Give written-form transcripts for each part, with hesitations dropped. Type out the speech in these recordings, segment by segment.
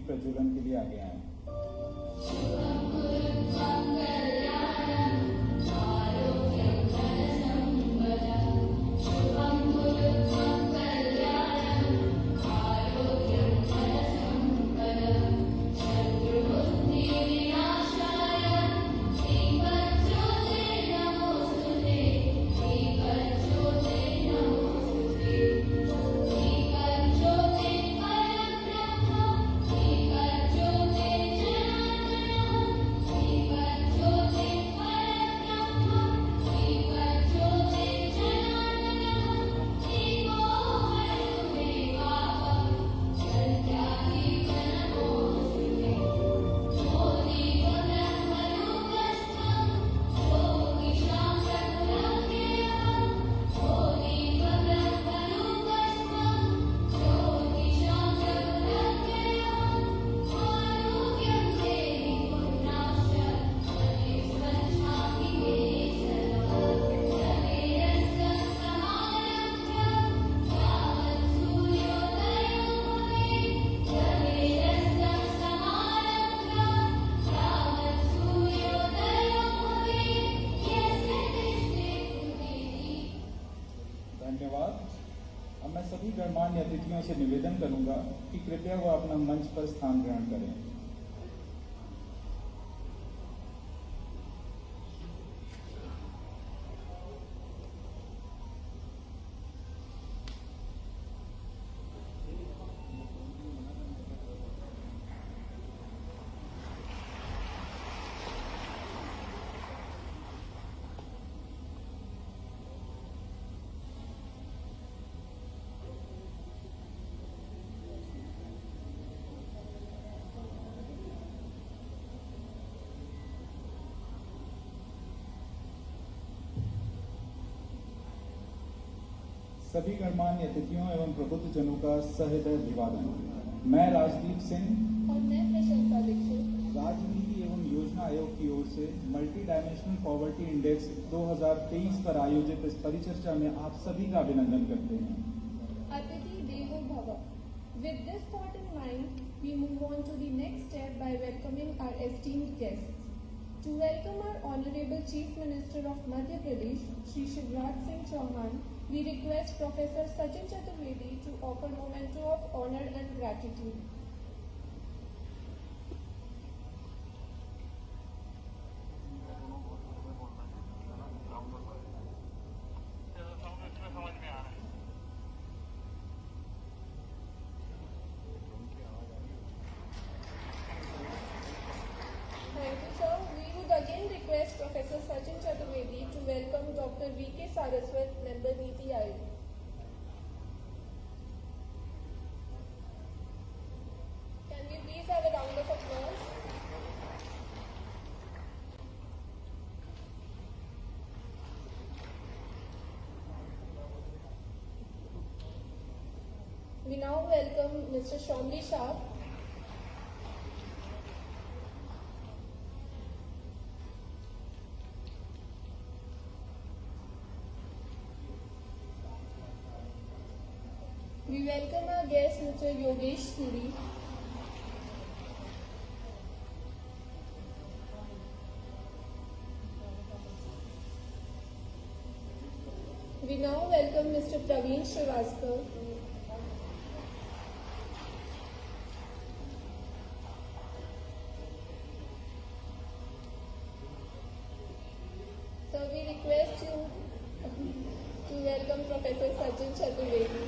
प्रज्वलन के लिए आगे आए। अब मैं सभी गणमान्य अतिथियों से निवेदन करूंगा कि कृपया वह अपना मंच पर स्थान ग्रहण करें। सभी गणमान्य अतिथियों एवं प्रबुद्ध जनों का सहृदय अभिवादन। मैं राजदीप सिंह और मैं प्रशंसा दीक्षित राजनीति एवं योजना आयोग की ओर से मल्टी डायमेंशनल पॉवर्टी इंडेक्स 2023 पर आयोजित इस परिचर्चा में आप सभी का अभिनंदन करते हैं। अतिथि देवो भव। With this thought in mind, we move on to the next step by welcoming our esteemed guests. To welcome our Honorable Chief Minister of Madhya Pradesh, Shri Shivraj Singh Chauhan, we request Professor Sachin Chaturvedi to offer memento of honor and gratitude. Thank you, sir. We would again request Professor Sachin Chaturvedi to welcome Dr. V.K. Saraswat, Member Niti Aayog. Can we please have a round of applause? We now welcome Mr. Shomli Shah. We welcome our guest, Mr. Yogesh Suri. We now welcome Mr. Praveen Srivastava. So we request you to welcome Professor Sachin Chaturvedi.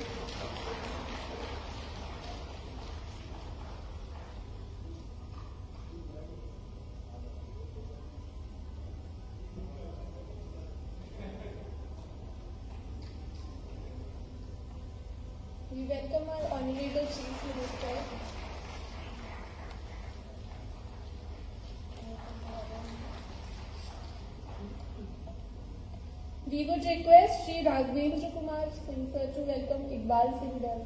We welcome our Honorable Chief Minister. We would request Shri Raghavendra Kumar Singh sir to welcome Iqbal Singh Das.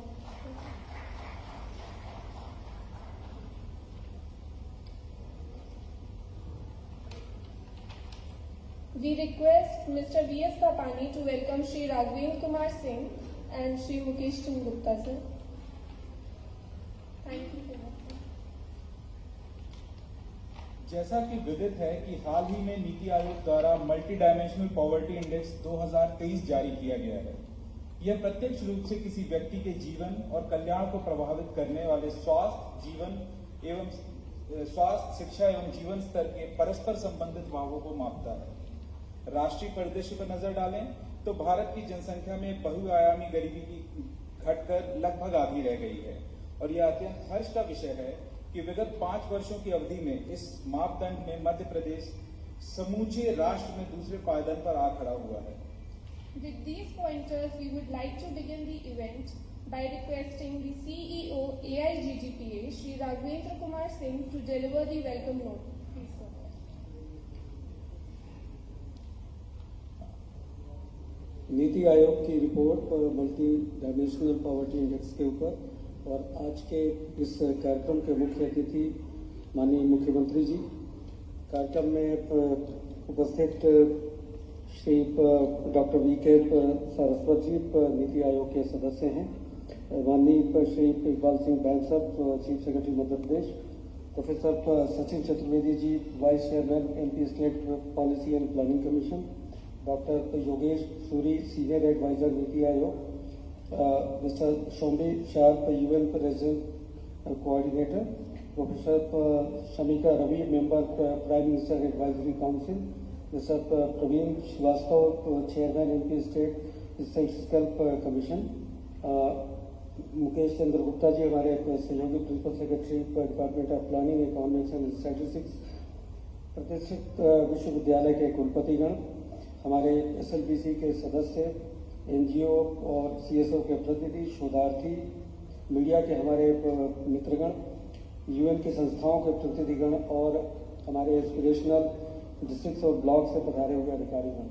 We request Mr. V.S. Tapani to welcome Shri Raghavendra Kumar Singh and Shri Mukesh Chandra Gupta sir. Thank you so much, sir. जैसा कि विदित है कि हाल ही में नीति आयोग द्वारा multi dimensional poverty index 2023 जारी किया गया है। यह प्रत्यक्ष रूप से किसी व्यक्ति के जीवन और कल्याण को प्रभावित करने वाले स्वास्थ्य, शिक्षा एवं जीवन स्तर के परस्पर संबंधित भावों को मापता है। राष्ट्रीय परिदृश्य पर नजर डालें तो भारत की जनसंख्या में बहुआयामी गरीबी की घटकर लगभग आधी रह गई है और यह अत्यंत हर्ष का विषय है कि विगत 5 वर्षों की अवधि में इस मापदंड में मध्य प्रदेश समूचे राष्ट्र में दूसरे पायदान पर आ खड़ा हुआ है। With these pointers, we would like to begin the event by requesting the CEO AIGGPA, Shri Raghavendra Kumar Singh, to deliver the welcome note. Please, sir. NITI Aayog की report multi dimensional poverty index के ऊपर और आज के इस कार्यक्रम के मुख्य अतिथि माननीय मुख्यमंत्री जी, कार्यक्रम में उपस्थित श्री डॉक्टर VK सारस्वत जी नीति आयोग के सदस्य हैं, माननीय श्री इकबाल सिंह बैंक साहब chief secretary Madhya Pradesh, professor Sachin Chaturvedi ji vice chairman MP state policy and planning commission, doctor Yogesh Suri senior advisor NITI Aayog, mister Shombi Sharp UN president coordinator, professor Shamika Ravi member prime minister advisory council, mister Praveen Srivastava chairman MP state statistical commission, Mukesh Chandra Gupta ji हमारे सहयोगी principal secretary department of planning economics and statistics, प्रतिष्ठित विश्वविद्यालय के कुलपतिगण, हमारे SLBC के सदस्य, NGO और CSO के प्रतिनिधि, शोधार्थी, मीडिया के हमारे मित्रगण, UN की संस्थाओं के प्रतिनिधिगण और हमारे एस्पिरेशनल डिस्ट्रिक्ट और ब्लॉक से पधारे हुए अधिकारीगण,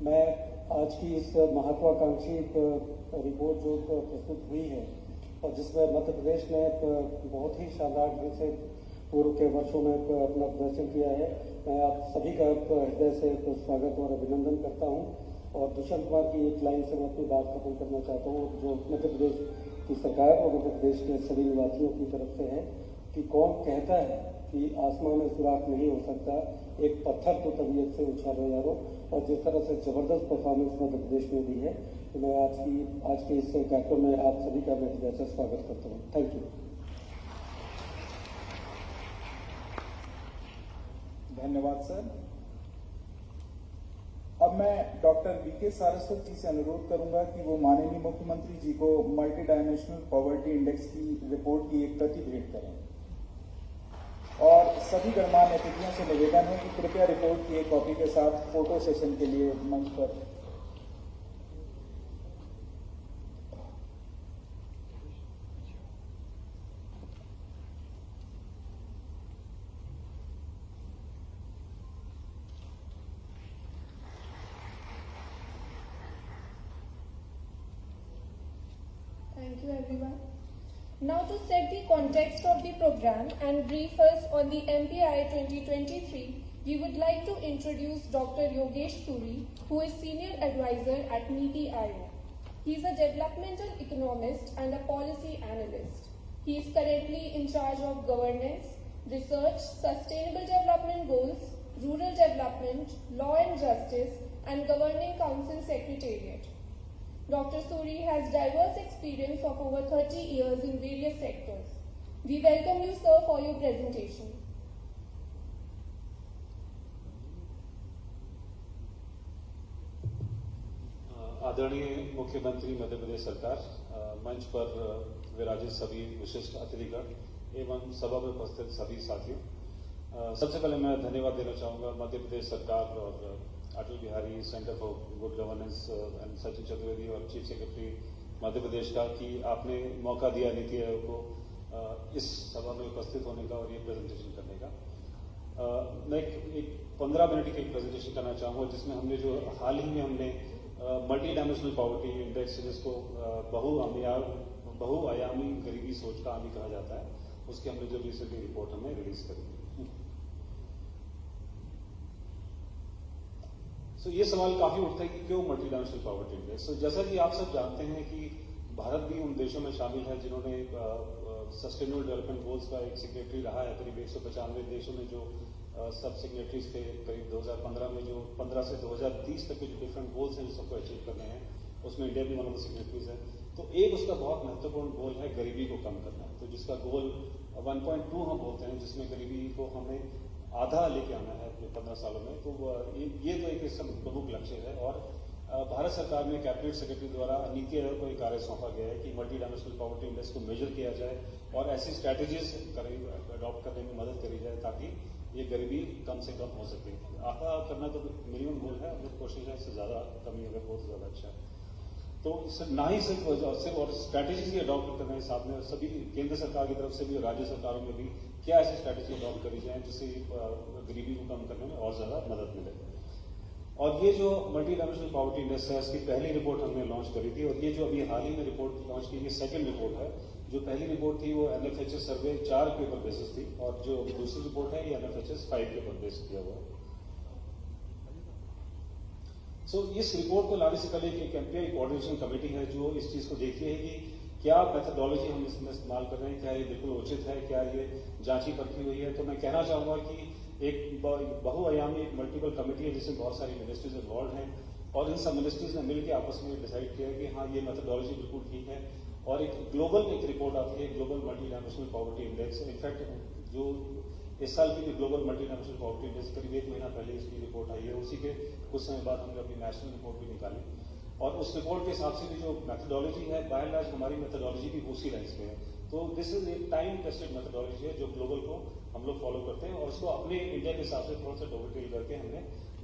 मैं आज की इस महत्वाकांक्षी रिपोर्ट जो प्रस्तुत हुई है और जिसमें मध्य प्रदेश ने बहुत ही शानदार ढंग से पूर्व के वर्षों में अपना प्रदर्शन किया है, मैं आप सभी का हृदय से स्वागत और अभिनंदन करता हूं। और दुष्यंत कुमार की एक लाइन से मैं अपनी बात खत्म करना चाहता हूँ जो मध्य प्रदेश की सरकार और मध्य प्रदेश के सभी निवासियों की तरफ से है कि कौन कहता है कि आसमान में सुराख नहीं हो सकता, एक पत्थर तो तबीयत से उछालो यारो। और जिस तरह से जबरदस्त परफॉर्मेंस मध्य प्रदेश में भी है, तो मैं आज के इस कार्यक्रम में आप सभी का मैं हृदय से स्वागत करता हूँ। Thank you. धन्यवाद सर। अब मैं डॉक्टर VK सारस्वत जी से अनुरोध करूंगा कि वो माननीय मुख्यमंत्री जी को मल्टी डायमेंशनल पॉवर्टी इंडेक्स की रिपोर्ट की एक प्रति भेंट करें और सभी गणमान्य अतिथियों से निवेदन है कि कृपया रिपोर्ट की एक कॉपी के साथ फोटो सेशन के लिए मंच पर Thank you, everyone. Now, to set the context of the program and brief us on the MPI 2023, we would like to introduce Dr. Yogesh Suri, who is Senior Advisor at Niti Aayog. He is a developmental economist and a policy analyst. He is currently in charge of governance, research, sustainable development goals, rural development, law and justice, and governing council secretariat. Dr. Suri has diverse experience of over 30 years in various sectors. We welcome you, sir, for your presentation. आदरणीय मुख्यमंत्री मध्य प्रदेश सरकार, मंच पर विराजित सभी विशिष्ट अतिथिगण एवं सभा में उपस्थित सभी साथियों, सबसे पहले मैं धन्यवाद देना चाहूँगा मध्य प्रदेश सरकार और Atal Bihari centre for good governance and Sachin Chaturvedi और चीफ सेक्रेटरी मध्य प्रदेश का कि आपने मौका दिया नीति आयोग को इस सभा में उपस्थित होने का और ये प्रेजेंटेशन करने का। मैं एक 15 मिनट की एक प्रेजेंटेशन करना चाहूँगा जिसमें हमने जो हाल ही में हमने मल्टी डायमेंशनल पॉवर्टी इंडेक्स जिसको बहुआयामी गरीबी सूचकांक कहा जाता है, उसकी हमने जो रिसेंटली रिपोर्ट हमने रिलीज करी। तो ये सवाल काफी उठता है कि क्यों मल्टी डायमेंशनल पॉवर्टी इंडेक्स। तो जैसा कि आप सब जानते हैं कि भारत भी उन देशों में शामिल है जिन्होंने सस्टेनेबल डेवलपमेंट गोल्स का एक सेक्रेटरी रहा है। करीब 195 देशों ने जो सब सिग्नेटरीज थे करीब 2015 में, जो 15 से 2030 तक के जो डिफरेंट गोल्स हैं सबको अचीव करने हैं, उसमें इंडिया भी वन ऑफ द सिग्नेटरीज है। तो एक उसका बहुत महत्वपूर्ण गोल है गरीबी को कम करना, तो जिसका गोल 1.2 हम बोलते हैं, जिसमें गरीबी को हमें आधा लेके आना है अपने 15 सालों में। तो ये तो एक इसका प्रमुख लक्ष्य है। और भारत सरकार में कैबिनेट सेक्रेटरी द्वारा नीति आयोग को एक कार्य सौंपा गया है कि मल्टी डायमेंशनल पॉवर्टी इंडेक्स को मेजर किया जाए और ऐसी स्ट्रैटेजीज अडॉप्ट करने में मदद करी जाए ताकि ये गरीबी कम से कम हो सके। आधा करना तो मिनिमम गोल है, अगर कोशिश है इससे ज़्यादा कमी अगर बहुत ज़्यादा अच्छा है। तो इससे ना ही सिर्फ और स्ट्रैटेजीज ही अडॉप्ट करने के साथ में सभी केंद्र सरकार की तरफ से भी और राज्य सरकारों में भी क्या ऐसी स्ट्रैटेजी अडॉप्ट करी जाए जिससे गरीबी को कम करने में और ज़्यादा मदद मिले। और ये जो मल्टी डायमेंशनल पॉवर्टी इंडेक्स है, इसकी पहली रिपोर्ट हमने लॉन्च करी थी और ये जो अभी हाल ही में रिपोर्ट लॉन्च की, ये सेकंड रिपोर्ट है। जो पहली रिपोर्ट थी वो NFHS सर्वे 4 पेपर बेसिस थी और जो दूसरी रिपोर्ट है ये NFHS 5 पेपर बेस किया हुआ है। इस रिपोर्ट को लाने से पहले एक एमपीआई कोऑर्डिनेशन कमेटी है जो इस चीज को देखती है कि क्या मेथोडोलॉजी हम इसमें इस्तेमाल कर रहे हैं, क्या ये बिल्कुल उचित है, क्या ये जांची परखी हुई है। तो मैं कहना चाहूंगा कि एक बहुआयामी मल्टीपल कमेटी है जिसमें बहुत सारी मिनिस्ट्रीज इन्वॉल्व हैं और इन सब मिनिस्ट्रीज ने मिलकर आपस में डिसाइड किया है कि हाँ ये मेथोडोलॉजी बिल्कुल ठीक है। और एक ग्लोबल एक रिपोर्ट आती है, global multi dimensional poverty index. In fact जो इस साल की global multi dimensional poverty index करीब 1 महीना पहले इसकी रिपोर्ट आई है, उसी के कुछ समय बाद हमने अपनी नेशनल रिपोर्ट भी निकाली और उस रिपोर्ट के हिसाब से भी जो मेथोडोलॉजी है बाय एंड लार्ज हमारी मेथोडोलॉजी भी उसी लाइन्स पे है। तो दिस इज एक टाइम टेस्टेड मेथोडोलॉजी है जो ग्लोबल को हम लोग फॉलो करते हैं और उसको अपने इंडिया के हिसाब से थोड़ा सा डोमिटेल करके हमने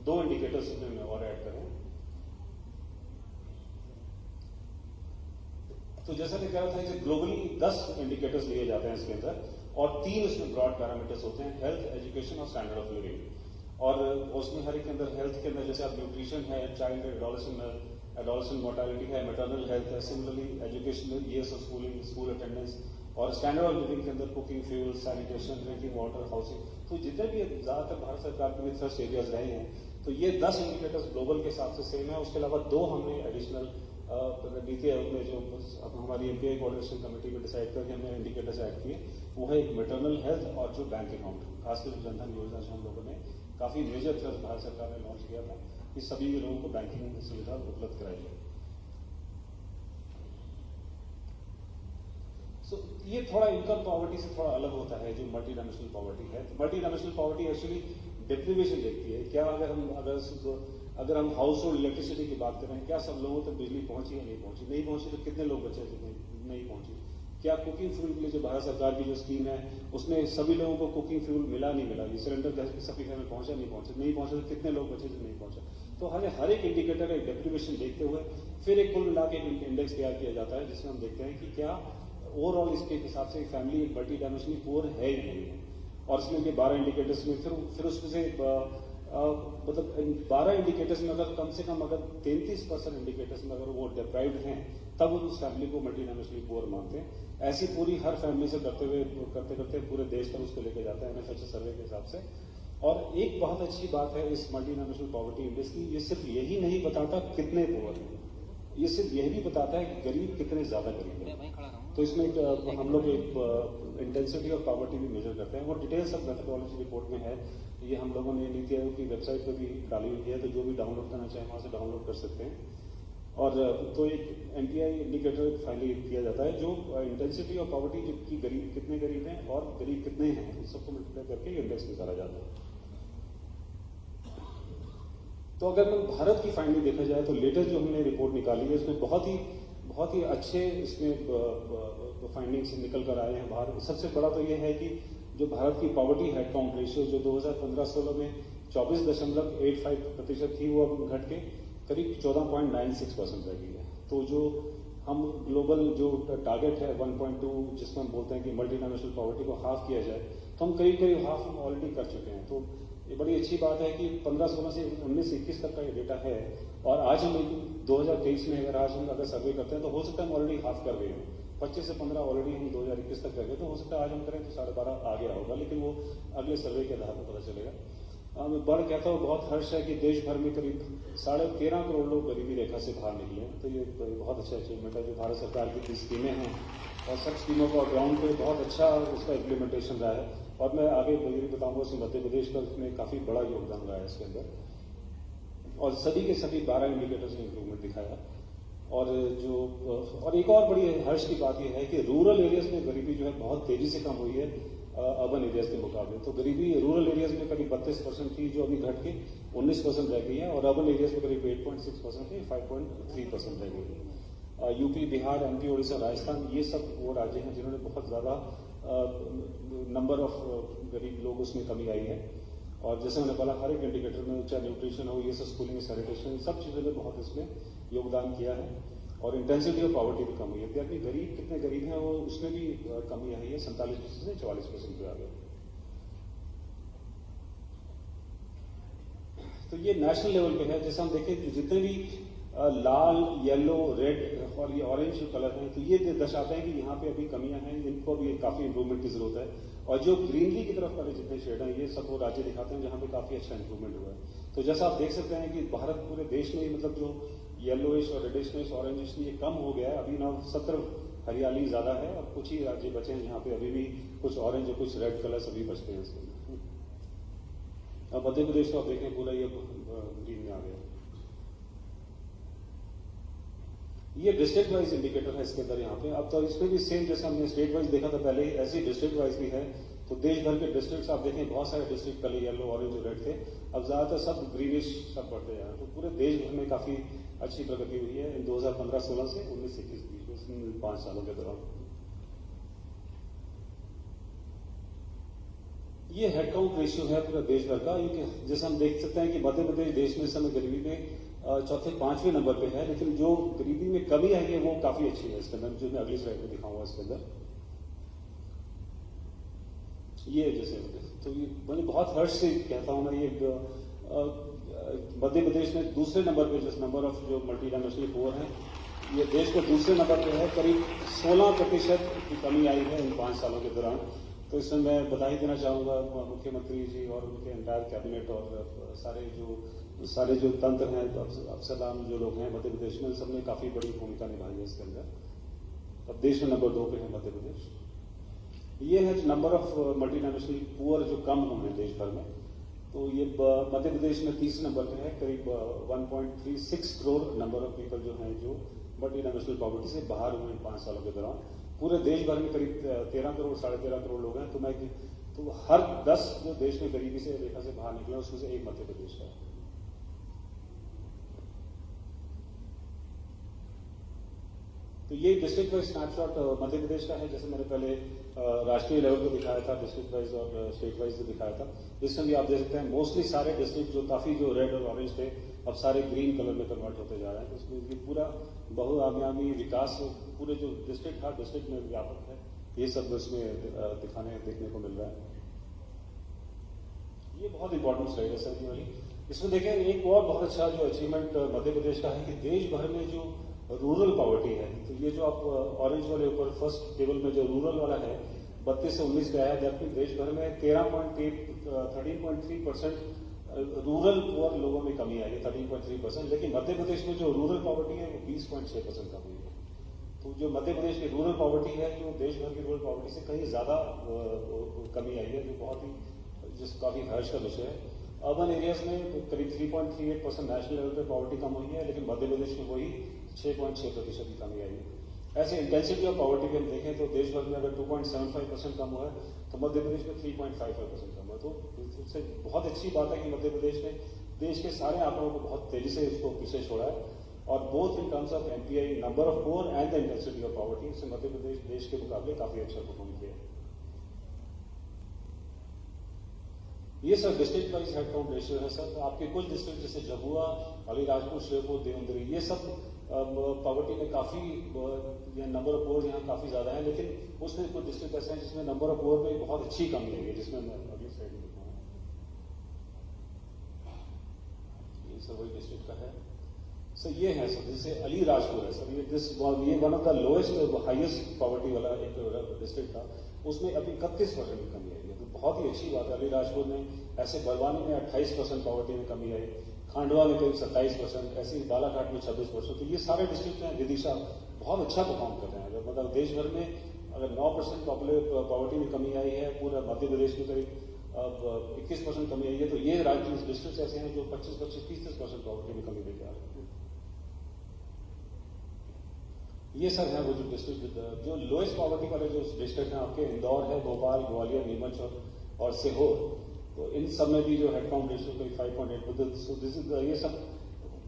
2 इंडिकेटर्स में और ऐड करें। तो जैसा कि कह रहा था कि ग्लोबली 10 इंडिकेटर्स लिए जाते हैं इसके अंदर और 3 उसमें ब्रॉड पैरामीटर्स होते हैं, हेल्थ, एजुकेशन और स्टैंडर्ड ऑफ लिविंग। और उसमें हर एक के अंदर हेल्थ के अंदर जैसे आप न्यूट्रिशन है, चाइल्ड एडोलेसेंट मोर्टेलिटी है, मैटरनल हेल्थ है, similarly educational years of schooling, school attendance और स्टैंडर्ड ऑफ लिविंग के अंदर cooking, fuel, sanitation, drinking water, housing. तो जितने भी ज्यादातर भारत सरकार के भी थ्रस्ट एरियाज रहे हैं तो ये 10 इंडिकेटर्स ग्लोबल के हिसाब से सेम है। उसके अलावा 2 हमने एडिशनल नीति आयोग में जो अब हमारी एमपीआई कोऑर्डिनेशन कमेटी में डिसाइड करके हमने इंडिकेटर्स ऐड किए, वो है एक मैटरनल हेल्थ और जो बैंक अकाउंट, खासकर जनधन योजना से हम लोगों ने काफी मेजर थ्रस्ट भारत सरकार ने लॉन्च किया था कि सभी लोगों को बैंकिंग सुविधा उपलब्ध कराई जाए। ये थोड़ा इनकम पॉवर्टी से थोड़ा अलग होता है जो मल्टी डायमेंशनल पॉवर्टी है। Multi dimensional poverty actually deprivation देखती है, क्या अगर हम हाउस होल्ड इलेक्ट्रिसिटी की बात करें, क्या सब लोगों तक बिजली पहुंची या नहीं पहुंची, नहीं पहुंची तो कितने लोग बचे नहीं पहुंची, क्या कुकिंग फ्यूल के लिए जो भारत सरकार की जो स्कीम है उसमें सभी लोगों को कुकिंग फ्यूल मिला नहीं मिला, ये सिलेंडर गैस की सभी घर में पहुंचा नहीं पहुंचा तो कितने लोग बचे जो नहीं पहुंचा। तो हर एक इंडिकेटर एक डिप्रीवेशन देखते हुए फिर एक कुल मिला के इंडेक्स तैयार किया जाता है जिसमें हम देखते हैं कि क्या ओवरऑल इसके हिसाब से फैमिली मल्टी डायमेंशनली पुअर है या नहीं है। और इसमें के 12 इंडिकेटर्स में फिर उसमें से मतलब 12 इंडिकेटर्स में अगर कम से कम अगर 33% इंडिकेटर्स में अगर वो डिप्राइव्ड हैं तब उस फैमिली को मल्टी डायमेंशनली पुअर मानते हैं। ऐसी पूरी हर फैमिली से करते पूरे देश तक उसको लेके जाता है NFHS सर्वे के हिसाब से। और एक बहुत अच्छी बात है इस मल्टी डायमेंशनल पॉवर्टी इंडेक्स की, ये सिर्फ यही नहीं बताता कितने पुअर हैं, ये सिर्फ यही भी बताता है कि गरीब कितने ज्यादा गरीब है। तो इसमें हम लोग एक इंटेंसिटी ऑफ पॉवर्टी भी मेजर करते हैं, वो डिटेल्स सब मेथोडोलॉजी रिपोर्ट में है। ये हम लोगों ने नीति आयोग की वेबसाइट पर भी डाली हुई है, तो जो भी डाउनलोड करना चाहे वहां से डाउनलोड कर सकते हैं। और तो एक एमपीआई इंडिकेटर फाइनली किया जाता है जो इंटेंसिटी ऑफ पॉवर्टी की गरीब कितने गरीब हैं और गरीब कितने हैं इस सबको मल्टीप्लाई करके इंडेक्स निकाला जाता है। तो अगर भारत की फाइंडिंग देखा जाए तो लेटेस्ट जो हमने रिपोर्ट निकाली है इसमें बहुत ही अच्छे इसमें फाइंडिंग्स निकल कर आए हैं बाहर। सबसे बड़ा तो ये है कि जो भारत की पॉवर्टी हेड काउंट रेशियो जो 2015-16 में 24.85% थी वो अब घट के करीब 14.96% रह गई है। तो जो हम ग्लोबल जो टारगेट है 1.2 जिसमें हम बोलते हैं कि मल्टी डायमेंशनल पॉवर्टी को हाफ किया जाए, तो हम करीब हाफ हम ऑलरेडी कर चुके हैं। तो ये बड़ी अच्छी बात है कि 15-16 से 19-21 तक का ये डेटा है और आज हम 2023 में अगर सर्वे करते हैं तो हो सकता है हम ऑलरेडी हाफ कर गए हैं। 25 से 15 ऑलरेडी हम 2021 तक कर गए, तो हो सकता है आज हम करें तो 12.5 आ गया होगा, लेकिन वो अगले सर्वे के आधार पर पता चलेगा। मैं बढ़ कहता हूँ बहुत हर्ष है कि देश भर में करीब 13.5 करोड़ लोग गरीबी रेखा से बाहर निकले हैं। तो ये बहुत अच्छा अचीवमेंट है। जो भारत सरकार की स्कीमें हैं और सब स्कीमों का ग्राउंड पे बहुत अच्छा उसका इम्प्लीमेंटेशन रहा है। और मैं आगे बताऊंगा उसमें मध्य प्रदेश का उसमें काफी बड़ा योगदान रहा है इसके अंदर, और सभी के सभी 12 इंडिकेटर्स में इंप्रूवमेंट दिखाया। और एक और बड़ी हर्ष की बात यह है कि रूरल एरियाज में गरीबी जो है बहुत तेजी से कम हुई है अर्बन एरियाज के मुकाबले। तो गरीबी रूरल एरियाज में करीब 32% थी, जो अभी घट के 19% रह गई है, और अर्बन एरियाज में करीब 8.6% थी, 5.3% रह गई है। यूपी, बिहार, एमपी, उड़ीसा, राजस्थान, ये सब वो राज्य हैं जिन्होंने बहुत ज्यादा नंबर ऑफ गरीब लोग उसमें कमी आई है। और जैसे मैंने बोला, हर एक इंडिकेटर में, चाहे न्यूट्रिशन हो, ये सब स्कूलिंग, सैनिटेशन, सब चीजों में बहुत इसमें योगदान किया है। और इंटेंसिटी ऑफ पॉवर्टी भी कम हुई है। अपनी गरीब कितने गरीब हैं वो उसमें भी कमी आई है, 47% से 44% पे आ गया। तो ये नेशनल लेवल पे है। जैसे हम देखें, जितने भी लाल, येलो, रेड और ये ऑरेंज जो कलर हैं, तो ये दर्शाते हैं कि यहाँ पे अभी कमियां हैं, इनको भी काफी इंप्रूवमेंट की जरूरत है। और जो ग्रीनरी की तरफ वाले जितने शेड हैं, ये सब वो राज्य दिखाते हैं जहां पे काफी अच्छा इंप्रूवमेंट हुआ है। तो जैसा आप देख सकते हैं कि भारत पूरे देश में मतलब जो येलोइश और रेडिशनेस, ऑरेंजिश, ये कम हो गया है। अभी ना 17 हरियाली ज्यादा है, और कुछ ही राज्य बचे हैं जहां पे अभी भी कुछ ऑरेंज और कुछ रेड कलर्स अभी बचते हैं इसमें। अब मध्य प्रदेश को आप देखें, पूरा ये ग्रीन में आ गया। ये डिस्ट्रिक्ट वाइज इंडिकेटर है इसके अंदर यहाँ पे। अब तो इसमें भी सेम जैसे हमने स्टेट वाइज देखा था पहले, ऐसे ही डिस्ट्रिक्ट वाइज भी है। तो देश भर के डिस्ट्रिक्ट्स आप देखें, बहुत सारे डिस्ट्रिक्ट पहले येलो, ऑरेंज और रेड थे, अब ज्यादातर सब ग्रीनिश सब बढ़ते जा रहे हैं। तो पूरे देश भर में काफी अच्छी प्रगति हुई है इन 2015-16 से 19-21 बीच में 5 सालों के दौरान। ये हेडकाउंट रेशियो है पूरे देश भर का। जैसे हम देख सकते हैं कि मध्य प्रदेश देश में इस समय गरीबी में चौथे 5वें नंबर पे है, लेकिन जो गरीबी में कमी आई है वो काफी अच्छी है इसके अंदर, जो मैं अगली स्लाइड में दिखाऊंगा इसके अंदर। ये जैसे तो ये मैं बहुत हर्ष से कहता हूं मैं, ये मध्य प्रदेश में दूसरे नंबर पे जिस नंबर ऑफ जो मल्टी डायमेंशनल पुअर हैं, ये देश के दूसरे नंबर पे है। करीब 16% की कमी आई है इन 5 सालों के दौरान। तो इसमें मैं बधाई देना चाहूंगा मुख्यमंत्री जी और उनके एंटायर कैबिनेट और सारे जो तंत्र हैं, अफसरान जो लोग हैं मध्य प्रदेश में, सबने काफी बड़ी भूमिका निभाई है इसके अंदर। अब देश में नंबर 2 पे है मध्य प्रदेश। ये है number of multi dimensional poor जो कम हुए हैं देश भर में। तो ये मध्य प्रदेश में 30 नंबर पे है। करीब 1.36 करोड़ नंबर ऑफ पीपल जो हैं जो मल्टी डायमेंशनल पॉवर्टी से बाहर हुए 5 सालों के दौरान। पूरे देश भर में करीब 13 करोड़ 13.5 करोड़ लोग हैं। तो हर 10 जो देश में गरीबी से रेखा से बाहर निकले उसमें से एक मध्य प्रदेश का है। तो ये district wise snapshot Madhya Pradesh का है। जैसे मैंने पहले राष्ट्रीय लेवल पे दिखाया था, डिस्ट्रिक्ट वाइज और स्टेट वाइज भी दिखाया था। इसमें भी आप देख सकते हैं मोस्टली सारे डिस्ट्रिक्ट जो काफी जो रेड और ऑरेंज थे, अब सारे ग्रीन कलर में कन्वर्ट होते जा रहे हैं। तो इसमें ये पूरा बहुआयामी विकास पूरे जो डिस्ट्रिक्ट था, डिस्ट्रिक्ट में व्यापक है। ये सब इसमें देखने को मिल रहा है। ये बहुत इंपॉर्टेंट स्लाइड है सर वाली। इसमें देखें, एक और बहुत अच्छा जो अचीवमेंट मध्य प्रदेश का है कि देश भर में जो रूरल पॉवर्टी है, तो ये जो आप ऑरेंज वाले ऊपर फर्स्ट टेबल में जो रूरल वाला है 32 से 19 का है, जबकि देश भर में 13.3% रूरल पुअर लोगों में कमी आई है, 13.3%। लेकिन मध्य प्रदेश में जो रूरल पॉवर्टी है वो 20.6% कम हुई है। तो जो मध्य प्रदेश की रूरल पॉवर्टी है, जो देश भर की रूरल पॉवर्टी से कहीं ज्यादा कमी आई है, जो बहुत ही काफी हर्ष का विषय है। अर्बन एरियाज में करीब 3.38% नेशनल लेवल पे पॉवर्टी कम हुई है, लेकिन मध्य प्रदेश में वही 6.6% की कमी आई है। ऐसे इंटेंसिटी ऑफ पॉवर्टी भी हम देखें तो देश भर में अगर 2.75% कम हुआ है, तो मध्य प्रदेश में 3.55% कम हुआ। तो इससे बहुत अच्छी बात है कि मध्य प्रदेश ने देश के सारे आंकड़ों को बहुत तेजी से इसको पीछे छोड़ा है, और both in terms of MPI, number of poor and the intensity of poverty, इससे मध्य प्रदेश देश के मुकाबले काफी अच्छा परफॉर्म किया है। ये सब डिस्ट्रिक्ट वाइज हेडकाउंट रेशियो है सर। तो आपके कुछ डिस्ट्रिक्ट जैसे झाबुआ, अलीराजपुर, श्योपुर, देवंदरी, ये सब पॉवर्टी में काफी नंबर ऑफ पुअर यहाँ काफी ज्यादा है, लेकिन उसमें कुछ डिस्ट्रिक्ट ऐसे हैं जिसमें नंबर ऑफ पुअर में बहुत अच्छी कमी आई है, जिसमें मैं अगली स्लाइड में दिखाऊंगा। ये सब वही डिस्ट्रिक्ट का है सर। ये है सर, जैसे अलीराजपुर है सर, ये one of the lowest highest poverty वाला एक डिस्ट्रिक्ट था, उसमें अभी 31% की कमी आई है। तो बहुत ही अच्छी बात है अलीराजपुर में। ऐसे बलवानी में 28% पॉवर्टी में कमी आई, खांडवा में करीब 27%, ऐसे ही बालाघाट में 26%। तो ये सारे डिस्ट्रिक्ट हैं, विदिशा बहुत अच्छा परफॉर्म कर रहे हैं। मतलब देश भर में अगर 9% पॉवर्टी में कमी आई है, पूरा मध्य प्रदेश में करीब अब 21% कमी आई है, तो ये राज्य डिस्ट्रिक्ट ऐसे हैं जो 25-30% पॉवर्टी में कमी लेके आ रहे हैं। ये सब है वो जो डिस्ट्रिक्ट, जो लोएस्ट पॉवर्टी वाले जो डिस्ट्रिक्ट हैं आपके इंदौर है, भोपाल, ग्वालियर, नीमच और सीहोर, तो इन सब में भी जो हेडकाउंट रेशियो कोई 5.8, सो दिस इज ये सब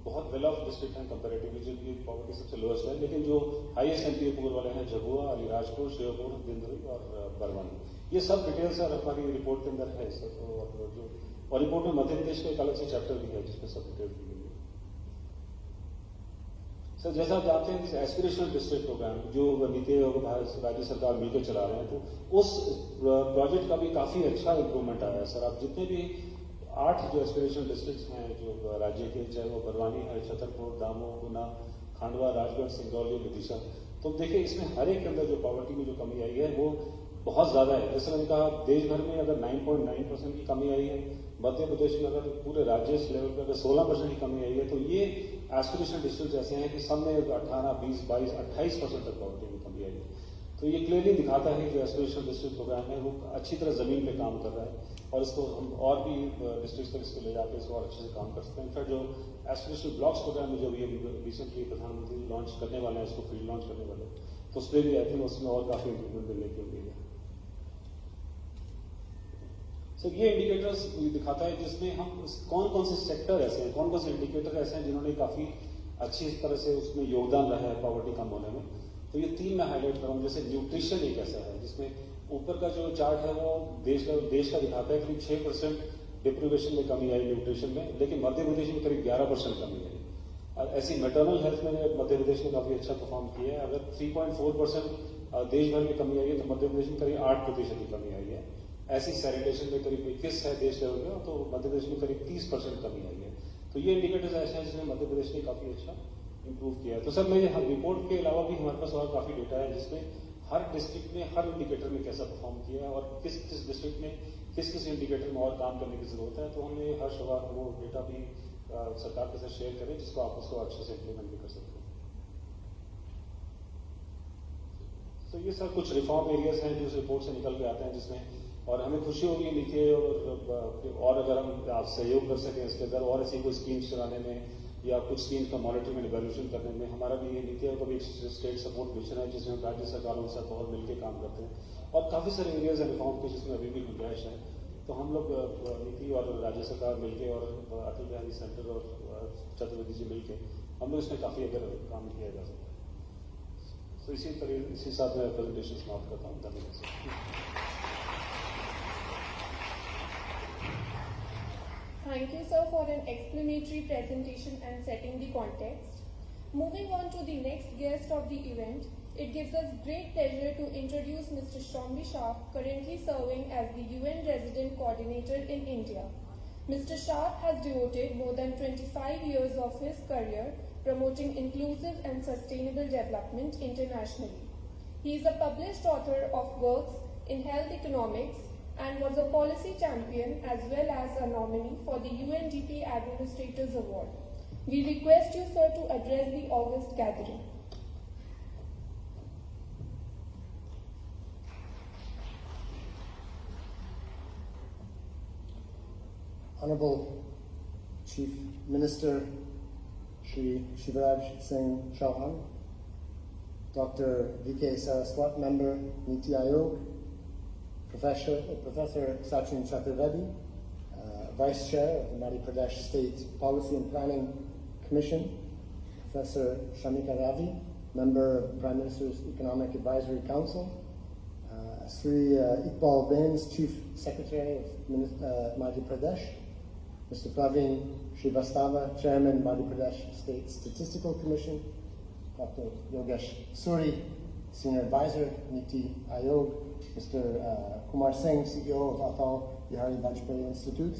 बहुत वेल ऑफ डिस्ट्रिक्ट हैं कंपेरेटिवली, जो पॉवर्टी सबसे लोएस्ट है। लेकिन जो हाईएस्ट एमपी पुअर वाले हैं झाबुआ, अलीराजपुर, श्योपुर, दिंदरी और बरवानी, ये सब डिटेल्स हमारी रिपोर्ट के अंदर है सर। तो और रिपोर्ट में मध्य प्रदेश का एक अलग से चैप्टर भी है जिसमें सब डिटेल्स दी गई है। सर जैसा आप जानते हैं एस्पिरेशनल डिस्ट्रिक्ट प्रोग्राम जो नीति आयोग राज्य सरकार मिलकर चला रहे हैं, तो उस प्रोजेक्ट का भी काफी अच्छा इंप्रूवमेंट आया है सर। आप जितने भी 8 जो एस्पिरेशनल डिस्ट्रिक्ट्स हैं जो राज्य के, चाहे वो बरवानी है, छतरपुर, दामोह, गुना, खांडवा, राजगढ़, सिंगरौली, विदिशा, तो देखिए इसमें हर एक के अंदर जो पॉवर्टी में जो कमी आई है वो बहुत ज्यादा है। जैसे मैंने कहा देश भर में अगर 9.9% की कमी आई है, मध्य प्रदेश में अगर पूरे राज्य लेवल पर अगर 16% की कमी आई है, तो ये एस्पिरेशनल डिस्ट्रिक्ट ऐसे हैं कि सब में 18, 20, 22, 28% तक पॉवर्टी में कमी आई है। तो ये क्लियरली दिखाता है कि एस्पिरेशनल डिस्ट्रिक्ट प्रोग्राम है वो अच्छी तरह जमीन पे काम कर रहा है, और इसको हम और भी डिस्ट्रिक्ट तक इसको ले जाकर इसको और अच्छे से काम कर सकते हैं। इनफैक्ट जो एस्पिरेशनल ब्लॉक्स प्रोग्राम में जो भी रिसेंटली प्रधानमंत्री लॉन्च करने वाले हैं, इसको फील्ड लॉन्च करने वाले हैं, तो उस पर भी आई थिंक उसमें और काफी इंप्रूवमेंट मिलने की उम्मीद है। सर ये इंडिकेटर्स दिखाता है जिसमें हम कौन कौन से सेक्टर ऐसे हैं, कौन कौन से इंडिकेटर ऐसे हैं जिन्होंने काफी अच्छी तरह से उसमें योगदान रहा है पॉवर्टी कम होने में। तो ये 3 मैं हाईलाइट करूँ। जैसे न्यूट्रिशन एक ऐसा है जिसमें ऊपर का जो चार्ट है वो देश का दिखाता है कि 6% डिप्रीवेशन में कमी आई न्यूट्रिशन में, लेकिन मध्य प्रदेश में करीब 11% कमी आई। और ऐसी मैटरनल हेल्थ में मध्य प्रदेश ने काफी अच्छा परफॉर्म किया है। अगर 3.4% देश भर में कमी आई है, तो मध्य प्रदेश में करीब 8% की कमी आई है। ऐसी सैनिटेशन में करीब 21 है देश लेवल में, तो मध्य प्रदेश में करीब 30% कमी आई है। तो ये इंडिकेटर्स ऐसे हैं जिसमें मध्य प्रदेश ने काफी अच्छा इंप्रूव किया है। तो सर मैं रिपोर्ट के अलावा भी हमारे पास और काफी डेटा है जिसमें हर डिस्ट्रिक्ट में हर इंडिकेटर में कैसा परफॉर्म किया है और किस किस डिस्ट्रिक्ट में किस किस इंडिकेटर में और काम करने की जरूरत है। तो हमने हर शुरुआत वो डेटा भी सरकार के साथ शेयर करें जिसको आप उसको अच्छे से इम्प्लीमेंट भी कर सकते हैं। तो ये सर कुछ रिफॉर्म एरियाज हैं जो इस रिपोर्ट से निकल के आते हैं जिसमें, और हमें खुशी होगी नीति और अगर हम आप सहयोग कर सकें इसके अंदर और ऐसी कोई स्कीम्स चलाने में या कुछ स्कीम्स का मॉनिटरिंग एंड इवैल्यूएशन करने में। हमारा भी ये नीति आयोग का भी स्टेट सपोर्ट मिशन है जिसमें राज्य सरकारों के साथ बहुत मिलकर काम करते हैं, और काफी सारे एरियाज हैं रिफॉर्म के जिसमें अभी भी गुंजाइश है। तो हम लोग नीति और राज्य सरकार मिलकर और अटल बिहारी सेंटर और चतुर्वेदी जी मिलकर हम लोग इसमें काफी अगर काम किया जा सकता है। तो इसी साथ मैं प्रेजेंटेशन समाप्त करता हूँ। धन्यवाद। Thank you, sir, for an explanatory presentation and setting the context. Moving on to the next guest of the event, it gives us great pleasure to introduce Mr. Shombi Sharp, currently serving as the UN Resident Coordinator in India. Mr. Sharp has devoted more than 25 years of his career promoting inclusive and sustainable development internationally. He is a published author of works in health economics, and was a policy champion as well as a nominee for the UNDP Administrators Award. We request you, sir, to address the August gathering. Honorable Chief Minister Shri Shivraj Singh Chauhan, Dr. V.K. Saraswat, Member Niti Aayog, Professor Sachin Chaturvedi, Vice Chair of the Madhya Pradesh State Policy and Planning Commission, Professor Shamika Ravi, Member of the Prime Minister's Economic Advisory Council, Sri Iqbal Bains, Chief Secretary of Madhya Pradesh, Mr. Praveen Srivastava, Chairman, Madhya Pradesh State Statistical Commission, Dr. Yogesh Suri, Senior Advisor, Niti Aayog, Mr. Kumar Singh, CEO of Atal Bihari Vajpayee Institute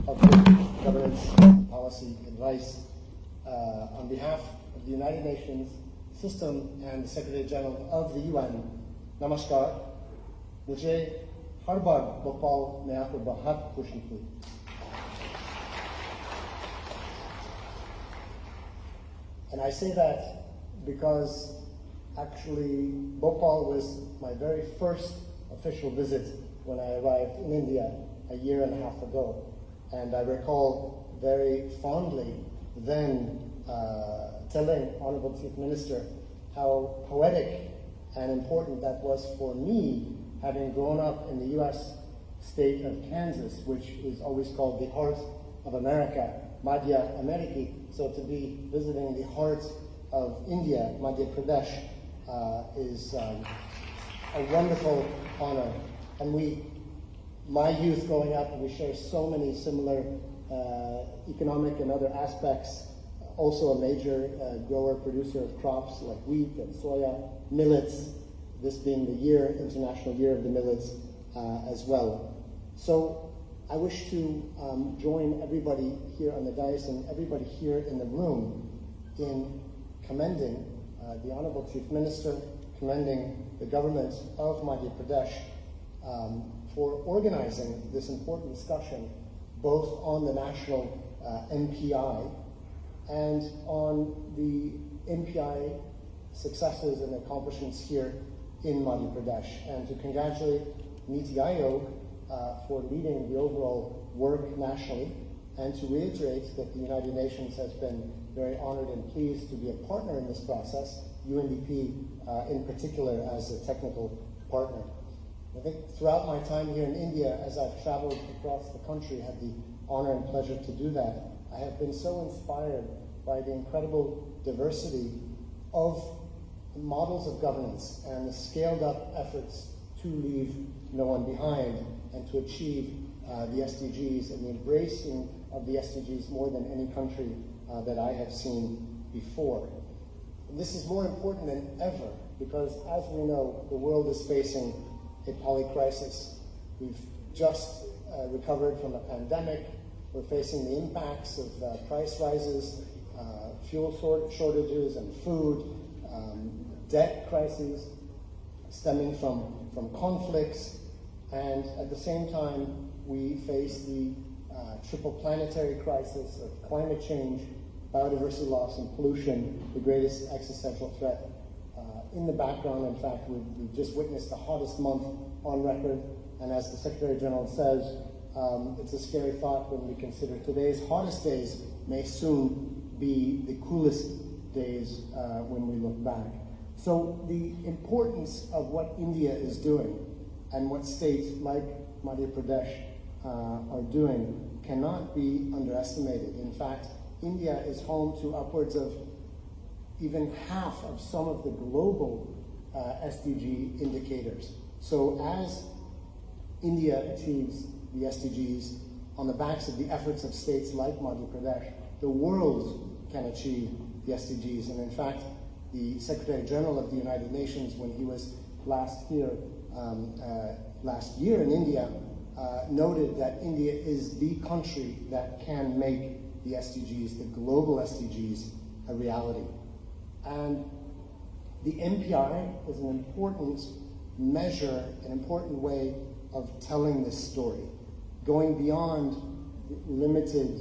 of Governance and Policy Advice. On behalf of the United Nations System and the Secretary General of the UN, Namaskar. मुझे हर बार भोपाल में आकर बहुत खुशी हुई। And I say that because Actually, Bhopal was my very first official visit when I arrived in India a year and a half ago. And I recall very fondly then telling Honorable Chief Minister how poetic and important that was for me, having grown up in the U.S. state of Kansas, which is always called the heart of America, Madhya Ameriki. So to be visiting the heart of India, Madhya Pradesh, is a wonderful honor. And my youth growing up, we share so many similar economic and other aspects. Also a major grower, producer of crops like wheat and soya, millets, this being the International Year of the Millets as well. So I wish to join everybody here on the dais and everybody here in the room in commending the Honorable Chief Minister, commending the government of Madhya Pradesh for organizing this important discussion, both on the national MPI and on the MPI successes and accomplishments here in Madhya Pradesh, and to congratulate Niti Aayog for leading the overall work nationally, and to reiterate that the United Nations has been very honored and pleased to be a partner in this process, UNDP in particular as a technical partner. I think throughout my time here in India, as I've traveled across the country, had the honor and pleasure to do that, I have been so inspired by the incredible diversity of models of governance and the scaled up efforts to leave no one behind and to achieve the SDGs and the embracing of the SDGs more than any country that I have seen before. And this is more important than ever because, as we know, the world is facing a polycrisis. We've just recovered from a pandemic. We're facing the impacts of price rises, fuel shortages and food, debt crises stemming from conflicts, and at the same time we face the triple planetary crisis of climate change, biodiversity loss and pollution, the greatest existential threat. In the background, in fact, we've just witnessed the hottest month on record, and as the Secretary General says, it's a scary thought when we consider today's hottest days may soon be the coolest days when we look back. So the importance of what India is doing and what states like Madhya Pradesh are doing cannot be underestimated. In fact, India is home to upwards of even half of some of the global SDG indicators. So as India achieves the SDGs on the backs of the efforts of states like Madhya Pradesh, the world can achieve the SDGs. And in fact, the Secretary General of the United Nations, when he was last year in India, noted that India is the country that can make the SDGs, the global SDGs, a reality. And the MPI is an important measure, an important way of telling this story, going beyond limited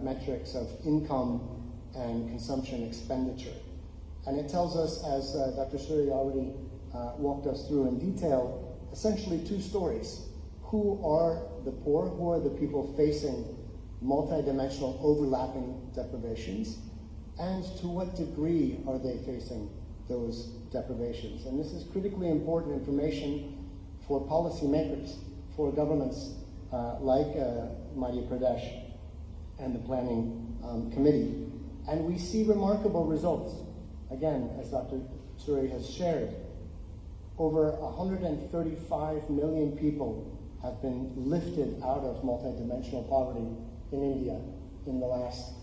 metrics of income and consumption expenditure. And it tells us, as Dr. Suri already walked us through in detail, essentially two stories. Who are the poor? Who are the people facing multidimensional overlapping deprivations? And to what degree are they facing those deprivations? And this is critically important information for policymakers, for governments like Madhya Pradesh and the Planning Committee. And we see remarkable results. Again, as Dr. Suri has shared, over 135 million people have been lifted out of multidimensional poverty in India in the last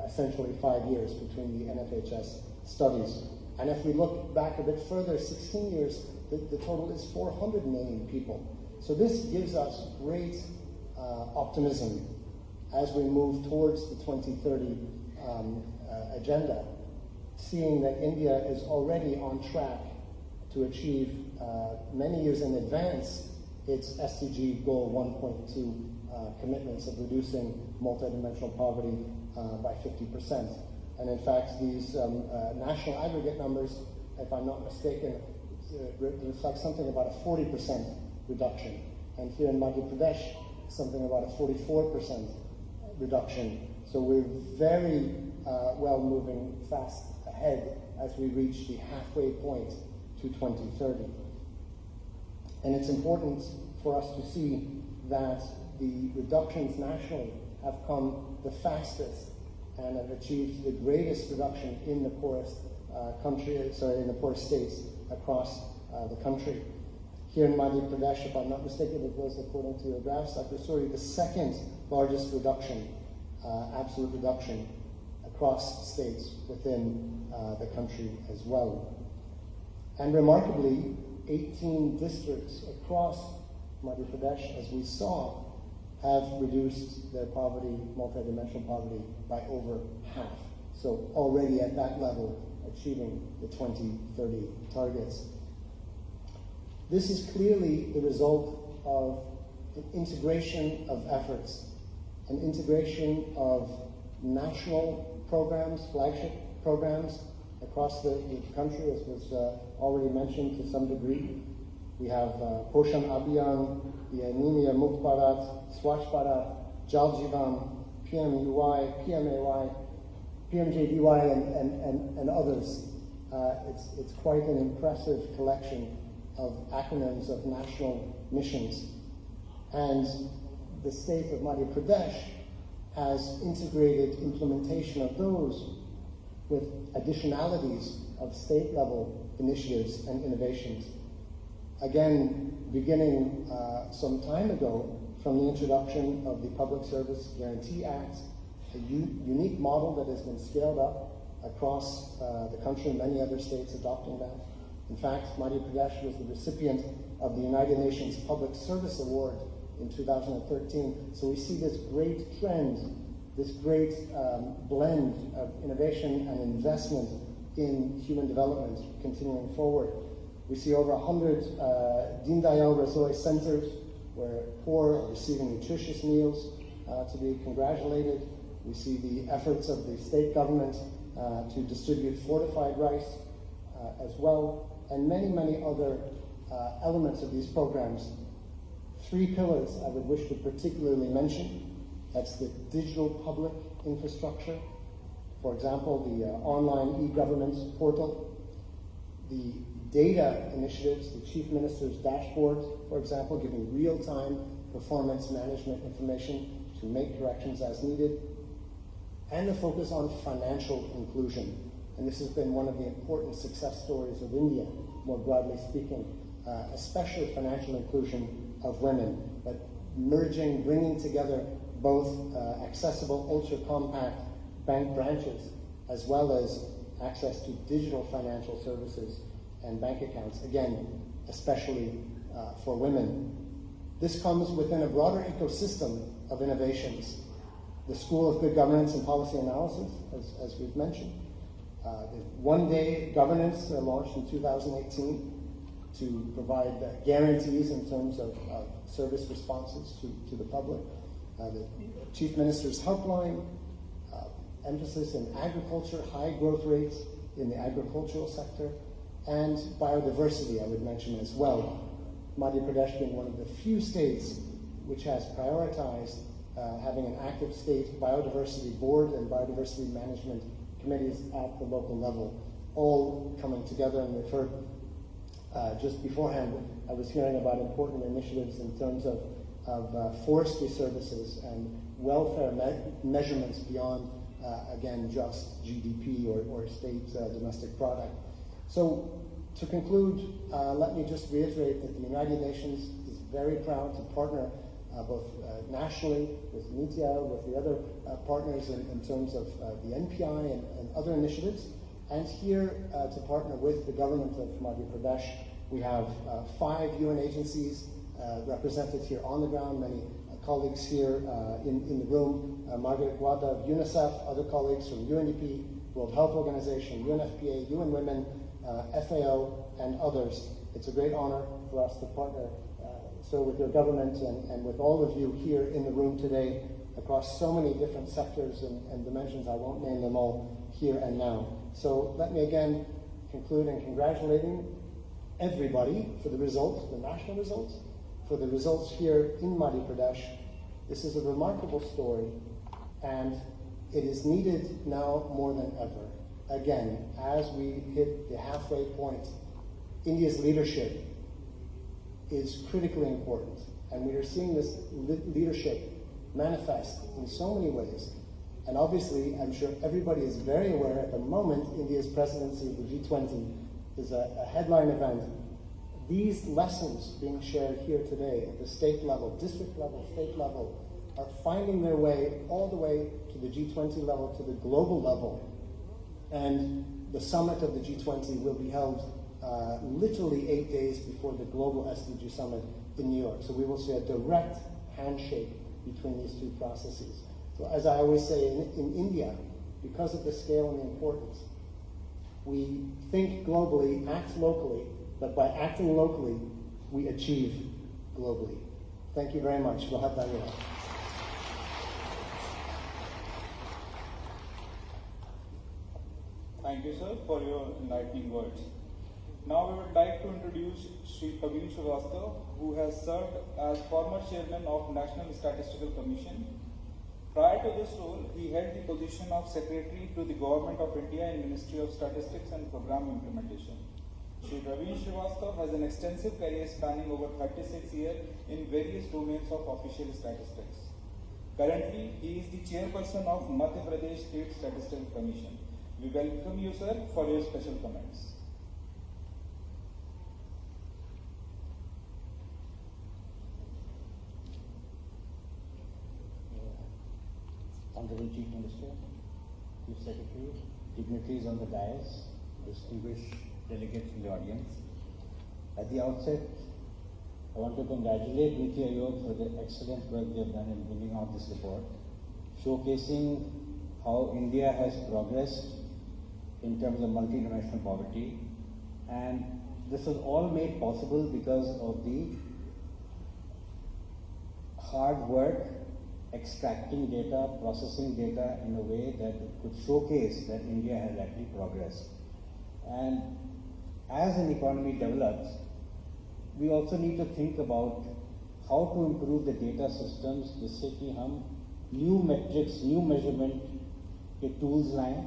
essentially 5 years between the NFHS studies. And if we look back a bit further, 16 years, the total is 400 million people. So this gives us great optimism as we move towards the 2030 agenda, seeing that India is already on track to achieve many years in advance its SDG goal 1.2 commitments of reducing multidimensional poverty by 50%. And in fact, these national aggregate numbers if I'm not mistaken, reflects something about a 40% reduction. And here in Madhya Pradesh, something about a 44% reduction. So we're very well moving fast ahead as we reach the halfway point to 2030. And it's important for us to see that the reductions nationally have come the fastest and have achieved the greatest reduction in the poorest in the poorest states across the country. Here in Madhya Pradesh, if I'm not mistaken, it was, according to your graphs, Dr. Suri, the second largest reduction, absolute reduction across states within the country as well. And remarkably, 18 districts across Madhya Pradesh, as we saw, have reduced their poverty, multidimensional poverty, by over half. So already at that level, achieving the 2030 targets. This is clearly the result of an integration of efforts, an integration of national programs, flagship programs across the country, as was already mentioned to some degree. We have Poshan Abhiyan, the Anemia Mukt Bharat, Swachh Bharat, Jal Jeevan, PMUY, PMAY, PMJDY, and others. It's quite an impressive collection of acronyms of national missions. And the state of Madhya Pradesh has integrated implementation of those with additionalities of state-level initiatives and innovations. Again, beginning some time ago from the introduction of the Public Service Guarantee Act, a unique model that has been scaled up across the country, and many other states adopting that. In fact, Madhya Pradesh was the recipient of the United Nations Public Service Award in 2013. So we see this great trend, this great blend of innovation and investment in human development continuing forward. We see over 100 Deen Dayal Rasoi centers where poor are receiving nutritious meals to be congratulated. We see the efforts of the state government to distribute fortified rice as well, and many, many other elements of these programs. 3 pillars I would wish to particularly mention. That's the digital public infrastructure. For example, the online e-government portal, the data initiatives, the Chief Minister's dashboard, for example, giving real-time performance management information to make corrections as needed, and the focus on financial inclusion. And this has been one of the important success stories of India, more broadly speaking, especially financial inclusion of women, but merging, bringing together both accessible, ultra-compact bank branches, as well as access to digital financial services and bank accounts, again, especially for women. This comes within a broader ecosystem of innovations. The School of Good Governance and Policy Analysis, as we've mentioned. The one-day governance launched in 2018 to provide guarantees in terms of service responses to the public. The Chief Minister's Helpline, emphasis in agriculture, high growth rates in the agricultural sector, and biodiversity, I would mention as well. Madhya Pradesh being one of the few states which has prioritized having an active state biodiversity board and biodiversity management committees at the local level, all coming together. And we've heard just beforehand, I was hearing about important initiatives in terms of forestry services and welfare measurements beyond, again, just GDP or state domestic product. So to conclude, let me just reiterate that the United Nations is very proud to partner both nationally with NITI, with the other partners in terms of the NPI and other initiatives, and here to partner with the government of Madhya Pradesh. We have 5 UN agencies represented here on the ground, many colleagues here in the room, Margaret Wada of UNICEF, other colleagues from UNDP, World Health Organization, UNFPA, UN Women, FAO, and others. It's a great honor for us to partner so with your government and with all of you here in the room today across so many different sectors and dimensions. I won't name them all here and now. So let me again conclude in congratulating everybody for the results, the national results, for the results here in Madhya Pradesh. This is a remarkable story, and it is needed now more than ever. Again, as we hit the halfway point, India's leadership is critically important, and we are seeing this leadership manifest in so many ways. And obviously, I'm sure everybody is very aware at the moment, India's presidency of the G20 is a headline event. These lessons being shared here today at the state level, district level, state level, are finding their way all the way to the G20 level, to the global level. And the summit of the G20 will be held literally 8 days before the global SDG summit in New York. So we will see a direct handshake between these two processes. So as I always say, in India, because of the scale and the importance, we think globally, act locally, but by acting locally, we achieve globally. Thank you very much. We'll have that here. Thank you, sir, for your enlightening words. Now we would like to introduce Sri Praveen Srivastava, who has served as former chairman of National Statistical Commission. Prior to this role, he held the position of Secretary to the Government of India in Ministry of Statistics and Program Implementation. Sri Praveen Srivastava has an extensive career spanning over 36 years in various domains of official statistics. Currently, he is the chairperson of Madhya Pradesh State Statistical Commission. We welcome you, sir, for your special comments. Honorable Chief Minister, Chief Secretary, dignitaries on the dais, distinguished delegates in the audience. At the outset, I want to congratulate Niti Aayog for the excellent work they have done in bringing out this report, showcasing how India has progressed in terms of multidimensional poverty, and this was all made possible because of the hard work extracting data, processing data in a way that could showcase that India has actually progressed. And as an economy develops, we also need to think about how to improve the data systems जिससे कि हम new metrics, new measurement के tools लाएं,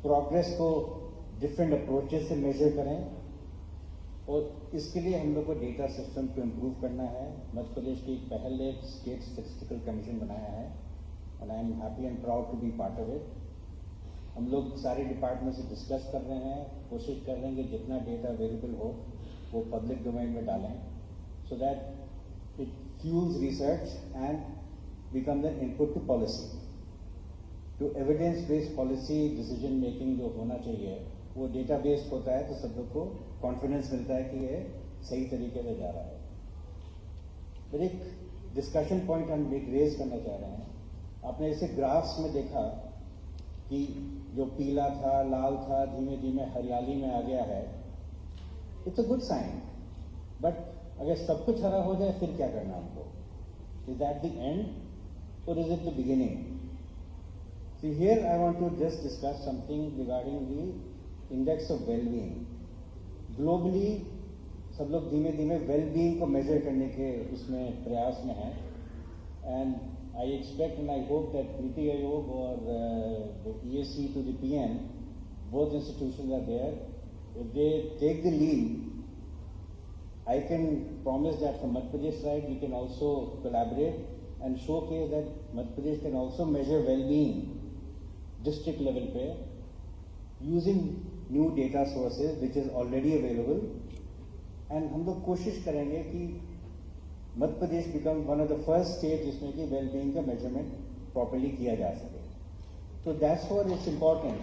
progress को different approaches से measure करें, और इसके लिए हम लोग को डेटा सिस्टम को इम्प्रूव करना है. मध्य प्रदेश की एक पहल एक स्टेट स्टैटिस्टिकल कमीशन बनाया है, and I am happy and proud to be part of it. हम लोग सारे डिपार्टमेंट से डिस्कस कर रहे हैं, कोशिश कर रहे हैं कि जितना डेटा अवेलेबल हो वो पब्लिक डोमेन में डालें, so that it fuels research and becomes an input to policy, to evidence based policy decision making जो होना चाहिए वो डेटा बेस्ड होता है, तो सब लोग को कॉन्फिडेंस मिलता है कि ये सही तरीके से जा रहा है. फिर एक डिस्कशन पॉइंट हम एक रेज करना चाह रहे हैं. आपने इसे ग्राफ्स में देखा कि जो पीला था, लाल था, धीमे धीमे हरियाली में आ गया है. It's a good sign, but अगर सब कुछ हरा हो जाए फिर क्या करना हमको? इज दैट द एंड और is it the beginning? So here I want to just discuss something regarding the index of well-being. Globally, सब लोग धीमे धीमे well-being को measure करने के उसमें प्रयास में हैं, and I expect and I hope that Niti Aayog or the ESC to the PM, both institutions are there. If they take the lead, I can promise that from Madhya Pradesh side we can also collaborate and showcase that Madhya Pradesh can also measure well-being district level पे using new data sources which is already available, and हम लोग कोशिश करेंगे कि Madhya Pradesh become one of the first states जिसमें कि well-being का measurement properly किया जा सके. So that's why it's important.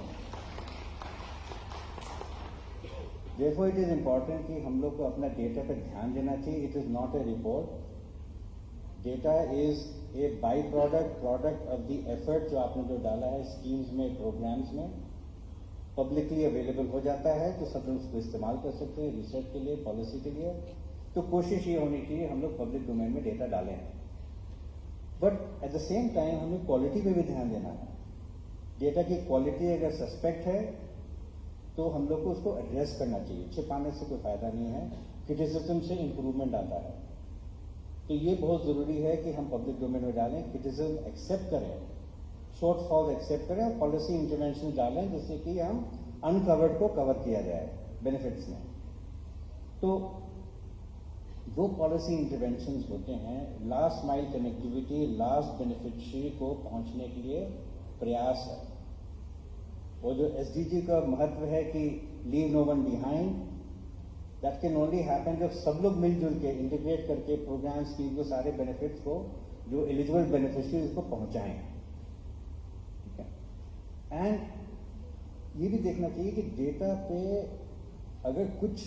Therefore it is important कि हम लोग को अपना data पर ध्यान देना चाहिए. It is not a report. Data is a product of the effort जो आपने जो डाला है स्कीम्स में, प्रोग्राम्स में, पब्लिकली अवेलेबल हो जाता है, तो सब लोग उसको इस्तेमाल कर सकते हैं रिसर्च के लिए, पॉलिसी के लिए. तो कोशिश ये होनी चाहिए हम लोग पब्लिक डोमेन में डेटा डालें, but at the same time हमें क्वालिटी पे भी ध्यान देना है. डेटा की क्वालिटी अगर सस्पेक्ट है तो हम लोग को उसको एड्रेस करना चाहिए, छिपाने से कोई फायदा नहीं है, क्रिटिसिज्म से इम्प्रूवमेंट आता है। तो ये बहुत जरूरी है कि हम पब्लिक डोमेन में डालें, क्रिटिसिज्म एक्सेप्ट करें, शॉर्टफॉल एक्सेप्ट करें और पॉलिसी इंटरवेंशन डालें जिससे कि हम अनकवर्ड को कवर किया जाए बेनिफिट्स में। तो जो पॉलिसी इंटरवेंशंस होते हैं, last mile connectivity last beneficiary को पहुंचने के लिए प्रयास है। और जो एसडीजी का महत्व है कि leave no one behind, that can only happen जब सब लोग मिलजुल के इंटीग्रेट करके प्रोग्राम स्कीम को सारे बेनिफिट्स को जो एलिजिबल बेनिफिशियरीज को पहुंचाएं। ठीक है। एंड ये भी देखना चाहिए कि डेटा पे अगर कुछ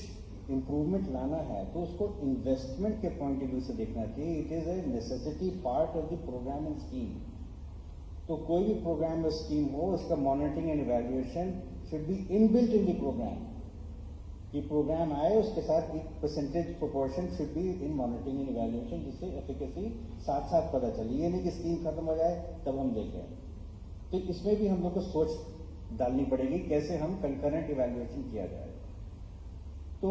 इम्प्रूवमेंट लाना है तो उसको इन्वेस्टमेंट के पॉइंट ऑफ व्यू से देखना चाहिए। It is a necessity part of the program and scheme. तो कोई भी प्रोग्राम या स्कीम हो, उसका monitoring and evaluation should be inbuilt in the program. कि प्रोग्राम आए उसके साथ एक percentage proportion should be in monitoring and evaluation, जिससे एफिकेसी साथ साथ पता चले। ये नहीं कि स्कीम खत्म हो जाए तब हम देखें। तो इसमें भी हम लोग को सोच डालनी पड़ेगी कैसे हम कंकरेंट इवैल्यूएशन किया जाए। तो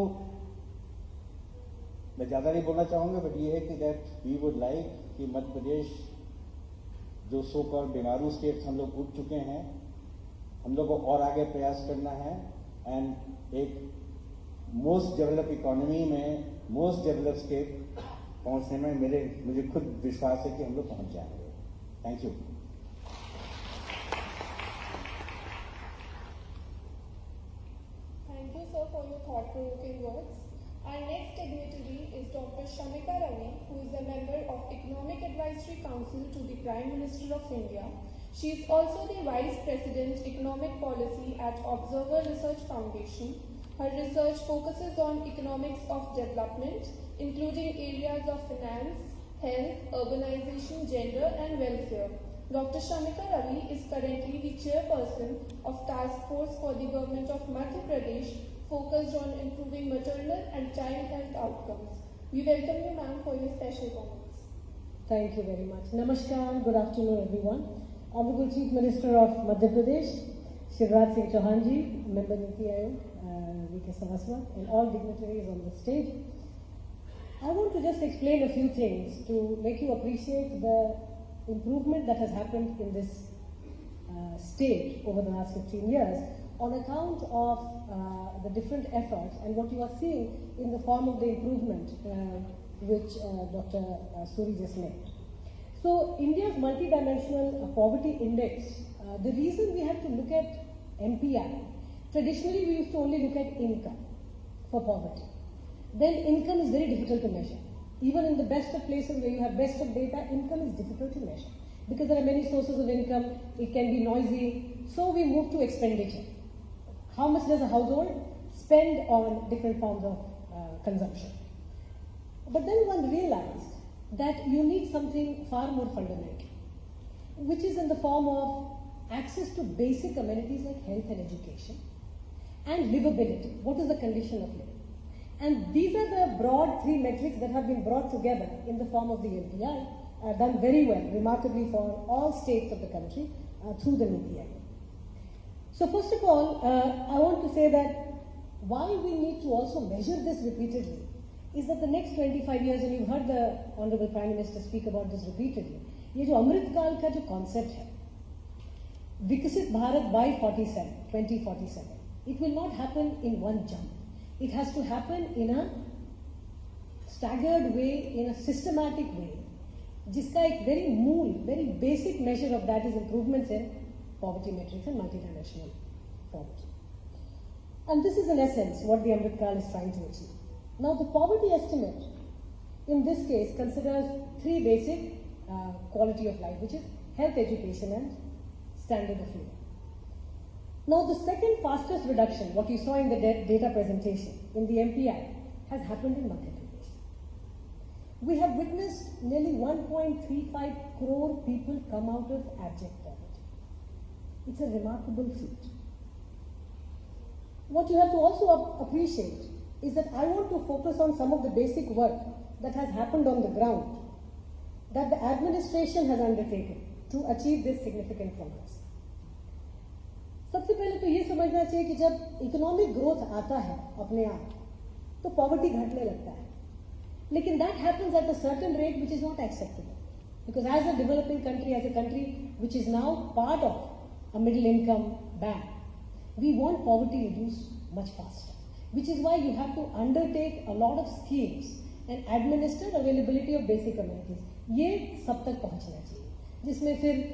मैं ज्यादा नहीं बोलना चाहूंगा, बट ये है कि दैट वी वुड लाइक कि मध्य प्रदेश जो सो कॉल्ड बीमारू स्टेट्स हम लोग उठ चुके हैं, हम लोग को और आगे प्रयास करना है एंड एक मोस्ट डेवलप इकोनॉमी में मोस्ट डेवलप स्टेट पहुंचने में मुझे खुद विश्वास है कि हम लोग पहुंच जाएंगे। Thank you. Thank you, sir, for your thought-provoking words. Our next dignitary is Dr. Shamika Ravi, who is a member of Economic Advisory Council to the Prime Minister of India. She is also the Vice President, Economic Policy at Observer Research Foundation. Her research focuses on economics of development, including areas of finance, health, urbanization, gender, and welfare. Dr. Shamika Ravi is currently the chairperson of Task Force for the Government of Madhya Pradesh, focused on improving maternal and child health outcomes. We welcome you, ma'am, for your special comments. Thank you very much. Namaskar, good afternoon, everyone. Honorable Chief Minister of Madhya Pradesh, Shivraj Singh Chauhan ji, Member Niti Aayog, V.K. Saraswat, and all dignitaries on the stage. I want to just explain a few things to make you appreciate the improvement that has happened in this state over the last 15 years on account of the different efforts and what you are seeing in the form of the improvement which Dr. Suri just named. So India's multidimensional poverty index, the reason we have to look at MPI, traditionally we used to only look at income for poverty. Then income is very difficult to measure. Even in the best of places where you have best of data, income is difficult to measure because there are many sources of income, it can be noisy, so we move to expenditure. How much does a household spend on different forms of consumption? But then one realized that you need something far more fundamental, which is in the form of access to basic amenities like health and education, and livability. What is the condition of living? And these are the broad three metrics that have been brought together in the form of the NPI, done very well, remarkably for all states of the country through the Niti Aayog. So first of all, I want to say that why we need to also measure this repeatedly is that the next 25 years, and you've heard the Honorable Prime Minister speak about this repeatedly, ये जो अमृत काल का जो concept है, विकसित Bharat by 2047, it will not happen in one jump. It has to happen in a staggered way, in a systematic way, जिसका एक very मूल, very basic measure of that is improvements in poverty metrics and multidimensional poverty. And this is in essence what the Amrit Kaal is trying to achieve. Now the poverty estimate in this case considers three basic quality of life, which is health, education and standard of living. Now the second fastest reduction, what you saw in the data presentation in the MPI, has happened in Madhya Pradesh. We have witnessed nearly 1.35 crore people come out of abject poverty. It's a remarkable feat. What you have to also appreciate is that I want to focus on some of the basic work that has happened on the ground, that the administration has undertaken to achieve this significant progress. सबसे पहले तो ये समझना चाहिए कि जब economic growth आता है अपने आप तो पॉवर्टी घटने लगता है, लेकिन that happens at a certain rate which is not acceptable, because as a developing country, as a country which is now part of a middle income band, we want poverty reduced much faster, which is why you have to undertake a lot of schemes and administer availability of basic amenities. ये सब तक पहुंचना चाहिए, जिसमें फिर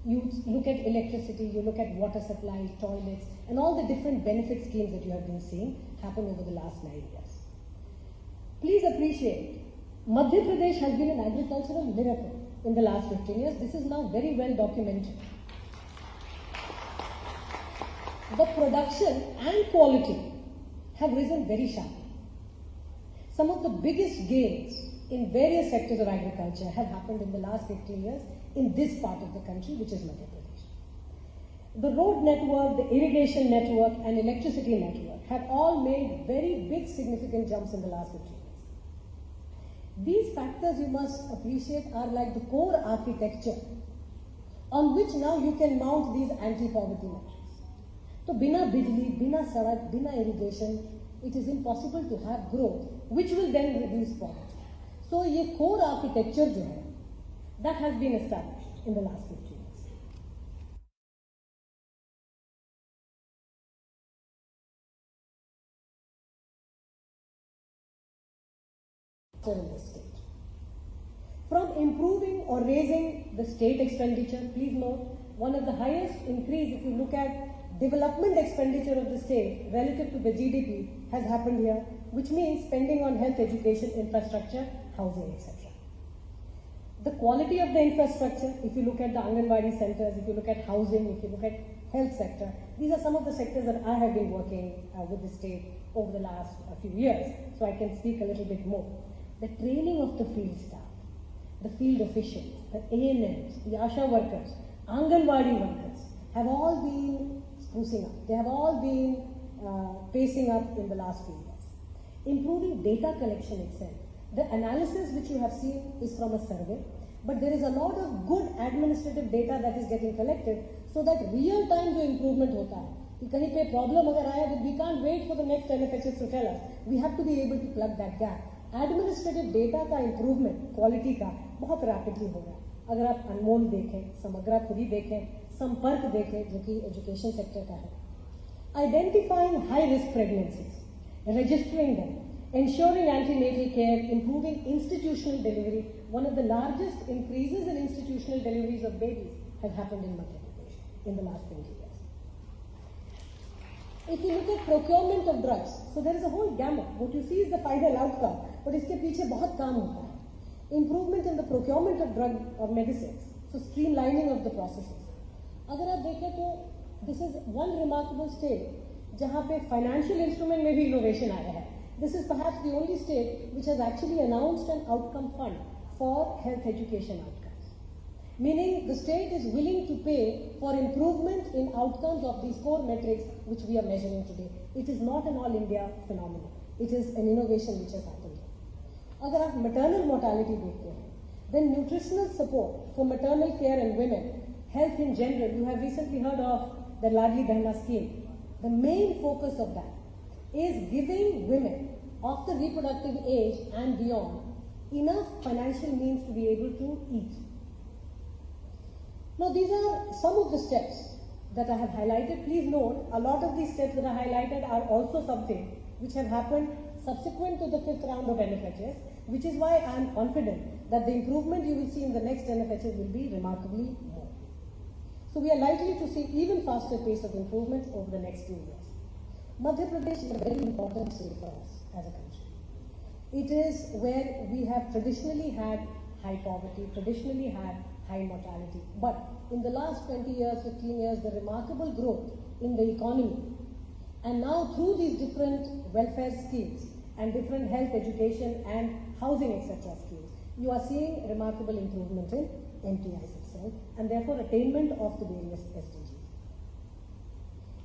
you look at electricity, you look at water supply, toilets, and all the different benefit schemes that you have been seeing happen over the last 9 years. Please appreciate, Madhya Pradesh has been an agricultural miracle in the last 15 years. This is now very well documented. The production and quality have risen very sharply. Some of the biggest gains in various sectors of agriculture have happened in the last 15 years in this part of the country, which is Madhya Pradesh. The road network, the irrigation network, and electricity network have all made very big significant jumps in the last 15 years. These factors, you must appreciate, are like the core architecture on which now you can mount these anti-poverty measures. तो बिना बिजली, बिना सड़क, बिना irrigation, it is impossible to have growth, which will then reduce poverty. So ये core architecture जो है, that has been established in the last 15 years. In the state. From improving or raising the state expenditure, please note, one of the highest increase, if you look at development expenditure of the state relative to the GDP, has happened here, which means spending on health, education, infrastructure, housing, etc. The quality of the infrastructure, if you look at the Anganwadi centers, if you look at housing, if you look at health sector, these are some of the sectors that I have been working with the state over the last few years, so I can speak a little bit more. The training of the field staff, the field officials, the ANMs, the ASHA workers, Anganwadi workers, have all been sprucing up. They have all been pacing up in the last few years. Improving data collection itself. The analysis which you have seen is from a survey, but there is a lot of good administrative data that is getting collected so that real time जो improvement होता है कि कहीं पे problem अगर आया, we can't wait for the next NFHS to tell us. We have to be able to plug that gap. Administrative data का improvement, quality का बहुत rapidly हो रहा है. अगर आप अनमोल देखें, समग्रा खुद ही देखें, संपर्क देखें जो कि एजुकेशन सेक्टर का है. Identifying high risk pregnancies, registering them, ensuring antenatal care, improving institutional delivery. One of the largest increases in institutional deliveries of babies has happened in Madhya Pradesh in the last 20 years. If you look at procurement of drugs, so there is a whole gamut. What you see is the final outcome, but इसके पीछे बहुत काम होता है. Improvement in the procurement of drug or medicines, so streamlining of the processes. अगर आप देखें तो this is one remarkable state जहाँ पे financial instrument में भी innovation आया है. This is perhaps the only state which has actually announced an outcome fund for health education outcomes. Meaning the state is willing to pay for improvement in outcomes of these core metrics which we are measuring today. It is not an all India phenomenon. It is an innovation which has happened. अगर आप maternal mortality देखते हैं, then nutritional support for maternal care and women, health in general, you have recently heard of the Ladli Behna scheme. The main focus of that is giving women of the reproductive age and beyond enough financial means to be able to eat. Now these are some of the steps that I have highlighted. Please note, a lot of these steps that I highlighted are also something which have happened subsequent to the 5th round of NFHS, which is why I am confident that the improvement you will see in the next NFHS will be remarkably more. So we are likely to see even faster pace of improvement over the next few years. Madhya Pradesh is a very important state for us as a country. It is where we have traditionally had high poverty, traditionally had high mortality. But in the last 20 years, 15 years, the remarkable growth in the economy, and now through these different welfare schemes and different health, education and housing, etc. schemes, you are seeing remarkable improvement in MTIs itself and therefore attainment of the various SDGs.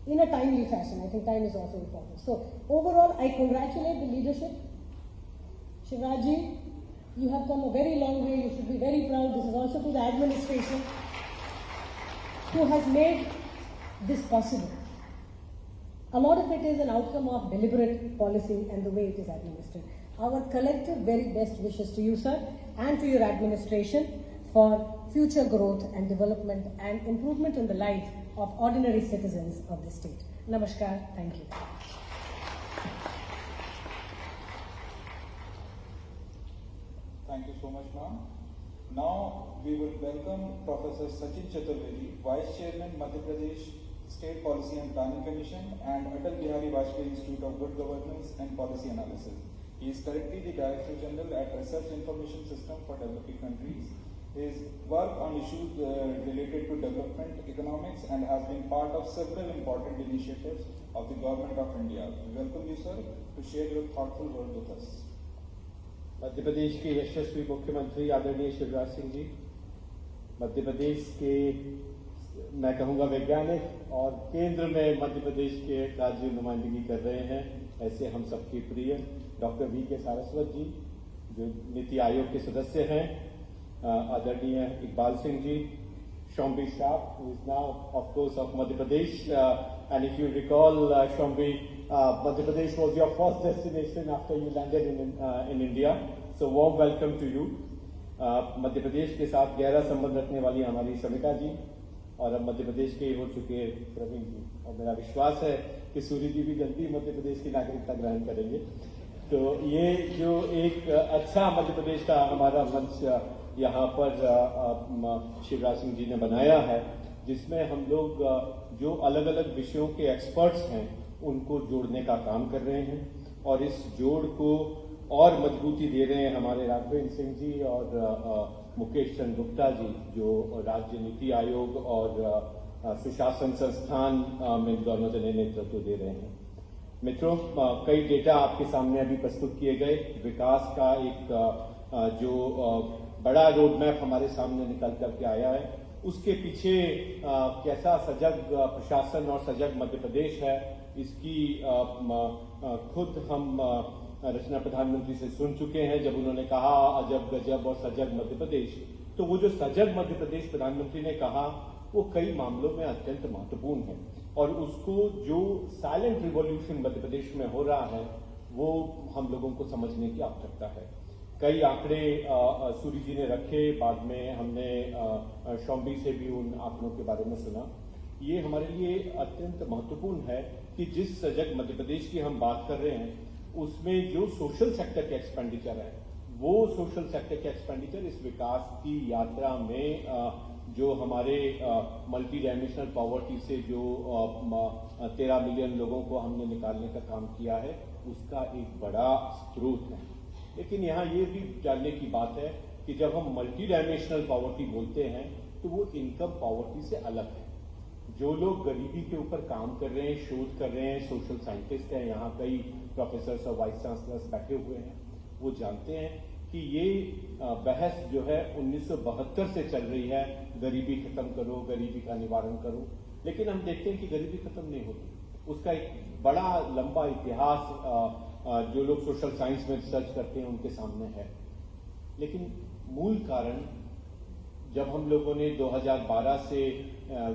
In a timely fashion, I think time is also important. So overall, I congratulate the leadership. Shivraj, you have come a very long way. You should be very proud. This is also to the administration who has made this possible. A lot of it is an outcome of deliberate policy and the way it is administered. Our collective very best wishes to you, sir, and to your administration for future growth and development and improvement in the life of ordinary citizens of the state. Namaskar. Thank you. Thank you so much, ma'am. Now we will welcome Professor Sachin Chaturvedi, Vice Chairman, Madhya Pradesh State Policy and Planning Commission and Atal Bihari Vajpayee Institute of Good Governance and Policy Analysis. He is currently the Director General at Research Information System for Developing Countries. His work on issues related to development economics and has been part of several important initiatives of the Government of India. We welcome you, sir, to share your thoughtful word with us. Madhya Pradesh के यशस्वी मुख्यमंत्री आदरणीय शिवराज सिंह जी, मध्य प्रदेश के मैं कहूँगा वैज्ञानिक और केंद्र में मध्य प्रदेश के राज्य नुमाइंदगी कर रहे हैं, ऐसे हम सबके प्रिय डॉक्टर वी.के. सारस्वत जी, जो नीति आयोग के सदस्य हैं, आदरणीय Iqbal Singh ji, Shombi Shah, who is now of course of Madhya Pradesh, and if you recall, Shombi, Madhya Pradesh was your first destination after you landed in India, so warm welcome to you. Madhya Pradesh के साथ गहरा संबंध रखने वाली हमारी शमिका जी और अब मध्य प्रदेश के हो चुके प्रवीण जी, और मेरा विश्वास है कि सूर्य जी भी जल्दी मध्य प्रदेश की नागरिकता ग्रहण करेंगे। तो ये जो एक अच्छा मध्य प्रदेश का हमारा मंच यहाँ पर शिवराज सिंह जी ने बनाया है, जिसमें हम लोग जो अलग अलग विषयों के एक्सपर्ट्स हैं उनको जोड़ने का काम कर रहे हैं, और इस जोड़ को और मजबूती दे रहे हैं हमारे राघवेंद्र सिंह जी और मुकेश चंद्र गुप्ता जी, जो राज्य नीति आयोग और सुशासन संस्थान में दोनों जने नेतृत्व दे रहे हैं। मित्रों, कई डेटा आपके सामने अभी प्रस्तुत किए गए। विकास का एक जो बड़ा रोड मैप हमारे सामने निकल करके आया है, उसके पीछे कैसा सजग प्रशासन और सजग मध्य प्रदेश है, इसकी खुद हम रचना प्रधानमंत्री से सुन चुके हैं जब उन्होंने कहा अजब गजब और सजग मध्य प्रदेश। तो वो जो सजग मध्य प्रदेश प्रधानमंत्री ने कहा वो कई मामलों में अत्यंत महत्वपूर्ण है, और उसको जो साइलेंट रिवॉल्यूशन मध्य प्रदेश में हो रहा है वो हम लोगों को समझने की आवश्यकता है। कई आंकड़े सूरी जी ने रखे, बाद में हमने शॉम्बी से भी उन आंकड़ों के बारे में सुना। ये हमारे लिए अत्यंत महत्वपूर्ण है कि जिस सजग मध्य प्रदेश की हम बात कर रहे हैं उसमें जो सोशल सेक्टर के एक्सपेंडिचर है, वो सोशल सेक्टर के एक्सपेंडिचर इस विकास की यात्रा में जो हमारे मल्टी डायमेंशनल पॉवर्टी से जो 13 मिलियन लोगों को हमने निकालने का काम किया है, उसका एक बड़ा स्रोत है। लेकिन यहाँ ये भी जानने की बात है कि जब हम मल्टी डायमेंशनल पॉवर्टी बोलते हैं तो वो इनकम पॉवर्टी से अलग है। जो लोग गरीबी के ऊपर काम कर रहे हैं, शोध कर रहे हैं, सोशल साइंटिस्ट हैं, यहाँ कई प्रोफेसर्स और वाइस चांसलर्स बैठे हुए हैं, वो जानते हैं कि ये बहस जो है 1972 से चल रही है, गरीबी खत्म करो, गरीबी का निवारण करो, लेकिन हम देखते हैं कि गरीबी खत्म नहीं होती। उसका एक बड़ा लंबा इतिहास जो लोग सोशल साइंस में रिसर्च करते हैं उनके सामने है। लेकिन मूल कारण जब हम लोगों ने 2012 से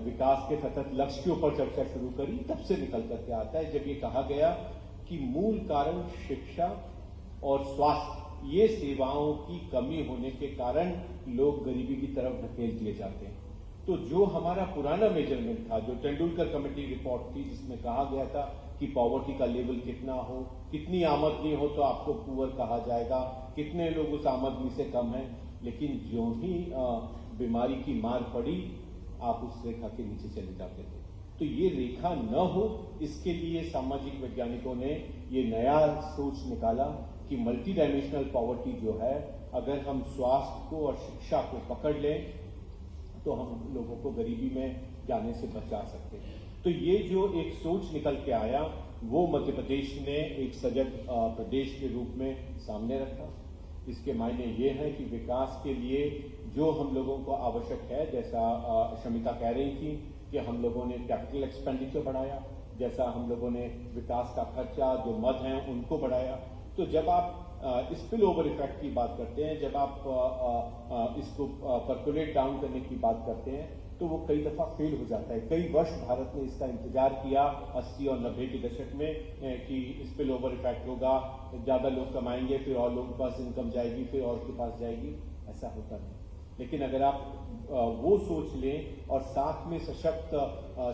विकास के सतत लक्ष्य के ऊपर चर्चा शुरू करी, तब से निकल करके आता है जब ये कहा गया कि मूल कारण शिक्षा और स्वास्थ्य, ये सेवाओं की कमी होने के कारण लोग गरीबी की तरफ धकेल दिए जाते हैं। तो जो हमारा पुराना मेजरमेंट था, जो तेंदुलकर कमेटी रिपोर्ट थी, जिसमें कहा गया था कि पॉवर्टी का लेवल कितना हो, कितनी आमदनी हो तो आपको पुअर कहा जाएगा, कितने लोग उस आमदनी से कम हैं, लेकिन जो ही बीमारी की मार पड़ी आप उस रेखा के नीचे चले जाते थे। तो ये रेखा न हो, इसके लिए सामाजिक वैज्ञानिकों ने ये नया सोच निकाला कि मल्टी डायमेंशनल पॉवर्टी जो है, अगर हम स्वास्थ्य को और शिक्षा को पकड़ लें तो हम लोगों को गरीबी में जाने से बचा सकते हैं। तो ये जो एक सोच निकल के आया वो मध्य प्रदेश ने एक सजग प्रदेश के रूप में सामने रखा। इसके मायने ये हैं कि विकास के लिए जो हम लोगों को आवश्यक है, जैसा शमिका कह रही थी कि हम लोगों ने कैपिटल एक्सपेंडिचर बढ़ाया, जैसा हम लोगों ने विकास का खर्चा जो मद हैं उनको बढ़ाया। तो जब आप स्पिल ओवर इफेक्ट की बात करते हैं, जब आप इसको परकुलेट डाउन करने की बात करते हैं, तो वो कई दफा फेल हो जाता है। कई वर्ष भारत ने इसका इंतजार किया 80 और 90 के दशक में कि स्पिल ओवर इफेक्ट होगा, ज्यादा लोग कमाएंगे, फिर और लोगों के पास इनकम जाएगी, फिर और के पास जाएगी। ऐसा होता नहीं। लेकिन अगर आप वो सोच लें और साथ में सशक्त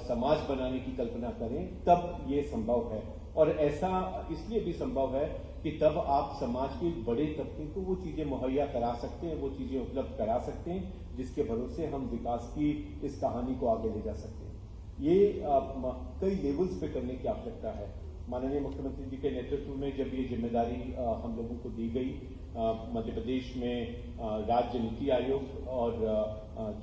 समाज बनाने की कल्पना करें, तब ये संभव है। और ऐसा इसलिए भी संभव है कि तब आप समाज के बड़े तबके को वो चीजें मुहैया करा सकते हैं, वो चीजें उपलब्ध करा सकते हैं जिसके भरोसे हम विकास की इस कहानी को आगे ले जा सकते हैं। ये कई लेवल्स पे करने की आवश्यकता है। माननीय मुख्यमंत्री जी के नेतृत्व में जब ये जिम्मेदारी हम लोगों को दी गई, मध्य प्रदेश में राज्य नीति आयोग और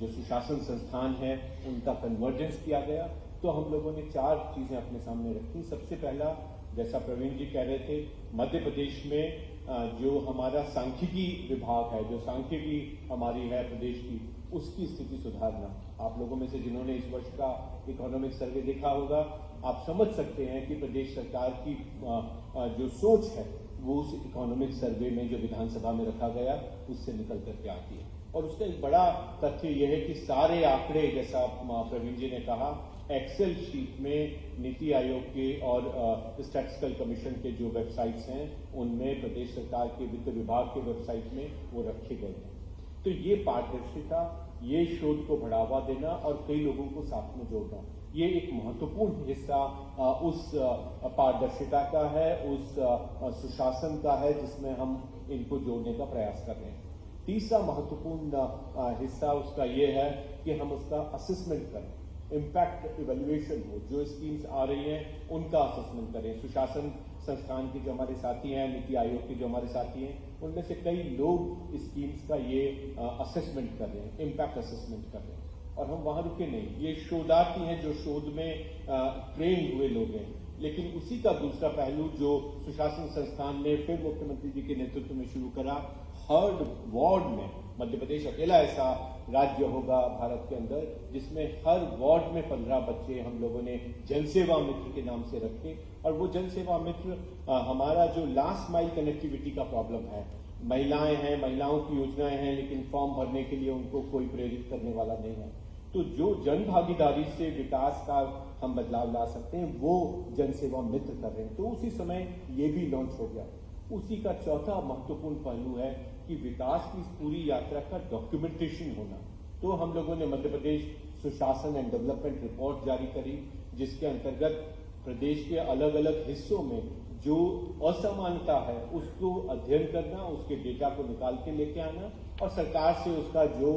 जो सुशासन संस्थान है उनका कन्वर्जेंस किया गया, तो हम लोगों ने 4 चीजें अपने सामने रखी। सबसे पहला, जैसा प्रवीण जी कह रहे थे, मध्य प्रदेश में जो हमारा सांख्यिकी विभाग है, जो सांख्यिकी हमारी है प्रदेश की, उसकी स्थिति सुधारना। आप लोगों में से जिन्होंने इस वर्ष का इकोनॉमिक सर्वे देखा होगा, आप समझ सकते हैं कि प्रदेश सरकार की जो सोच है वो उस इकोनॉमिक सर्वे में जो विधानसभा में रखा गया उससे निकल करके आती है। और उसका एक बड़ा तथ्य यह है कि सारे आंकड़े, जैसा प्रवीण जी ने कहा, एक्सेल शीट में नीति आयोग के और स्टैटिस्टिकल कमीशन के जो वेबसाइट्स हैं उनमें प्रदेश सरकार के वित्त विभाग के वेबसाइट में वो रखे गए हैं। तो ये पारदर्शिता, ये शोध को बढ़ावा देना और कई लोगों को साथ में जोड़ना, ये एक महत्वपूर्ण हिस्सा उस पारदर्शिता का है, उस सुशासन का है जिसमें हम इनको जोड़ने का प्रयास कर रहे हैं। तीसरा महत्वपूर्ण हिस्सा उसका ये है कि हम उसका असेसमेंट करें, इम्पैक्ट इवैल्यूएशन हो, जो स्कीम्स आ रही हैं उनका असेसमेंट करें। सुशासन संस्थान के जो हमारे साथी हैं, नीति आयोग के जो हमारे साथी हैं, उनमें से कई लोग स्कीम्स का ये असेसमेंट कर रहे हैं, इम्पैक्ट असेसमेंट कर रहे हैं। और हम वहां रुके नहीं, ये शोधार्थी हैं जो शोध में ट्रेन हुए लोग हैं। लेकिन उसी का दूसरा पहलू जो सुशासन संस्थान ने फिर मुख्यमंत्री जी के नेतृत्व में शुरू करा, हर वार्ड में, मध्य प्रदेश अकेला ऐसा राज्य होगा भारत के अंदर जिसमें हर वार्ड में 15 बच्चे हम लोगों ने जनसेवा मित्र के नाम से रखे। और वो जनसेवा मित्र हमारा जो लास्ट माइल कनेक्टिविटी का प्रॉब्लम है, महिलाएं हैं, महिलाओं की योजनाएं हैं, लेकिन फॉर्म भरने के लिए उनको कोई प्रेरित करने वाला नहीं है। तो जो जन भागीदारी से विकास का हम बदलाव ला सकते हैं, वो जनसेवा मित्र कर रहे हैं। तो उसी समय ये भी लॉन्च हो गया। उसी का चौथा महत्वपूर्ण पहलू है कि विकास की इस पूरी यात्रा का डॉक्यूमेंटेशन होना। तो हम लोगों ने मध्य प्रदेश सुशासन एंड डेवलपमेंट रिपोर्ट जारी करी, जिसके अंतर्गत प्रदेश के अलग अलग हिस्सों में जो असमानता है उसको अध्ययन करना, उसके डेटा को निकाल के लेके आना और सरकार से उसका जो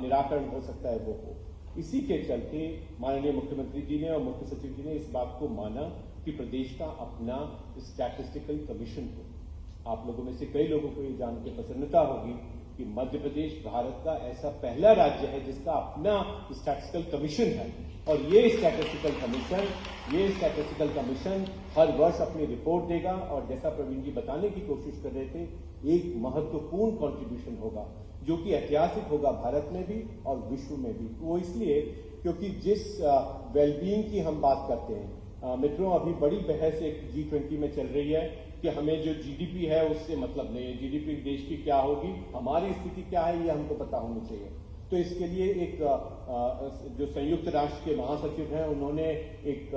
निराकरण हो सकता है वो हो। इसी के चलते माननीय मुख्यमंत्री जी ने और मुख्य सचिव जी ने इस बात को माना कि प्रदेश का अपना स्टैटिस्टिकल कमीशन हो। आप लोगों में से कई लोगों को ये जान के प्रसन्नता होगी कि मध्य प्रदेश भारत का ऐसा पहला राज्य है जिसका अपना स्टैटिस्टिकल कमीशन है। और ये स्टैटिस्टिकल कमीशन हर वर्ष अपनी रिपोर्ट देगा और जैसा प्रवीण जी बताने की कोशिश कर रहे थे, एक महत्वपूर्ण कंट्रीब्यूशन होगा जो कि ऐतिहासिक होगा भारत में भी और विश्व में भी। वो इसलिए क्योंकि जिस वेलबींग की हम बात करते हैं, मित्रों, अभी बड़ी बहस एक G20 में चल रही है कि हमें जो जीडीपी है उससे मतलब नहीं है, जीडीपी देश की क्या होगी, हमारी स्थिति क्या है, ये हमको पता होनी चाहिए। तो इसके लिए एक जो संयुक्त राष्ट्र के महासचिव हैं उन्होंने एक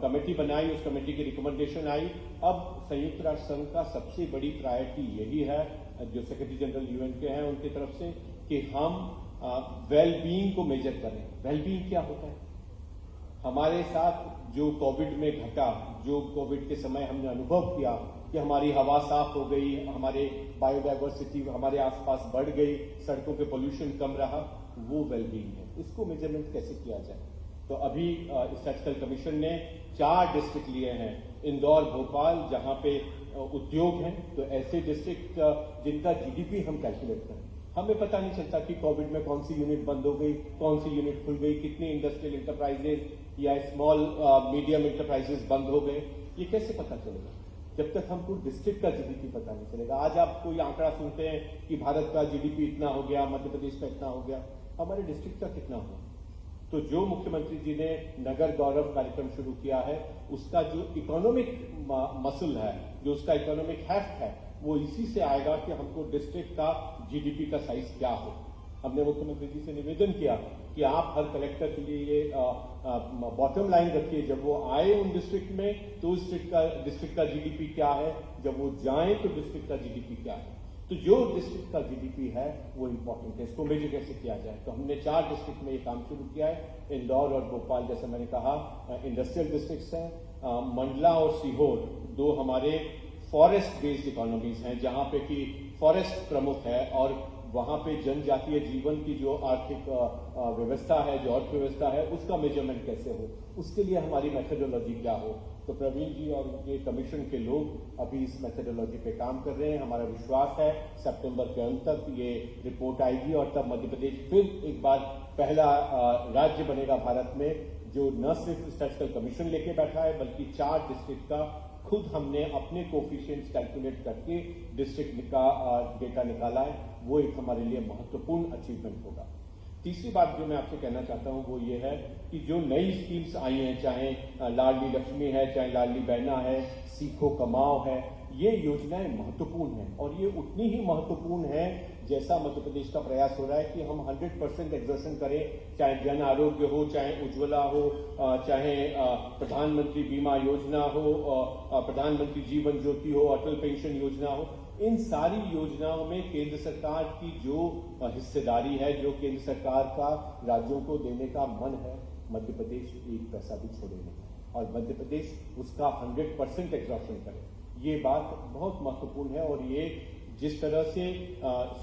कमेटी बनाई, उस कमेटी की रिकमेंडेशन आई। अब संयुक्त राष्ट्र संघ का सबसे बड़ी प्रायोरिटी यही है, जो सेक्रेटरी जनरल यूएन के हैं उनकी तरफ से, कि हम वेलबींग को मेजर करें। वेलबींग क्या होता है? हमारे साथ जो कोविड में घटा, जो कोविड के समय हमने अनुभव किया कि हमारी हवा साफ हो गई, हमारे बायोडाइवर्सिटी हमारे आसपास बढ़ गई, सड़कों पे पोल्यूशन कम रहा, वो वेलबींग है। इसको मेजरमेंट कैसे किया जाए? तो अभी स्टैटिस्टिकल कमीशन ने 4 डिस्ट्रिक्ट लिए हैं, इंदौर, भोपाल, जहां पे उद्योग हैं, तो ऐसे डिस्ट्रिक्ट जिनका जीडीपी हम कैलकुलेट करें। हमें पता नहीं चलता कि कोविड में कौन सी यूनिट बंद हो गई, कौन सी यूनिट खुल गई, कितनी इंडस्ट्रियल इंटरप्राइजेज या स्मॉल मीडियम इंटरप्राइजेज बंद हो गए, ये कैसे पता चलेगा जब तक हमको डिस्ट्रिक्ट का जीडीपी पता नहीं चलेगा। आज आप कोई आंकड़ा सुनते हैं कि भारत का जीडीपी इतना हो गया, मध्य प्रदेश का इतना हो गया, हमारे डिस्ट्रिक्ट का कितना हुआ? तो जो मुख्यमंत्री जी ने नगर गौरव कार्यक्रम शुरू किया है, उसका जो इकोनॉमिक मसल है, जो उसका इकोनॉमिक हेफ्ट है, वो इसी से आएगा कि हमको डिस्ट्रिक्ट का जीडीपी का साइज क्या हो। हमने मुख्यमंत्री जी से निवेदन किया कि आप हर कलेक्टर के लिए ये बॉटम लाइन रखिए, जब वो आए उन डिस्ट्रिक्ट में तो डिस्ट्रिक्ट का जीडीपी क्या है, जब वो जाएं तो डिस्ट्रिक्ट का जीडीपी क्या है। तो जो डिस्ट्रिक्ट का जीडीपी है वो इम्पोर्टेंट है, इसको मेजर कैसे किया जाए। तो हमने 4 डिस्ट्रिक्ट में ये काम शुरू किया है, इंदौर और भोपाल, जैसे मैंने कहा इंडस्ट्रियल डिस्ट्रिक्ट्स हैं, मंडला और सीहोर 2 हमारे फॉरेस्ट बेस्ड इकोनॉमीज हैं, जहां पे कि फॉरेस्ट प्रमुख है और वहां पे जनजातीय जीवन की जो आर्थिक व्यवस्था है, जो अर्थव्यवस्था है, उसका मेजरमेंट कैसे हो, उसके लिए हमारी मेथोडोलॉजी क्या हो। तो प्रवीण जी और ये कमीशन के लोग अभी इस मेथोडोलॉजी पे काम कर रहे हैं। हमारा विश्वास है सितंबर के अंत तक ये रिपोर्ट आएगी और तब मध्य प्रदेश फिर एक बार पहला राज्य बनेगा भारत में जो न सिर्फ स्टैटिस्टिकल कमीशन लेके बैठा है बल्कि 4 डिस्ट्रिक्ट का खुद हमने अपने कोफिशिएंट्स कैलकुलेट करके डिस्ट्रिक्ट का डेटा निकाला है। वो एक हमारे लिए महत्वपूर्ण अचीवमेंट होगा। तीसरी बात जो मैं आपसे कहना चाहता हूं वो ये है कि जो नई स्कीम्स आई हैं, चाहे लाडली लक्ष्मी है, चाहे लाडली बहना है, सीखो कमाओ है, ये योजनाएं महत्वपूर्ण हैं और ये उतनी ही महत्वपूर्ण है जैसा मध्य प्रदेश का प्रयास हो रहा है कि हम 100% एक्सर्शन करें, चाहे जन आरोग्य हो, चाहे उज्ज्वला हो, चाहे प्रधानमंत्री बीमा योजना हो, प्रधानमंत्री जीवन ज्योति हो, अटल पेंशन योजना हो। इन सारी योजनाओं में केंद्र सरकार की जो हिस्सेदारी है, जो केंद्र सरकार का राज्यों को देने का मन है, मध्य प्रदेश एक पैसा भी छोड़े नहीं और मध्य प्रदेश उसका 100% एग्जॉर्शन करे। ये बात बहुत महत्वपूर्ण है और ये जिस तरह से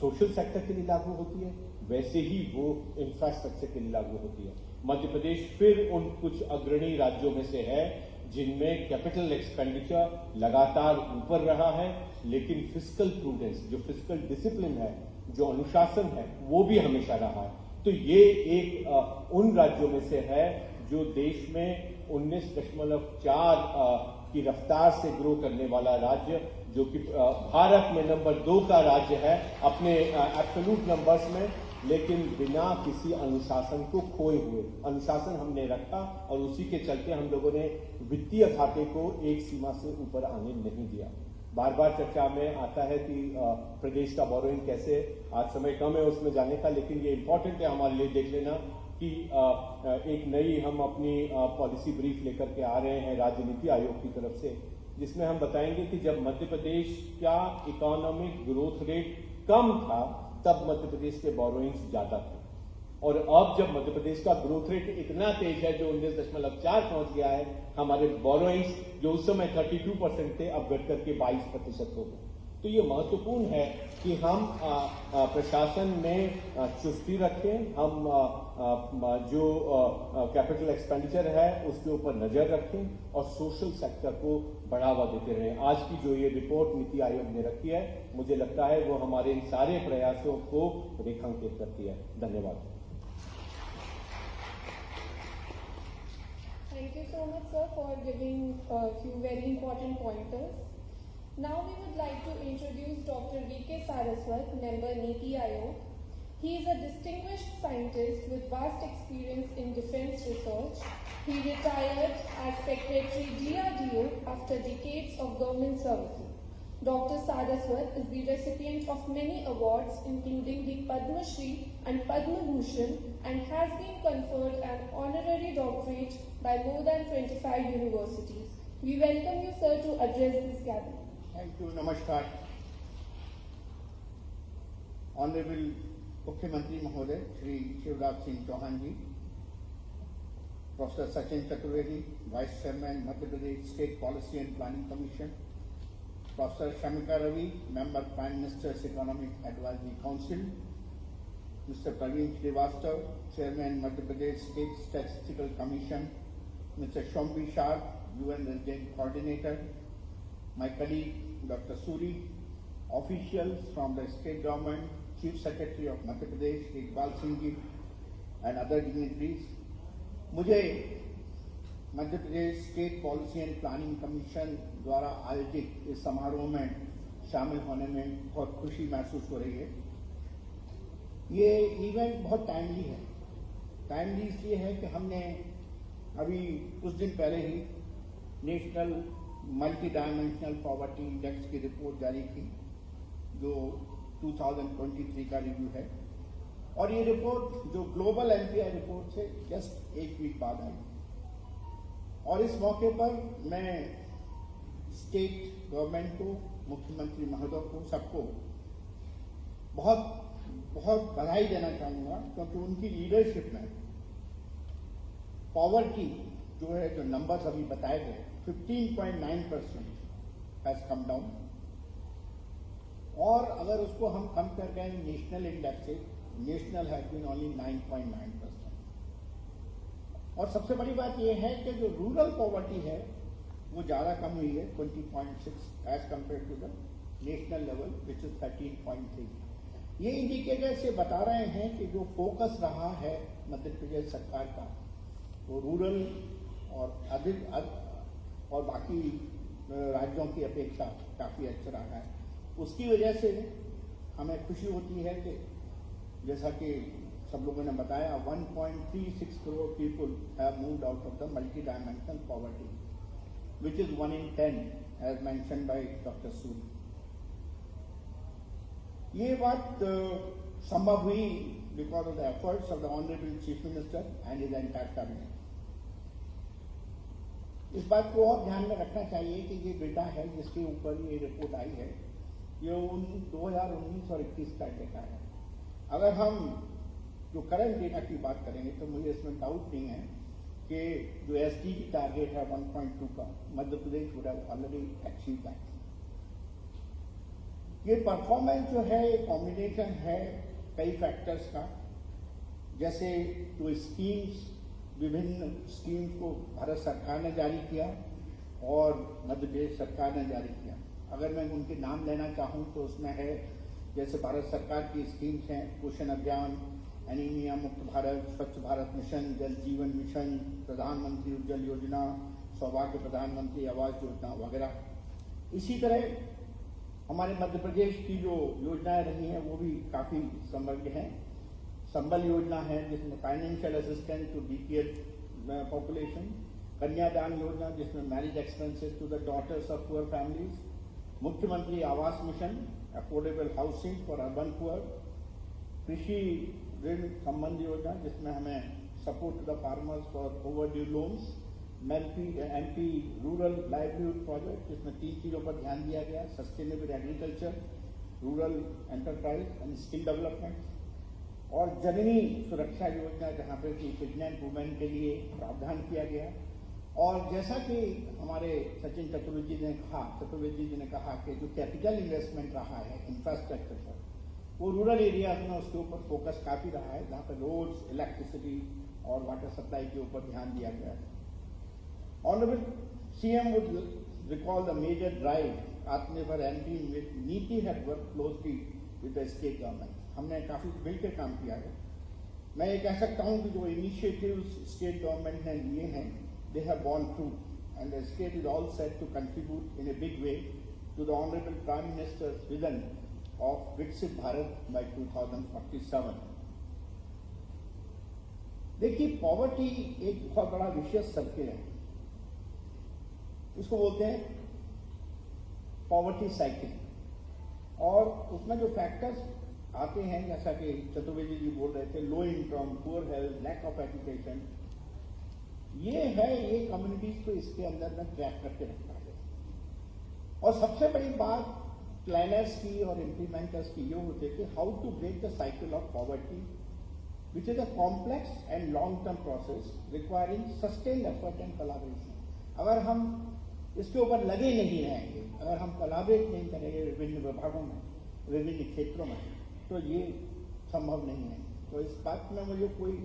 सोशल सेक्टर के लिए लागू होती है वैसे ही वो इंफ्रास्ट्रक्चर के लिए लागू होती है। मध्य प्रदेश फिर उन कुछ अग्रणी राज्यों में से है जिनमें कैपिटल एक्सपेंडिचर लगातार ऊपर रहा है, लेकिन फिस्कल प्रूडेंस, जो फिस्कल डिसिप्लिन है, जो अनुशासन है, वो भी हमेशा रहा है। तो ये एक उन राज्यों में से है जो देश में 19.4 की रफ्तार से ग्रो करने वाला राज्य, जो कि भारत में नंबर 2 का राज्य है अपने एब्सोल्यूट नंबर्स में, लेकिन बिना किसी अनुशासन को खोए हुए। अनुशासन हमने रखा और उसी के चलते हम लोगों ने वित्तीय घाटे को एक सीमा से ऊपर आने नहीं दिया। बार बार चर्चा में आता है कि प्रदेश का बोरोइंग कैसे, आज समय कम है उसमें जाने का, लेकिन ये इंपॉर्टेंट है हमारे लिए देख लेना कि एक नई हम अपनी पॉलिसी ब्रीफ लेकर के आ रहे हैं राज्य नीति आयोग की तरफ से, जिसमें हम बताएंगे कि जब मध्य प्रदेश का इकोनॉमिक ग्रोथ रेट कम था तब मध्य प्रदेश के बोरोइंग्स ज्यादा थे और अब जब मध्य प्रदेश का ग्रोथ रेट इतना तेज है जो 19.4 पहुंच गया है, हमारे बोरोइंग्स जो उस समय 32% थे अब घट करके 22% हो गए। तो ये महत्वपूर्ण है कि हम प्रशासन में चुस्ती रखें, हम जो कैपिटल एक्सपेंडिचर है उसके ऊपर नजर रखें और सोशल सेक्टर को बढ़ावा देते रहें। आज की जो ये रिपोर्ट नीति आयोग ने रखी है, मुझे लगता है वो हमारे इन सारे प्रयासों को रेखांकित करती है। धन्यवाद। Thank you so much, sir, for giving a few very important pointers. Now we would like to introduce Dr. V.K. Saraswat, member Niti Aayog. He is a distinguished scientist with vast experience in defense research. He retired as Secretary DRDO after decades of government service. Dr. Saraswat is the recipient of many awards including the Padma Shri and Padma Bhushan and has been conferred an honorary doctorate by more than 25 universities. We welcome you, sir, to address this gathering. Thank you. Namaskar. Honorable Mukhyamantri Mahoday, Shri Shivraj Singh Chauhan ji, Professor Sachin Chaturvedi, Vice Chairman, Madhya Pradesh State Policy and Planning Commission, Professor Shamika Ravi, Member Prime Minister's Economic Advisory Council, Mr. Praveen Srivastava, Chairman, Madhya Pradesh State Statistical Commission, Mr. Shombi Shah, UN Resident Coordinator, my colleague Dr. Suri, officials from the state government, Chief Secretary of Madhya Pradesh, Iqbal Singh ji, and other dignitaries. मुझे Madhya Pradesh state policy and planning commission द्वारा आयोजित इस समारोह में शामिल होने में बहुत खुशी महसूस हो रही है। ये इवेंट बहुत टाइमली है। टाइमली इसलिए है कि हमने अभी कुछ दिन पहले ही national multi dimensional poverty index की रिपोर्ट जारी की जो 2023 का रिव्यू है, और ये रिपोर्ट जो ग्लोबल एनपीआई रिपोर्ट से जस्ट एक वीक बाद आई। और इस मौके पर मैं स्टेट गवर्नमेंट को, मुख्यमंत्री महोदय को, सबको बहुत बहुत बधाई देना चाहूंगा, क्योंकि उनकी लीडरशिप में पॉवर्टी जो है, जो नंबर्स अभी बताए गए 15.9% हैज कम डाउन, और अगर उसको हम कम कर गए नेशनल इंडेक्स से, नेशनल हैज बीन ओनली 9.9%। और सबसे बड़ी बात यह है कि जो रूरल पॉवर्टी है वो ज्यादा कम हुई है, 20.6 as compared to the national level which is 13.3। ये इंडिकेटर से बता रहे हैं कि जो फोकस रहा है मध्य प्रदेश सरकार का वो रूरल और अधिक और बाकी राज्यों की अपेक्षा काफी अच्छा रहा है। उसकी वजह से हमें खुशी होती है कि जैसा कि सब लोगों ने बताया 1.36 crore people have moved out of the multi dimensional poverty which is 1 in 10 as mentioned by doctor Suri. ये बात संभव हुई because of the efforts of the honourable chief minister and his entire cabinet. इस बात को और ध्यान में रखना चाहिए कि ये डेटा है जिसके ऊपर ये रिपोर्ट आई है, ये 2019 और 21 का डेटा है। अगर हम जो करंट डेटा की बात करेंगे तो मुझे इसमें डाउट नहीं है कि जो एसडीजी टारगेट है 1.2 का, Madhya Pradesh would have already achieve that. ये परफॉर्मेंस जो है ये कॉम्बिनेशन है कई फैक्टर्स का, जैसे जो स्कीम्स, विभिन्न स्कीम्स को भारत सरकार ने जारी किया और मध्य प्रदेश सरकार ने जारी किया। अगर मैं उनके नाम लेना चाहूँ तो उसमें है जैसे भारत सरकार की स्कीम्स हैं पोषण अभियान, एनीमिया मुक्त भारत, स्वच्छ भारत मिशन, जल जीवन मिशन, प्रधानमंत्री उज्ज्वल योजना, सौभाग्य प्रधानमंत्री आवास योजना वगैरह। इसी तरह हमारे मध्य प्रदेश की जो योजनाएं रही हैं वो भी काफी समृद्ध हैं। संबल योजना है जिसमें financial assistance to BPL population, Kanyadan योजना जिसमें marriage expenses to the daughters of poor families, Mukhyamantri Awas mission affordable housing for urban poor, कृषि ऋण संबंधी योजना जिसमें हमें support to the farmers for overdue loans, MP rural livelihood project जिसमें 3 चीजों पर ध्यान दिया गया, sustainable agriculture, rural enterprise and skill development, और जननी सुरक्षा योजना जहां पर कि प्रेग्नेंट वुमेन के लिए प्रावधान किया गया। और जैसा कि हमारे सचिन चतुर्वेदी जी ने कहा कि जो कैपिटल इन्वेस्टमेंट रहा है इंफ्रास्ट्रक्चर पर, वो रूरल एरियाज में उसके ऊपर फोकस काफी रहा है, जहाँ पर रोड्स, इलेक्ट्रिसिटी और वाटर सप्लाई के ऊपर ध्यान दिया गया है। Honorable CM would recall the major drive Atmanirbhar MP in which NITI had worked closely with the state government. हमने काफी मिलकर काम किया है। मैं ये कह सकता हूँ कि जो इनिशिएटिव्स स्टेट गवर्नमेंट ने लिए हैं, they have borne fruit, and the state is all set to contribute in a big way to the Honorable Prime Minister's vision of Viksit Bharat by 2047. देखिए, पॉवर्टी एक बहुत बड़ा विशेष सर्किल है, इसको बोलते हैं पॉवर्टी साइकिल, और उसमें जो फैक्टर्स आते हैं जैसा कि चतुर्वेदी जी बोल रहे थे, low income, poor health, lack of education, ये कम्युनिटीज को इसके अंदर में ट्रैक करके रखता है। और सबसे बड़ी बात प्लानर्स की और इम्प्लीमेंटर्स की ये होती है कि how to break the cycle of poverty which is a complex and long term process requiring sustained effort and collaboration. अगर हम इसके ऊपर लगे नहीं रहेंगे, अगर हम कोलैबोरेट नहीं करेंगे विभिन्न विभागों में, विभिन्न क्षेत्रों में, तो ये संभव नहीं है। तो इस बात में मुझे कोई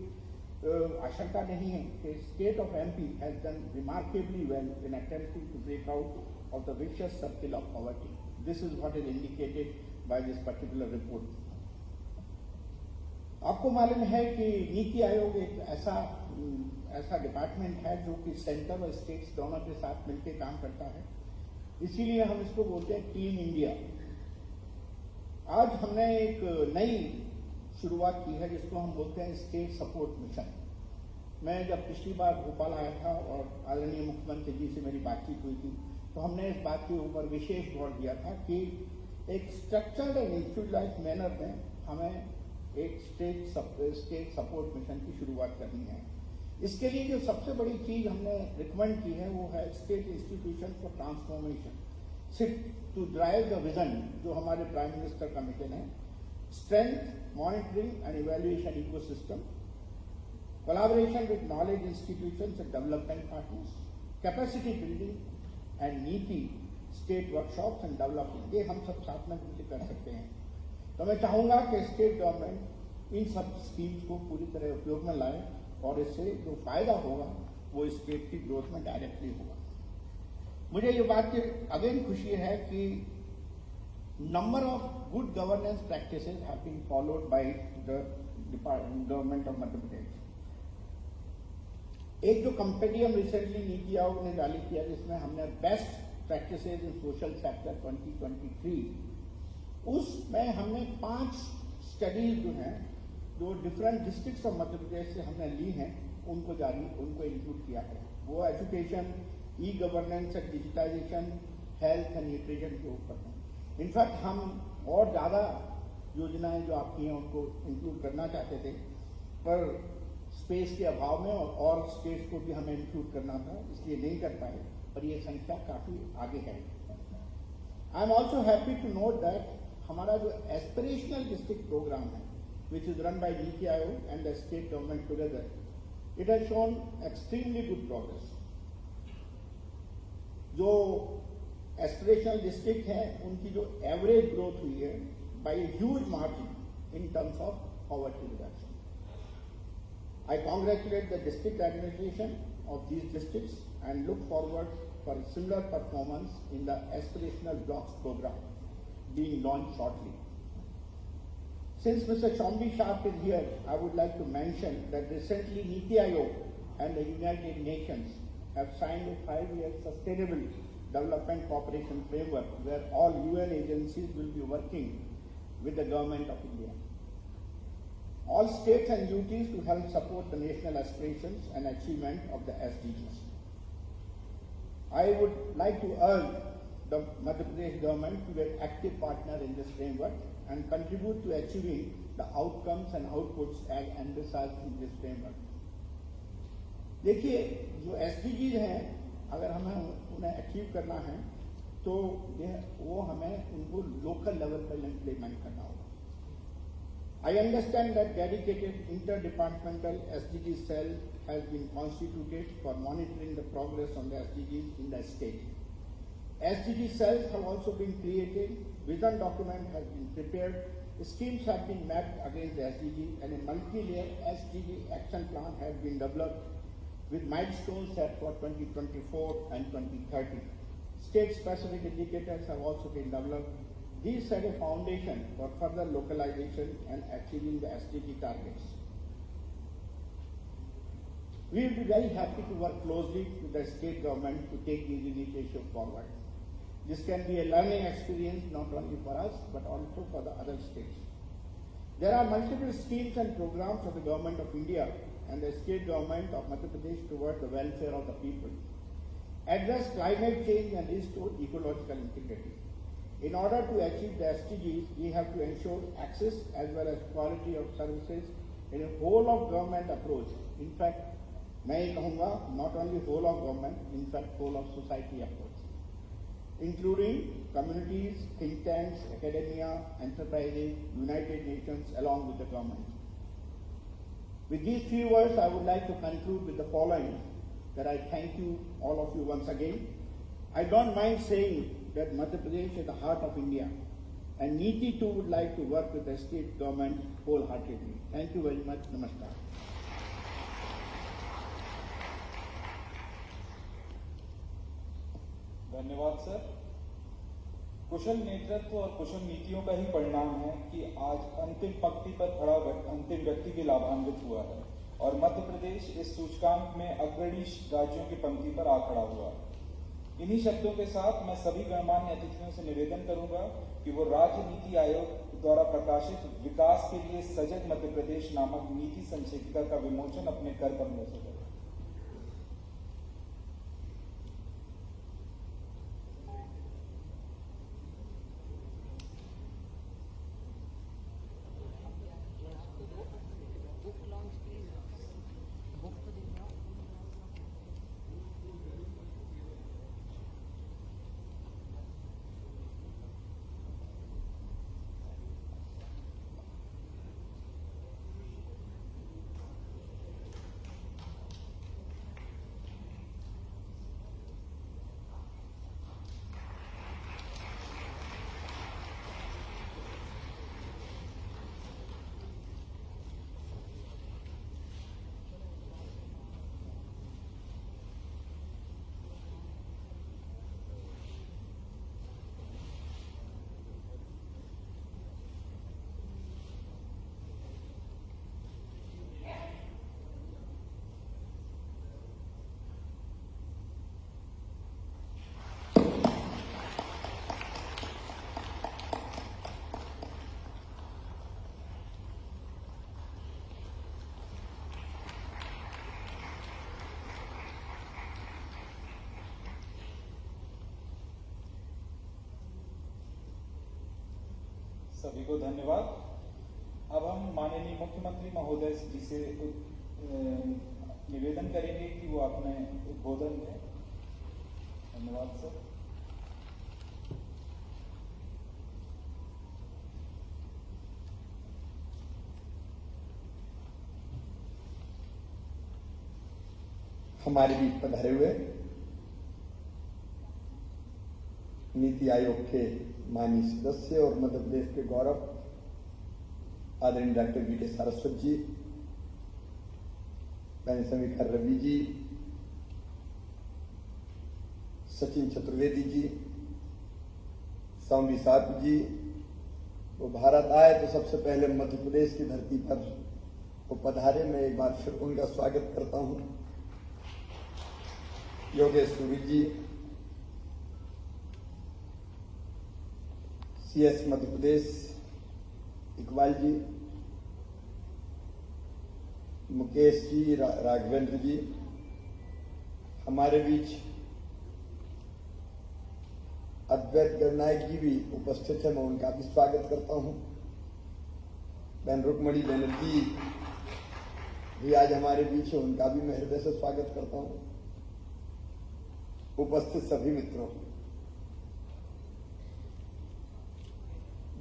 आशंका नहीं है कि state of MP has done remarkably well in attempting to break out of the vicious circle of poverty. This is what is indicated by this particular report. आपको मालूम है कि नीति आयोग एक ऐसा डिपार्टमेंट है जो कि सेंटर और स्टेट्स दोनों के साथ मिलकर काम करता है, इसीलिए हम इसको बोलते हैं टीम इंडिया। आज हमने एक नई शुरुआत की है जिसको हम बोलते हैं स्टेट सपोर्ट मिशन। मैं जब पिछली बार भोपाल आया था और आदरणीय मुख्यमंत्री जी से मेरी बातचीत हुई थी, तो हमने इस बात के ऊपर विशेष जोर दिया था कि एक स्ट्रक्चर्ड एंड इंस्टीट्यूशनलाइज्ड मैनर में हमें एक स्टेट सपोर्ट मिशन की शुरुआत करनी है। इसके लिए जो सबसे बड़ी चीज हमने रिकमेंड की है वो है स्टेट इंस्टीट्यूशन फॉर ट्रांसफॉर्मेशन, सिर्फ टू ड्राइव द विजन जो हमारे प्राइम मिनिस्टर का मिशन है, strength monitoring and evaluation ecosystem, collaboration with knowledge institutions and development partners, capacity building and नीति state workshops and development, ये हम सब साथ में मिलकर कर सकते हैं। तो मैं चाहूंगा कि स्टेट गवर्नमेंट इन सब स्कीम्स को पूरी तरह उपयोग में लाए और इससे जो फायदा होगा वो स्टेट की ग्रोथ में डायरेक्टली होगा। मुझे ये बात की अगेन खुशी है कि number of good governance practices have been followed by the government of Madhya Pradesh. एक जो कंपेडियम रिसेंटली नीति आयोग ने जारी किया जिसमें हमने best practices in social sector 2023, उसमें हमने 5 स्टडीज जो हैं जो different districts of Madhya Pradesh से हमने ली हैं उनको इंक्लूड किया है। वो education, e governance and digitisation, health and nutrition के ऊपर हैं। इनफैक्ट हम और ज़्यादा योजनाएं जो आपकी हैं उनको इंक्लूड करना चाहते थे, पर स्पेस के अभाव में और स्टेट्स को भी हमें इंक्लूड करना था, इसलिए नहीं कर पाए, पर ये संख्या काफी आगे है। I am also happy to note that हमारा जो एस्पिरेशनल डिस्ट्रिक्ट प्रोग्राम है which is run by NITI Aayog and the state government together, it has shown extremely good progress. जो एस्पिरेशनल डिस्ट्रिक्ट है उनकी जो एवरेज ग्रोथ हुई है by huge margin in terms of poverty reduction. I congratulate the district administration of these districts and look forward for similar performance in the aspirational blocks program being launched shortly. Since Mr. Chombi Sharp is here, I would like to mention that recently Niti Aayog and the United Nations have signed a 5-year sustainable development cooperation framework where all UN agencies will be working with the government of India. All states and UTs to help support the national aspirations and achievement of the SDGs. I would like to urge the Madhya Pradesh government to be an active partner in this framework and contribute to achieving the outcomes and outputs as envisaged in this framework. देखिए, जो SDGs हैं, अगर हमें उन्हें achieve करना है तो वो हमें उनको लोकल लेवल पर इम्प्लीमेंट करना होगा। I understand that dedicated interdepartmental SDG cell has been constituted for monitoring the progress on the SDGs in the state. SDG cells have also been created, vision document has been prepared, schemes have been mapped against the SDG, and a multi-layer SDG action plan has been developed with milestones set for 2024 and 2030. State-specific indicators have also been developed. These set a foundation for further localization and achieving the SDG targets. We will be very happy to work closely with the state government to take these initiatives forward. This can be a learning experience not only for us but also for the other states. There are multiple schemes and programs of the Government of India and the state government of Madhya Pradesh towards the welfare of the people. Address climate change and restore ecological integrity. In order to achieve the SDGs, we have to ensure access as well as quality of services in a whole of government approach. In fact, मैं ये कहूँगा not only whole of government, in fact whole of society approach, including communities, think tanks, academia, enterprises, United Nations along with the government. With these few words, I would like to conclude with the following, that I thank you all of you once again. I don't mind saying that Madhya Pradesh is the heart of India, and NITI too would like to work with the state government wholeheartedly. Thank you very much. Namaskar. धन्यवाद sir. कुशल नेतृत्व और कुशल नीतियों का ही परिणाम है कि आज अंतिम पंक्ति पर खड़ा अंतिम व्यक्ति भी लाभान्वित हुआ है और मध्य प्रदेश इस सूचकांक में अग्रणी राज्यों की पंक्ति पर आ खड़ा हुआ है। इन्हीं शब्दों के साथ मैं सभी गणमान्य अतिथियों से निवेदन करूंगा कि वो राज्य नीति आयोग द्वारा प्रकाशित विकास के लिए सजग मध्य प्रदेश नामक नीति संचिका का विमोचन अपने कर कमलों से करें। सभी को धन्यवाद। अब हम माननीय मुख्यमंत्री महोदय जी से निवेदन करेंगे कि वो अपने उद्बोधन दें। धन्यवाद सर। हमारे बीच पधारे हुए नीति आयोग के माननीय सदस्य और मध्य प्रदेश के गौरव आदरणीय डॉक्टर वी.के. सारस्वत जी, समीकर रवि जी, सचिन चतुर्वेदी जी, स्वामी साहब जी, वो भारत आए तो सबसे पहले मध्य प्रदेश की धरती पर वो पधारे। मैं एक बार फिर उनका स्वागत करता हूं। योगेश सूरी जी, CS मध्य प्रदेश इकबाल जी, मुकेश जी, राघवेंद्र जी, हमारे बीच अद्वैत गणनायक जी भी उपस्थित है, मैं उनका भी स्वागत करता हूं। बहन रुक्मणी बनर्जी भी आज हमारे बीच है, उनका भी मैं हृदय से स्वागत करता हूं। उपस्थित सभी मित्रों,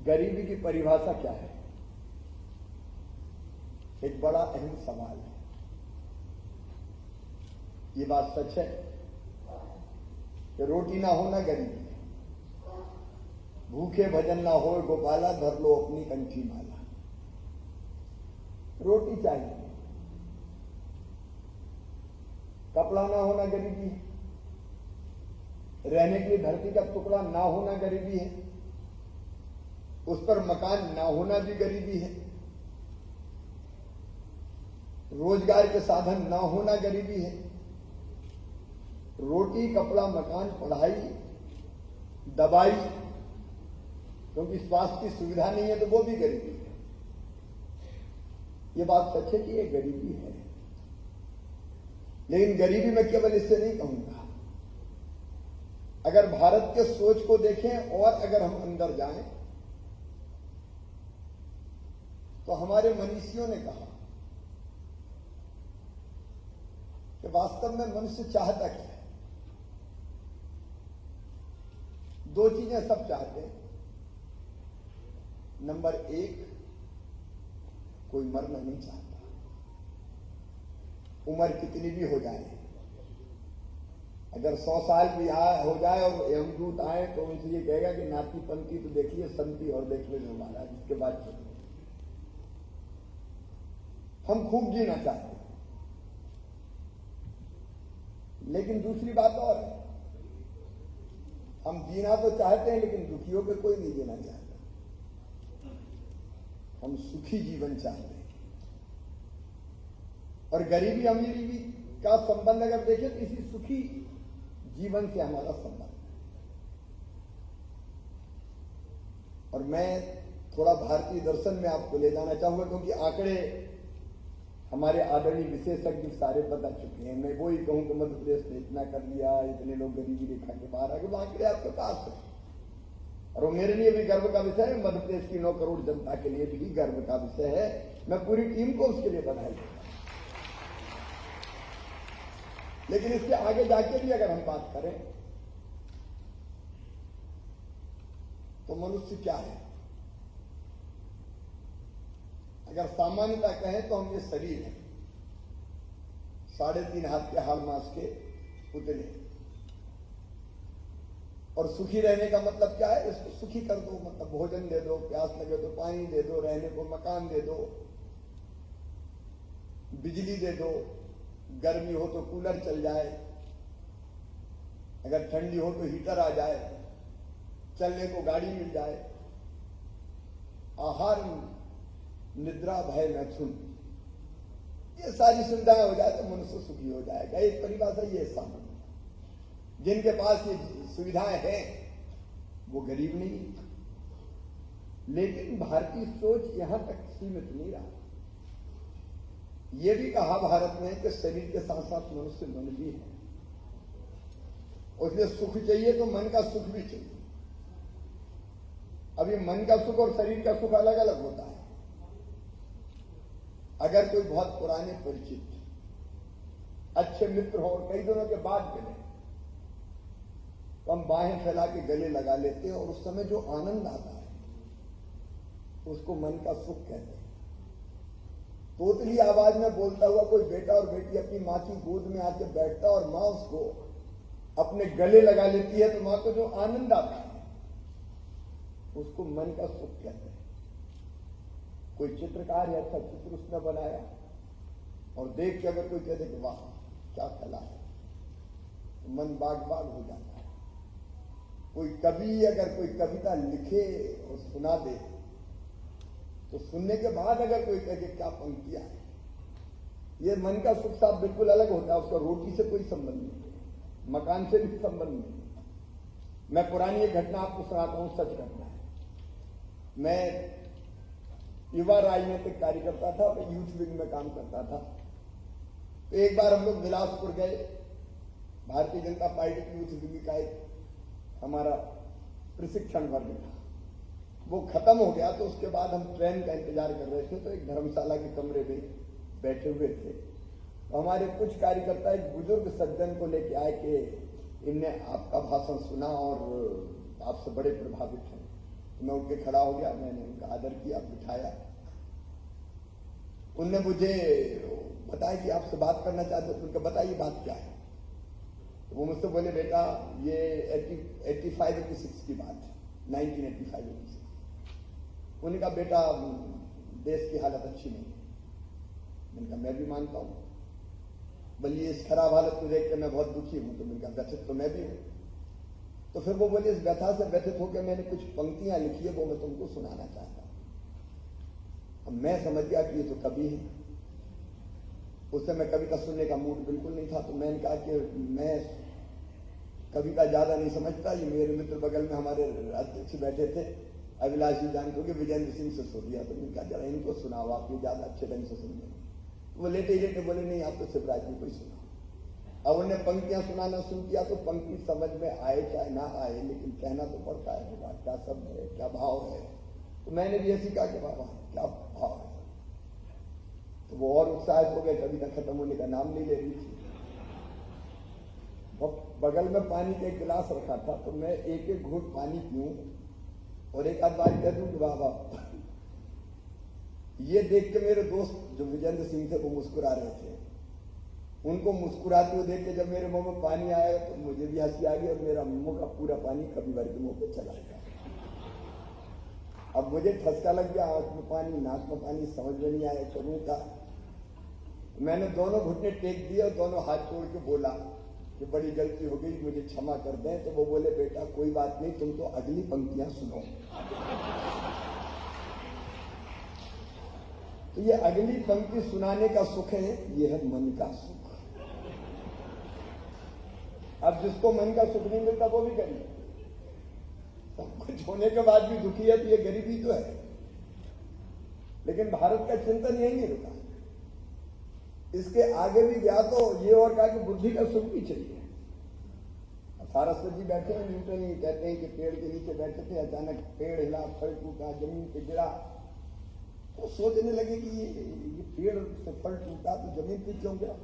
गरीबी की परिभाषा क्या है? एक बड़ा अहम सवाल है। ये बात सच है कि रोटी ना होना गरीबी है। भूखे भजन ना हो गोपाला, धर लो अपनी कंठी माला। रोटी चाहिए, कपड़ा ना होना गरीबी है। रहने के लिए धरती का टुकड़ा ना होना गरीबी है। उस पर मकान ना होना भी गरीबी है। रोजगार के साधन ना होना गरीबी है। रोटी, कपड़ा, मकान, पढ़ाई, दवाई, क्योंकि स्वास्थ्य की सुविधा नहीं है तो वो भी गरीबी है। ये बात सच है कि ये गरीबी है, लेकिन गरीबी मैं केवल इससे नहीं कहूंगा। अगर भारत के सोच को देखें और अगर हम अंदर जाएं तो हमारे मनीषियों ने कहा कि वास्तव में मनुष्य चाहता क्या है। दो चीजें सब चाहते हैं। नंबर एक, कोई मरना नहीं चाहता, उम्र कितनी भी हो जाए। अगर 100 साल भी हो जाए और यमदूत आए तो उनसे ये कहेगा कि नाती पंथी तो देखिए, संती और देख ले हमारा, जिसके बाद चलिए। हम खूब जीना चाहते हैं, लेकिन दूसरी बात और है, हम जीना तो चाहते हैं लेकिन दुखियों पे कोई नहीं जीना चाहता। हम सुखी जीवन चाहते हैं। और गरीबी अमीरी का संबंध अगर देखें तो इसी सुखी जीवन से हमारा संबंध है। और मैं थोड़ा भारतीय दर्शन में आपको ले जाना चाहूंगा, क्योंकि आंकड़े हमारे आदरणीय विशेषज्ञ सारे बता चुके हैं। मैं वो ही कहूं कि मध्य प्रदेश ने इतना कर दिया, इतने लोग गरीबी रेखा के बाहर आ गए, वो आंकड़े आपके पास है। और वो मेरे लिए भी गर्व का विषय है, मध्य प्रदेश की 9 करोड़ जनता के लिए भी गर्व का विषय है। मैं पूरी टीम को उसके लिए बधाई देता हूं। लेकिन इसके आगे जाके भी अगर हम बात करें तो मनुष्य क्या है? अगर सामान्यता कहें तो हम ये शरीर है, 3.5 हाथ के हाड़ मास के पुतले। और सुखी रहने का मतलब क्या है? इसको सुखी कर दो, मतलब भोजन दे दो, प्यास लगे तो पानी दे दो, रहने को मकान दे दो, बिजली दे दो, गर्मी हो तो कूलर चल जाए, अगर ठंडी हो तो हीटर आ जाए, चलने को गाड़ी मिल जाए, आहार, निद्रा, भय, मैथुन, ये सारी सुविधाएं हो जाए तो मनुष्य सुखी हो जाएगा। एक परिभाषा ये सामान्य। जिनके पास ये सुविधाएं हैं वो गरीब नहीं। लेकिन भारतीय सोच यहां तक सीमित नहीं रहा। ये भी कहा भारत ने कि शरीर के साथ साथ मनुष्य मन भी है, उसमें सुख चाहिए तो मन का सुख भी चाहिए। अब ये मन का सुख और शरीर का सुख अलग अलग होता है। अगर कोई बहुत पुराने परिचित अच्छे मित्र हो और कई दिनों के बाद मिले तो हम बाहें फैला के गले लगा लेते हैं और उस समय जो आनंद आता है उसको मन का सुख कहते हैं। तोतली आवाज में बोलता हुआ कोई बेटा और बेटी अपनी मां की गोद में आके बैठता और मां उसको अपने गले लगा लेती है तो मां को जो आनंद आता है उसको मन का सुख कहते हैं। कोई चित्रकार है, अच्छा चित्र उसने बनाया और देख के अगर कोई कहते कि वाह क्या कला है तो मन बाग बाग हो जाता है। कोई कवि अगर कोई कविता लिखे और सुना दे तो सुनने के बाद अगर कोई कहे क्या पंक्तियां है, ये मन का सुख साथ बिल्कुल अलग होता है। उसका रोटी से कोई संबंध नहीं, मकान से भी संबंध नहीं। मैं पुरानी एक घटना आपको सुनाता हूं, सच घटना है। मैं युवा राजनीतिक कार्यकर्ता था, मैं यूथ विंग में काम करता था। तो एक बार हम लोग बिलासपुर गए, भारतीय जनता पार्टी की यूथ विंग का एक हमारा प्रशिक्षण वर्ग था, वो खत्म हो गया। तो उसके बाद हम ट्रेन का इंतजार कर रहे थे, तो एक धर्मशाला के कमरे में बैठे हुए थे। तो हमारे कुछ कार्यकर्ता एक बुजुर्ग सज्जन को लेके आए कि इनने आपका भाषण सुना और आपसे बड़े प्रभावित हैं। तो मैं उठ के खड़ा हो गया, मैंने उनका आदर किया, बिठाया। उनने मुझे बताया कि आपसे बात करना चाहते हो। उनका बताइए बात क्या है। तो वो मुझसे बोले बेटा ये 85-86 की बात है, 1985-86। उन्होंने कहा बेटा देश की हालत अच्छी नहीं है। मैंने कहा मैं भी मानता हूं, बल्कि इस खराब हालत को देख कर मैं बहुत दुखी हूं। तो मैंने कहा व्यथित तो मैं भी हूं। तो फिर वो बोले इस व्यथा से व्यथित होकर मैंने कुछ पंक्तियां लिखी है, वो मैं तुमको सुनाना चाहता हूं। अब मैं समझ गया कि ये तो कवि है। उस समय कविता सुनने का मूड बिल्कुल नहीं था। तो मैंने कहा कि मैं कविता ज्यादा नहीं समझता। ये मेरे मित्र बगल में हमारे अध्यक्ष बैठे थे, अभिलाष जी जानते हो कि विजेंद्र सिंह सिसोदिया। तो मैंने कहा जरा इनको सुनाओ, आप ये ज्यादा अच्छे ढंग से सुनते हैं। वो लेटे लेटे बोले नहीं आप तो शिवराज जी को ही सुनाओ। अब उन्हें पंक्तियां सुनाना शुरू किया तो पंक्ति समझ में आए चाहे ना आए, लेकिन कहना तो पड़ता है बात क्या शब्द है, क्या भाव है। तो मैंने भी ऐसी कहा कि बाबा क्या भाव है। तो वो और उत्साहित हो गए, कविता खत्म होने का नाम नहीं ले रही थी। बगल में पानी का एक गिलास रखा था, तो मैं एक एक घूंट पानी पीऊं और एक आध बार कह दूं कि बाबा। ये देख के मेरे दोस्त जो विजेंद्र सिंह थे वो मुस्कुरा रहे थे। उनको मुस्कुराते हुए देख के जब मेरे मुंह में पानी आया तो मुझे भी हंसी आ गई और मेरा मुंह का पूरा पानी कभी भर के मुंह पे चला गया। अब मुझे ठसका लग गया, आंख में पानी, नाक में पानी, समझ में नहीं आया करूं क्या। मैंने दोनों घुटने टेक दिए और दोनों हाथ जोड़ के बोला कि बड़ी गलती हो गई, मुझे क्षमा कर दें। तो वो बोले बेटा कोई बात नहीं, तुम तो अगली पंक्तियां सुनो। तो ये अगली पंक्ति सुनाने का सुख है, ये है मन का सुख। अब जिसको मन का सुख नहीं मिलता वो भी गरीब, सब कुछ होने के बाद भी दुखी है, तो ये गरीबी तो है। लेकिन भारत का चिंतन यही नहीं रुका, इसके आगे भी गया तो ये और कहा कि बुद्धि का सुख भी चाहिए। सारस्वत जी बैठे हैं, न्यूटन ही कहते हैं कि पेड़ के नीचे बैठे थे, अचानक पेड़ हिला, फल टूटा, जमीन पे गिरा। तो सोचने लगे कि ये पेड़ से फल टूटा तो जमीन पे क्यों गिरा,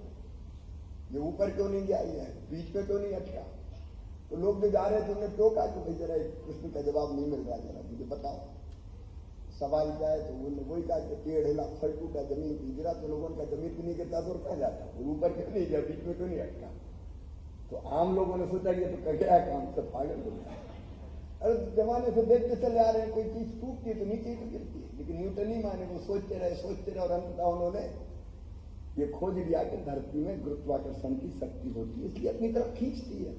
ये ऊपर क्यों नहीं गया, ये बीच में क्यों नहीं अटका। तो लोग जो जा रहे थे उन्हें क्यों कहा कि भाई जरा प्रश्न का जवाब नहीं मिल रहा, जरा मुझे बताओ सवाल क्या है। तो उन्होंने वही कहा कि पेड़ हिला, फल टूटा, जमीन पे गिरा। तो लोगों का जमीन पे नहीं गिरता तो कह जाता, ऊपर क्यों नहीं गया, बीच में क्यों नहीं अटका। तो आम लोगों ने सोचा कि तो क्या काम से पागल हो गया। अरे जमाने से देखते चले आ रहे हैं, कोई चीज टूटती है तो नीचे तो गिरती है। लेकिन न्यूटन नहीं माने, वो सोचते रहे और अंततः उन्होंने ये खोज लिया कि धरती में गुरुत्वाकर्षण की शक्ति होती है, इसलिए अपनी तरफ खींचती है।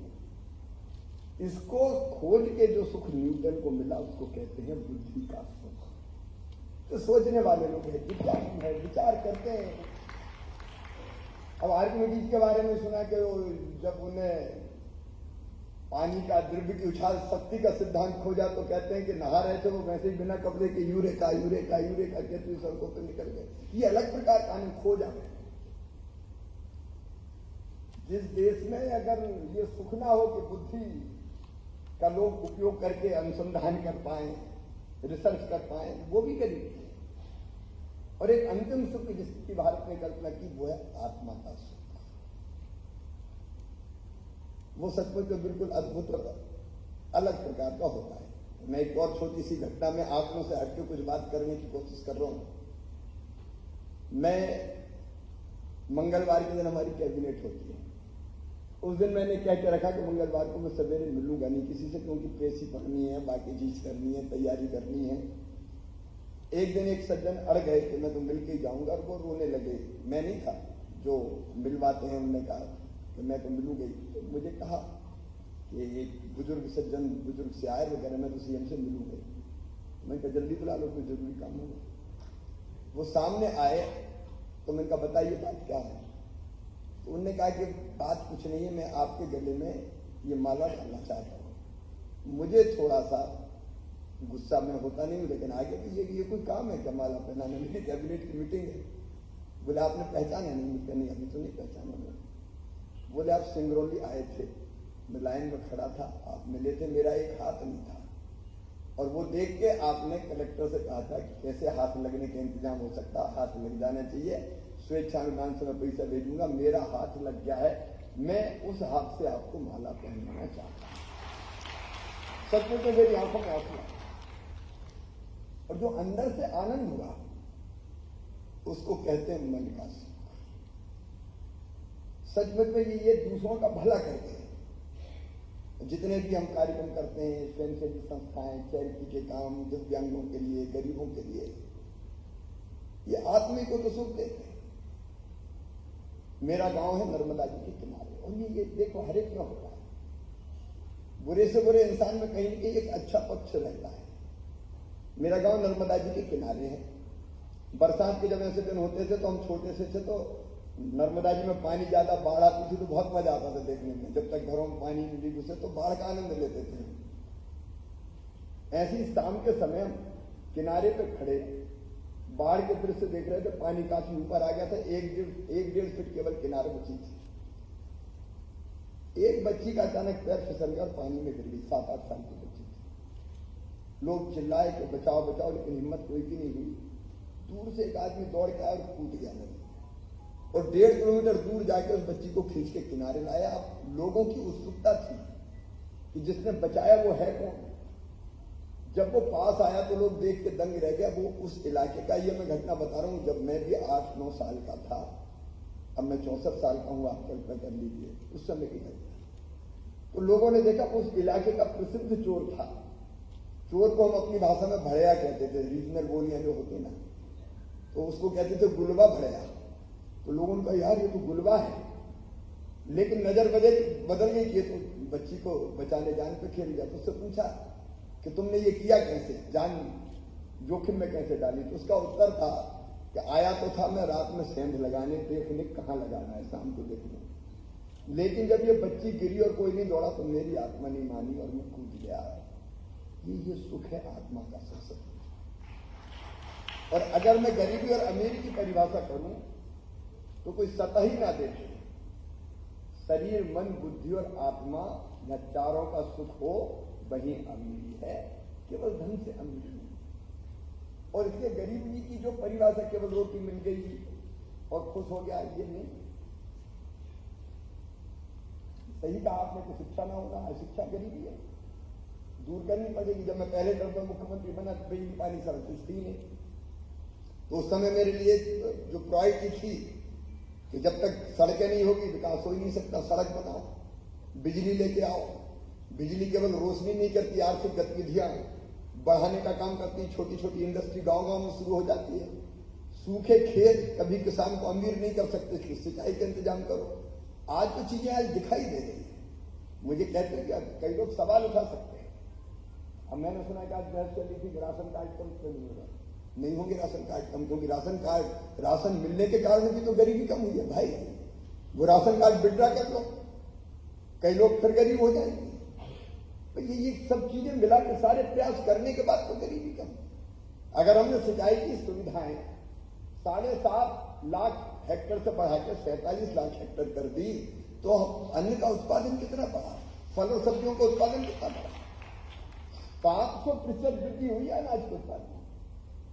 इसको खोज के जो सुख न्यूटन को मिला उसको कहते हैं बुद्धि का सुख। तो सोचने वाले लोग है, विचार करते हैं। अब आर्किमिडीज के बारे में सुना कि जब उन्हें पानी का द्रव्य की उछाल शक्ति का सिद्धांत खोजा तो कहते हैं कि नहा रहे थे वो वैसे ही बिना कपड़े के यूरेका यूरेका यूरेका कहते सड़कों पर निकल गए। ये अलग प्रकार का खोजा है। जिस देश में अगर ये सुख ना हो कि बुद्धि का लोग उपयोग करके अनुसंधान कर पाए, रिसर्च कर पाए, वो भी गरीब थे। और एक अंतिम सुख जिसकी भारत ने कल्पना की वो है आत्मा का सुख। वो सचमुच तो बिल्कुल अद्भुत और अलग प्रकार का होता है। मैं एक और छोटी सी घटना में आंकड़ों से हटके कुछ बात करने की कोशिश कर रहा हूं। मैं मंगलवार के दिन हमारी कैबिनेट होती है, उस दिन मैंने कह के रखा कि मंगलवार को मैं सवेरे मिलूंगा नहीं किसी से, क्योंकि प्रेस ही पढ़नी है, बाकी चीज करनी है, तैयारी करनी है। एक दिन एक सज्जन अड़ गए कि मैं तो मिल के ही जाऊंगा, और वो रोने लगे। मैं नहीं था, जो मिलवाते हैं उन्होंने कहा कि मैं तो मिलूंगा ही। तो मुझे कहा कि एक बुजुर्ग सज्जन बुजुर्ग से आए वगैरह, मैं तो सीएम से मिलूंगा। मैंने कहा जल्दी बुला लो, कोई जरूरी काम होगा। वो सामने आए तो मैंने कहा बताइए बात क्या है। तो उन्होंने कहा कि बात कुछ नहीं है, मैं आपके गले में ये माला डालना चाहता हूँ। मुझे थोड़ा सा गुस्सा में होता नहीं हूँ, लेकिन आगे भी ये कोई काम है क्या माला पहनाने? मेरी कैबिनेट की मीटिंग है। बोले आपने पहचाना नहीं? नहीं अभी तो नहीं पहचाना मैंने। बोले आप सिंगरौली आए थे, मैं लाइन में खड़ा था, आप मिले थे, मेरा एक हाथ नहीं था, और वो देख के आपने कलेक्टर से कहा था कि कैसे हाथ लगने का इंतजाम हो सकता, हाथ लग जाना चाहिए, स्वेच्छानुदान से मैं पैसा भेजूंगा। मेरा हाथ लग गया है, मैं उस हाथ से आपको माला पहनाना चाहता हूं। सचमुच में मेरी आंखों में आंसू आए, और जो अंदर से आनंद हुआ उसको कहते हैं मन का सुख। सचमुच में ये दूसरों का भला करते हैं। जितने भी हम कार्यक्रम करते हैं, स्वयंसेवी संस्थाएं, चैरिटी के काम, दिव्यांगों के लिए, गरीबों के लिए, ये आदमी को तो सुख देते हैं। मेरा गांव है नर्मदा जी के किनारे, और ये देखो हर एक में होता है। बुरे से बुरे इंसान में कहीं न कहीं एक अच्छा पक्ष रहता है। मेरा गांव नर्मदा जी के किनारे है। बरसात के जब ऐसे दिन होते थे तो हम छोटे से थे, तो नर्मदा जी में पानी ज्यादा बाढ़ आती थी तो बहुत मजा आता था देखने में। जब तक घरों में पानी नहीं घुसे तो बाढ़ का आनंद लेते थे। ऐसी शाम के समय हम किनारे पे खड़े बाढ़ के दृश्य देख रहे थे। पानी काफी ऊपर आ गया था, एक डेढ़ फीट केवल किनारे बची थी। एक बच्ची का अचानक पैर फिसल गया और पानी में गिर गई। 7-8 साल की बच्ची थी। लोग चिल्लाए कि बचाओ बचाओ, लेकिन हिम्मत कोई की नहीं हुई। दूर से एक आदमी दौड़ के आया और कूद गया नदी, और 1.5 किलोमीटर दूर जाके उस बच्ची को खींच के किनारे लाया। अब लोगों की उत्सुकता थी कि जिसने बचाया वो है कौन। जब वो पास आया तो लोग देख के दंग रह गया। वो उस इलाके का, ये मैं घटना बता रहा हूं, जब मैं भी 8-9 साल का था। अब मैं 64 साल का हूं, आप कल्पना कर लीजिए उस समय की घटना। तो लोगों ने देखा उस इलाके का प्रसिद्ध चोर था। चोर को हम अपनी भाषा में भड़या कहते थे, रीजनल बोलियां जो होती ना, तो उसको कहते थे गुलवा भड़या। तो लोगों ने कहा यार ये तो गुलवा है, लेकिन नजर बदल गई कि तो बच्ची को बचाने जान पे खेल गया। तो उससे पूछा कि तुमने ये किया कैसे, जान जोखिम में कैसे डाली? तो उसका उत्तर था कि आया तो था मैं रात में सेंध लगाने, देखने कहाँ लगाना है, शाम को देखने। लेकिन जब ये बच्ची गिरी और कोई नहीं दौड़ा तो मेरी आत्मा नहीं मानी और मैं कूद गया। ये सुख है आत्मा का सबसे। और अगर मैं गरीबी और अमीरी की परिभाषा करूं तो कोई सतही ना देखे। शरीर, मन, बुद्धि और आत्मा, या चारों का सुख हो वही अमीरी है, केवल धन से अमीरी नहीं। और इसलिए गरीबी की जो परिभाषा केवल रोटी मिल गई और खुश हो गया, ये नहीं। सही कहा आपने कि शिक्षा ना होना, अशिक्षा गरीबी है, दूर करनी पड़ेगी। जब मैं पहले टर्म में मुख्यमंत्री बना तो बिजली पानी सड़क कुछ थी नहीं। तो उस समय मेरे लिए जो प्रायोरिटी थी कि जब तक सड़कें नहीं होगी विकास हो ही नहीं सकता। सड़क बनाओ, बिजली लेके आओ। बिजली केवल रोशनी नहीं करती, आर्थिक गतिविधियां बढ़ाने का काम करती। छोटी छोटी इंडस्ट्री गांव-गांव में शुरू हो जाती है। सूखे खेत कभी किसान को अमीर नहीं कर सकते, सिंचाई का इंतजाम करो। आज तो चीजें आज दिखाई दे रही है। मुझे कहते हैं कि कई लोग सवाल उठा सकते हैं। अब मैंने सुना कि आज बहस चली थी राशन कार्ड कम क्यों नहीं होगा। नहीं होंगे राशन कार्ड कम, क्योंकि राशन मिलने के कारण भी तो गरीबी कम हुई है भाई। वो राशन कार्ड विड्रा कर लो, कई लोग फिर गरीब हो जाएंगे। तो ये सब चीजें मिला के सारे प्रयास करने के बाद तो गरीबी कम। अगर हमने सिंचाई की सुविधाएं 7.5 लाख हेक्टेयर से बढ़ा के 47 लाख हेक्टेयर कर दी, तो अन्न का उत्पादन कितना बढ़ा, फल और सब्जियों का उत्पादन कितना बढ़ा। 700% वृद्धि हुई है अनाज के उत्पादन में।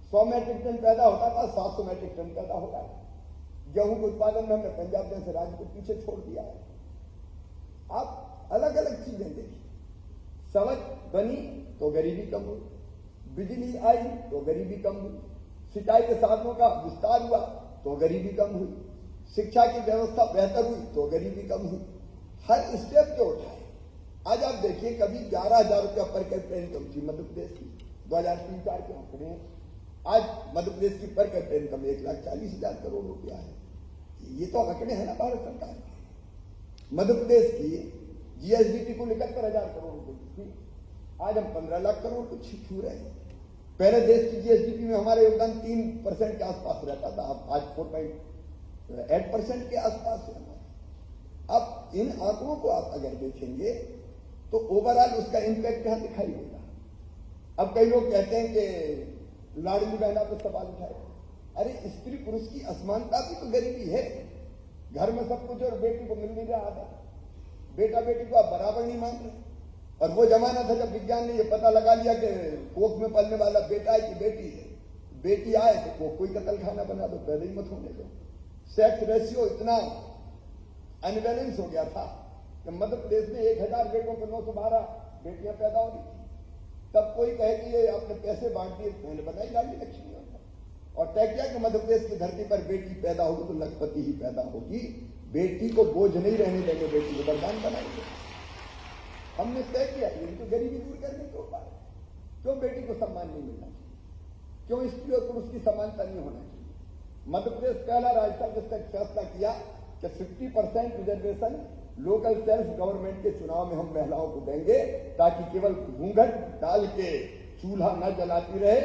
100 मैट्रिक टन पैदा होता था, 700 मैट्रिक टन पैदा हो रहा है। गेहूं के उत्पादन में हमने पंजाब जैसे राज्य को पीछे छोड़ दिया है। आप अलग अलग चीजें देखिए, सड़क बनी तो गरीबी कम हुई, बिजली आई तो गरीबी कम हुई, सिंचाई के साधनों का विस्तार हुआ तो गरीबी कम हुई, शिक्षा की व्यवस्था बेहतर हुई तो गरीबी कम हुई। हर स्टेप जो उठाए, आज आप देखिए कभी 11,000 रुपया पर कैपिटा इनकम थी मध्य प्रदेश की, 2003-04 के आंकड़े हैं। आज मध्य प्रदेश की पर कैपिटा इनकम 1,40,000 करोड़ रुपया है। ये तो आंकड़े हैं ना भारत सरकार के। मध्य प्रदेश की जीएसडीपी को 71,000 करोड़ रुपए की थी, आज हम 15 लाख करोड़ को छू रहे हैं। पहले देश की जीएसडीपी में हमारा योगदान 3% के आसपास रहता था, आज 4.8% के आसपास है। अब इन आंकड़ों को आप अगर देखेंगे तो ओवरऑल उसका इंपैक्ट यहां दिखाई देगा। अब कई लोग कहते हैं कि लाडली बहना तो सवाल उठाए, अरे स्त्री पुरुष की असमानता भी तो गरीबी है। घर में सब कुछ और बेटी को मिल नहीं रहा था, बेटा बेटी को आप बराबर नहीं मान रहे। और वो जमाना था जब विज्ञान ने ये पता लगा लिया कि कोख में पलने वाला बेटा है कि बेटी है, बेटी आए तो कोख कोई कतल खाना बना दो, पहले ही मत होने दो। सेक्स रेशियो इतना अनबैलेंस हो गया था कि मध्य प्रदेश में 1,000 बेटों पर 912 बेटियां पैदा हो रही थी। तब कोई कहे कि ये आपने पैसे बांट दिए, मैंने बताई लाडली लक्ष्मी और तय किया कि मध्य प्रदेश की धरती पर बेटी पैदा होगी तो लखपति ही पैदा होगी। बेटी को बोझ नहीं रहने देंगे, बेटी को वरदान बनाएंगे। हमने तय किया ये तो गरीबी दूर करने के उपाय। क्यों बेटी को सम्मान नहीं मिलना चाहिए, क्यों स्त्री और पुरुष की समानता नहीं होना चाहिए। मध्य प्रदेश पहला राज्य था जिसने फैसला किया कि 50% रिजर्वेशन लोकल सेल्फ गवर्नमेंट के चुनाव में हम महिलाओं को देंगे, ताकि केवल घूंघट डाल के चूल्हा न जलाती रहे,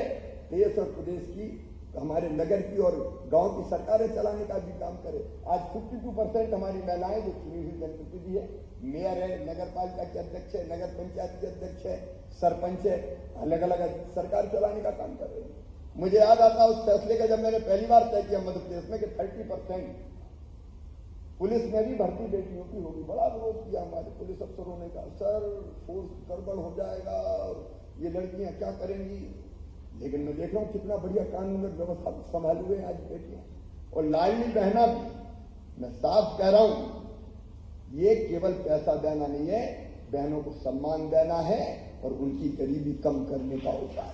देश और प्रदेश की, हमारे नगर की और गांव की सरकारें चलाने का भी काम करे। आज 52% हमारी महिलाएं जो चुनी हुई जनप्रतिनिधि है, मेयर है, नगर पालिका के अध्यक्ष है, नगर पंचायत के अध्यक्ष है, सरपंच है, अलग अलग सरकार चलाने का काम कर रहे हैं। मुझे याद आता उस फैसले का जब मैंने पहली बार तय किया मध्य प्रदेश में कि 30% पुलिस में भी भर्ती बेटियों की होगी। बड़ा विरोध किया हमारे पुलिस अफसरों ने, कहा सर फोर्स गड़बड़ हो जाएगा, ये लड़कियां क्या करेंगी। लेकिन मैं देख रहा हूं कितना बढ़िया कानून व्यवस्था संभाले हुए आज बेटियां। और लाडली बहना भी, मैं साफ कह रहा हूं, ये केवल पैसा देना नहीं है, बहनों को सम्मान देना है और उनकी गरीबी कम करने का उपाय।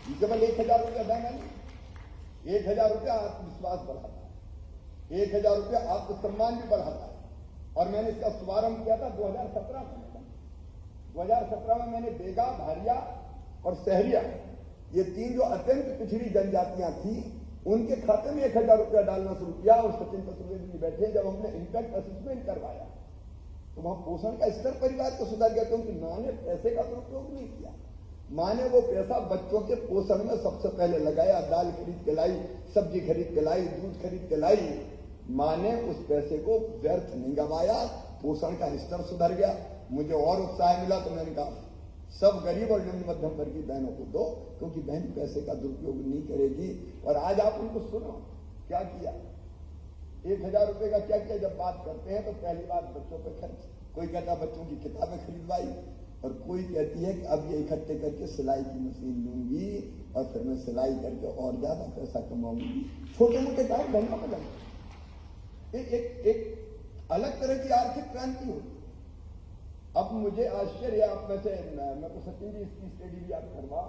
ये केवल 1,000 रुपया देना नहीं, 1,000 रुपया आत्मविश्वास बढ़ाता है, 1,000 रुपया आत्मसम्मान भी बढ़ाता है। और मैंने इसका शुभारंभ किया था 2017 में। 2017 में मैंने बेगा, भारिया और सहरिया, ये 3 जो अत्यंत पिछड़ी जनजातियां थी, उनके खाते में 1,000 रुपया डालना शुरू किया। और सचिन चतुर्वेदी जी बैठे, जब हमने इम्पैक्ट असेसमेंट करवाया तो वहां पोषण का स्तर परिवार को सुधार गया, क्योंकि मां ने पैसे का दुरुपयोग नहीं किया। मां ने वो पैसा बच्चों के पोषण में सबसे पहले लगाया। दाल खरीद के लाई, सब्जी खरीद के लाई, दूध खरीद के लाई। मां ने उस पैसे को व्यर्थ नहीं गवाया, पोषण का स्तर सुधर गया। मुझे और उत्साह मिला तो मैंने कहा सब गरीब और निम्न मध्यम वर्गीय बहनों को दो, क्योंकि बहन पैसे का दुरुपयोग नहीं करेगी। और आज आप उनको सुनो क्या किया, 1,000 रुपए का क्या किया। जब बात करते हैं तो पहली बात बच्चों पर खर्च, कोई कहता बच्चों की किताबें खरीदवाई, और कोई कहती है कि अब ये इकट्ठे करके सिलाई की मशीन लूंगी और फिर मैं सिलाई करके और ज्यादा पैसा कमाऊंगी। छोटे मोटे काम धंधा में लगे, एक अलग तरह की आर्थिक क्रांति होगी। अब मुझे आश्चर्य, आप में से मैं तो सचिन जी इसकी स्टडी भी आप करवा,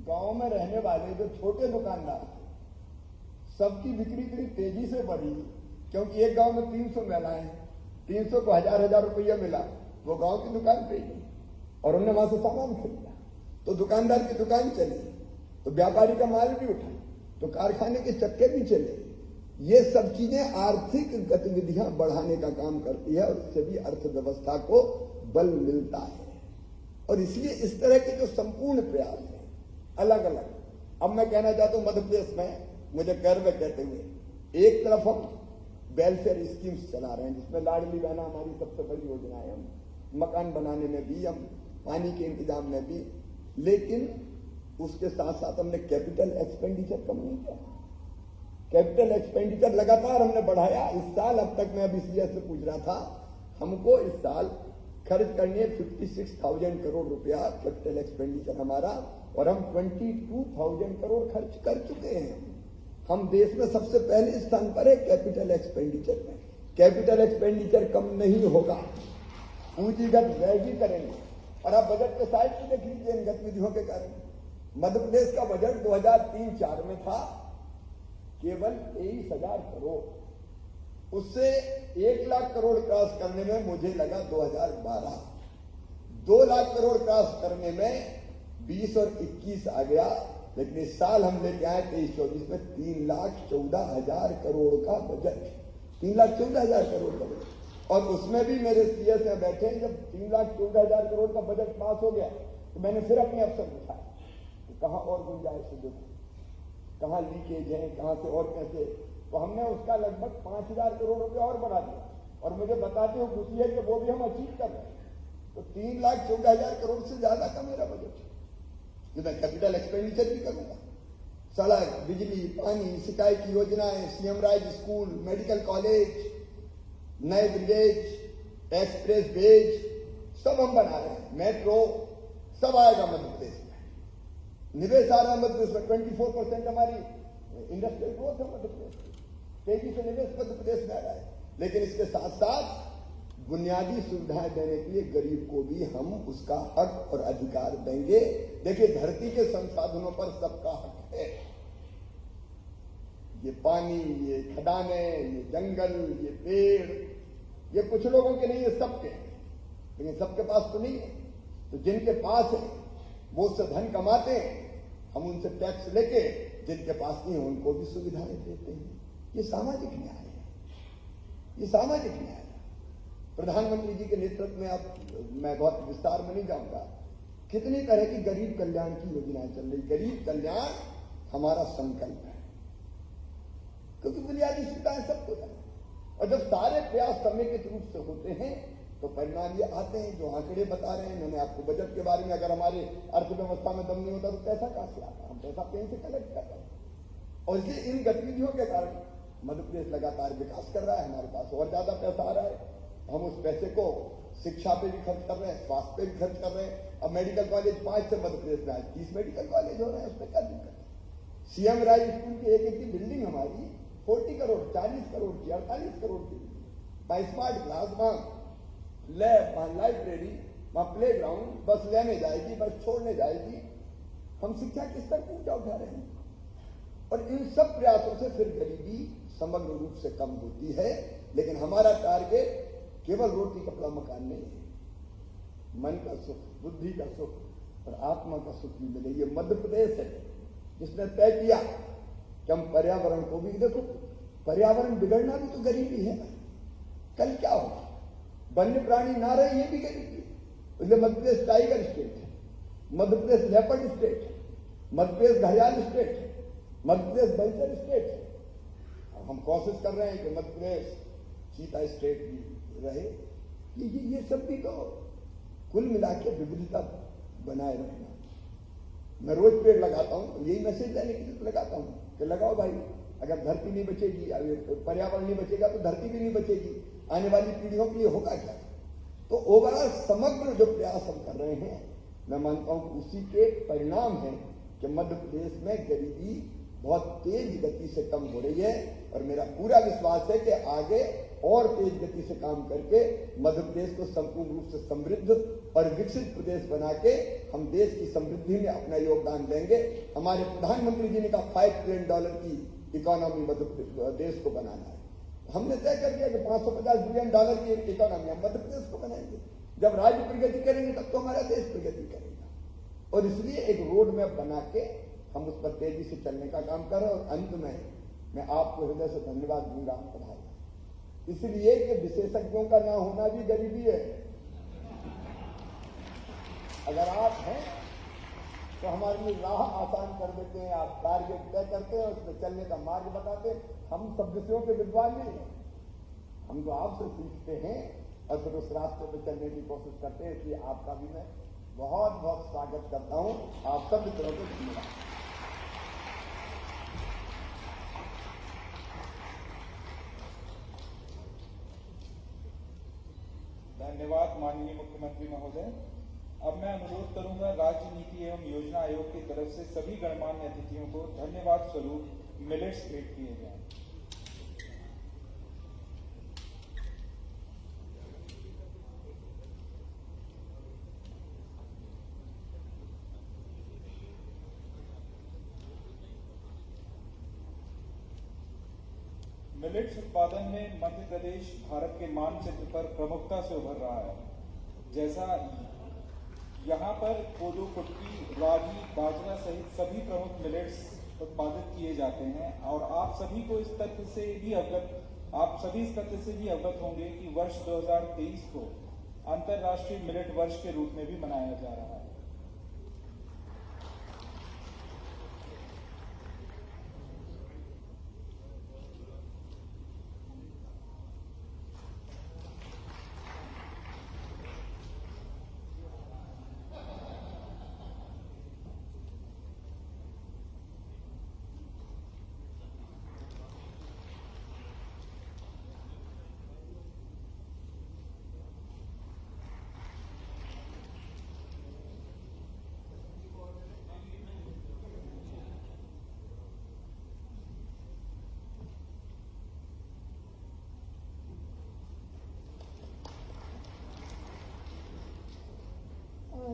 गांव में रहने वाले जो छोटे दुकानदार थे, सबकी बिक्री बड़ी तेजी से बढ़ी, क्योंकि एक गांव में 300 महिलाएं, 300 को 1,000 रुपया मिला, वो गांव की दुकान पे गई और उन्होंने वहां से सामान खरीदा, तो दुकानदार की दुकान चली, तो व्यापारी का माल भी उठा, तो कारखाने के चक्के भी चले। ये सब चीजें आर्थिक गतिविधियां बढ़ाने का काम करती है और इससे भी अर्थव्यवस्था को बल मिलता है। और इसलिए इस तरह के जो संपूर्ण प्रयास हैं अलग अलग, अब मैं कहना चाहता हूं मध्य प्रदेश में मुझे गर्व कहते हुए, एक तरफ हम वेलफेयर स्कीम्स चला रहे हैं जिसमें लाडली बहना हमारी सबसे बड़ी योजना है। हम मकान बनाने में भी, हम पानी के इंतजाम में भी, लेकिन उसके साथ साथ हमने कैपिटल एक्सपेंडिचर कम नहीं किया। कैपिटल एक्सपेंडिचर लगातार हमने बढ़ाया। इस साल, अब तक मैं अभी सीएस से पूछ रहा था, हमको इस साल खर्च करने 56,000 करोड़ रुपया कैपिटल एक्सपेंडिचर हमारा, और हम 22,000 करोड़ खर्च कर चुके हैं। हम देश में सबसे पहले स्थान पर है कैपिटल एक्सपेंडिचर में। कैपिटल एक्सपेंडिचर कम नहीं होगा, पूंजीगत व्यय भी करेंगे। और आप बजट के साइड में देख लीजिए इन गतिविधियों के कारण। मध्य प्रदेश का बजट 2003-04 में था केवल 23,000 करोड़, उससे 1 लाख करोड़ क्रॉस करने में मुझे लगा 2012, 2 लाख करोड़ क्रॉस करने में 20 और 21 आ गया। लेकिन इस साल हम लेके आए 23-24 में 3,14,000 करोड़ का बजट, 3,14,000 करोड़ का बजट। और उसमें भी मेरे सीएस में बैठे, जब 3,14,000 करोड़ का बजट पास हो गया तो मैंने फिर अपने अफसर दिखाए कि कहां और गुंजाइश है, देखो कहां लीकेज है, कहां से और कैसे। तो हमने उसका लगभग 5,000 करोड़ रुपया और बढ़ा दिया, और मुझे बताते हो खुशी है कि वो भी हम अचीव कर रहे हैं। तो 3,14,000 करोड़ से ज्यादा का मेरा बजट है, जो मैं कैपिटल एक्सपेंडिचर भी करूंगा। सड़क, बिजली, पानी, सिंचाई की योजनाएं, CM rise school, medical college, नए ब्रिजेज, एक्सप्रेस वेज सब हम बना रहे हैं, मेट्रो सब आएगा मध्य प्रदेश में। निवेश आ रहा है मध्य प्रदेश में, 24% हमारी इंडस्ट्रियल ग्रोथ है मध्य प्रदेश की, तेजी से निवेश मध्य प्रदेश में आ रहा है। लेकिन इसके साथ साथ बुनियादी सुविधाएं देने के लिए गरीब को भी हम उसका हक और अधिकार देंगे। देखिए, धरती के संसाधनों पर सबका हक है। ये पानी, ये खदानें, ये जंगल, ये पेड़, ये कुछ लोगों के नहीं, ये सबके हैं, लेकिन सबके पास तो नहीं है। तो जिनके पास है वो उससे धन कमाते हैं, हम उनसे टैक्स लेके जिनके पास नहीं है उनको भी सुविधाएं देते हैं। ये सामाजिक न्याय है, ये सामाजिक न्याय है। प्रधानमंत्री जी के नेतृत्व में, अब मैं बहुत विस्तार में नहीं जाऊंगा, कितनी तरह की गरीब कल्याण की योजनाएं चल रही। गरीब कल्याण हमारा संकल्प है, क्योंकि बुनियादी सुविधाएं सबको है। और जब सारे प्रयास समेकित रूप से होते हैं तो परिणाम ये आते हैं जो आंकड़े बता रहे हैं। मैंने आपको बजट के बारे में, अगर हमारे अर्थव्यवस्था में दम नहीं होता तो पैसा कहां से आता, हम पैसा कहीं से कलेक्ट कर रहे हैं। और इसलिए इन गतिविधियों के कारण मध्य प्रदेश लगातार विकास कर रहा है, हमारे पास और ज्यादा पैसा आ रहा है। हम उस पैसे को शिक्षा पे भी खर्च कर रहे हैं, स्वास्थ्य पे भी खर्च कर रहे हैं। अब मेडिकल कॉलेज 5 से मध्य प्रदेश में आज 30 मेडिकल कॉलेज हो रहे हैं, उसमें क्या दिक्कत है। सीएम राइज स्कूल की एक की बिल्डिंग हमारी 40 करोड़, 40 करोड़ की, 48 करोड़ की, वहां स्मार्ट क्लास, वहां लैब, वहां लाइब्रेरी, वहां प्ले ग्राउंड, बस लेने जाएगी, बस छोड़ने जाएगी। हम शिक्षा के स्तर को ऊंचा उठा रहे हैं। और इन सब प्रयासों से फिर गरीबी समग्र रूप से कम होती है। लेकिन हमारा टारगेट केवल रोटी कपड़ा मकान नहीं है, मन का सुख, बुद्धि का सुख और आत्मा का सुख भी मिले। ये मध्य प्रदेश है जिसने तय किया कि हम पर्यावरण को भी, देखो पर्यावरण बिगड़ना भी तो गरीबी है ना। कल क्या होगा, वन्य प्राणी ना रहे, ये भी गरीबी है। इसलिए मध्य प्रदेश टाइगर स्टेट है, मध्य प्रदेश लेपर्ड स्टेट है, मध्य प्रदेश घड़ियाल स्टेट है, मध्य प्रदेश बंजर स्टेट है। हम कोशिश कर रहे हैं कि मध्य प्रदेश चीता स्टेट भी रहे। ये सब भी तो कुल मिला के विविधता बनाए रखना। मैं रोज पेड़ लगाता हूं, यही मैसेज देने के लिए लगाता हूं कि लगाओ भाई, अगर धरती नहीं बचेगी, पर्यावरण नहीं बचेगा तो धरती भी नहीं बचेगी, आने वाली पीढ़ियों के लिए होगा क्या। तो ओवरऑल समग्र जो प्रयास हम कर रहे हैं, मैं मानता हूं उसी के परिणाम है कि मध्य प्रदेश में गरीबी बहुत तेज गति से कम हो रही है। और मेरा पूरा विश्वास है कि आगे और तेज गति से काम करके मध्य प्रदेश को संपूर्ण रूप से समृद्ध और विकसित प्रदेश बना के हम देश की समृद्धि में अपना योगदान देंगे। हमारे प्रधानमंत्री जी ने कहा $5 ट्रिलियन की इकोनॉमी मध्य देश को बनाना है। हमने तय कर दिया कि $550 बिलियन की इकोनॉमी हम मध्य प्रदेश को बनाएंगे। जब राज्य प्रगति करेंगे तब तो हमारा देश प्रगति करेगा। और इसलिए एक रोड मैप बना के हम उस पर तेजी से चलने का काम कर रहे हैं। और अंत में मैं आपको हृदय से धन्यवाद दूंगा प्रधानमंत्री, इसलिए कि विशेषज्ञों का ना होना भी गरीबी है। अगर आप हैं तो हमारे लिए राह आसान कर देते हैं, आप टारगेट तय करते हैं, उसमें चलने का मार्ग बताते हैं। हम सब विषयों के विद्वान नहीं हैं, हम तो आपसे सीखते हैं और फिर उस रास्ते पर चलने की कोशिश करते हैं। इसलिए आपका भी मैं बहुत बहुत स्वागत करता हूं। आप सब मित्रों को धन्यवाद। धन्यवाद माननीय मुख्यमंत्री महोदय। अब मैं अनुरोध करूंगा राज्य नीति एवं योजना आयोग की तरफ से सभी गणमान्य अतिथियों को धन्यवाद स्वरूप मिलेट्स भेंट किए जाएं। मिलेट्स उत्पादन में मध्य प्रदेश भारत के मानचित्र पर प्रमुखता से उभर रहा है। जैसा यहाँ पर कोदो, कुटकी, रागी, बाजरा सहित सभी प्रमुख मिलेट्स उत्पादित किए जाते हैं और आप सभी इस तथ्य से भी अवगत होंगे कि वर्ष 2023 को अंतर्राष्ट्रीय मिलेट वर्ष के रूप में भी मनाया जा रहा है।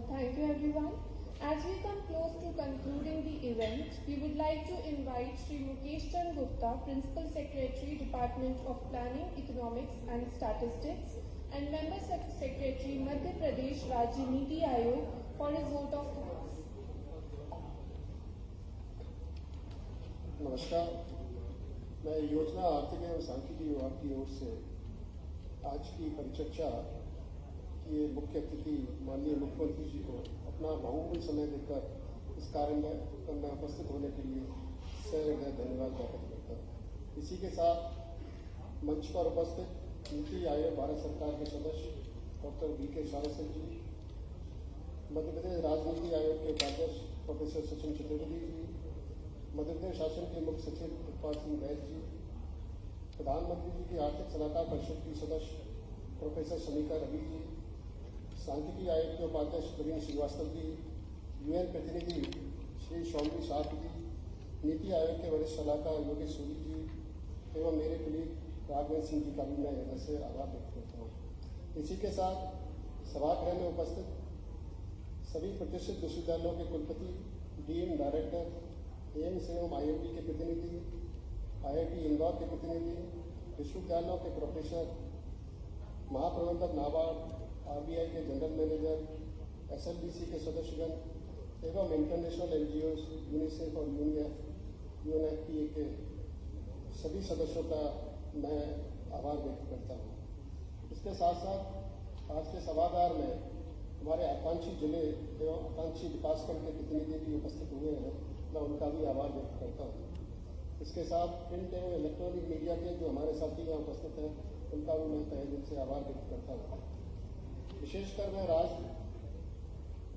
Thank you everyone. As we come close to concluding the event, we would like to invite Shri Mukesh Chand Gupta, Principal Secretary, Department of Planning, Economics and Statistics and Member Secretary, Madhya Pradesh Rajya Niti Ayog for his vote of thanks. नमस्कार, मैं योजना आर्थिक एवं सांख्यिकी विभाग की ओर से आज की परिचर्चा के मुख्य अतिथि माननीय मुख्यमंत्री जी को अपना बहुमूल्य समय देकर इस कार्य में उपस्थित होने के लिए सहृदय धन्यवाद ज्ञापित करता हूँ। इसी के साथ मंच पर उपस्थित नीति आयोग भारत सरकार के सदस्य डॉक्टर VK सारस्वत जी, मध्य प्रदेश राजनीति आयोग के उपाध्यक्ष प्रोफेसर सचिन चतुर्वेदी जी, मध्य प्रदेश शासन के मुख्य सचिव उत्पाद सिंह बैस जी, प्रधानमंत्री जी की आर्थिक सलाहकार परिषद की सदस्य प्रोफेसर शमिका रवि जी, सांख्यिकी आयोग के उपाध्यक्ष प्रवीण श्रीवास्तव जी, UN प्रतिनिधि श्री सौम्य साहब जी, नीति आयोग के वरिष्ठ सलाहकार योगेश सूरी जी एवं मेरे कुलीग राघवेंद्र सिंह जी का भी मैं हृदय से आभार व्यक्त करता हूँ। इसी के साथ सभागृह में उपस्थित सभी प्रतिष्ठित विश्वविद्यालयों के कुलपति, डीन, डायरेक्टर, एम्स एवं IIT के प्रतिनिधि, IIT इंदौर के प्रतिनिधि, विश्वविद्यालयों के प्रोफेसर, महाप्रबंधक नाबार्ड, RBI के जनरल मैनेजर, SLBC के सदस्यगण एवं इंटरनेशनल NGOs, यूनिसेफ और UNFPA के सभी सदस्यों का मैं आभार व्यक्त करता हूँ। इसके साथ साथ आज के सभागार में हमारे आकांक्षी जिले एवं आकांक्षी विकासखंड के प्रतिनिधि भी उपस्थित हुए हैं, मैं उनका भी आभार व्यक्त करता हूँ। इसके साथ प्रिंट एवं इलेक्ट्रॉनिक मीडिया के जो हमारे साथी यहाँ उपस्थित हैं, उनका भी मैं तहे दिल से आभार व्यक्त करता हूँ। विशेषकर मैं राज्य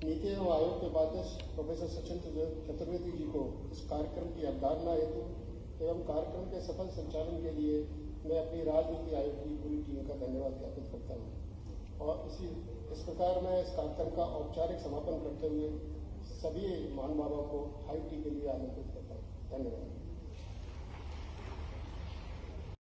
नीति एवं आयोग के उपाध्यक्ष प्रोफेसर सचिन चतुर्वेदी जी को इस कार्यक्रम की अवधारणा हेतु एवं कार्यक्रम के सफल संचालन के लिए मैं अपनी राजनीति आयोग की पूरी टीम का धन्यवाद ज्ञापित करता हूँ। और इस प्रकार मैं इस कार्यक्रम का औपचारिक समापन करते हुए सभी महानुभावों को हाई टी के लिए आमंत्रित करता हूँ। धन्यवाद।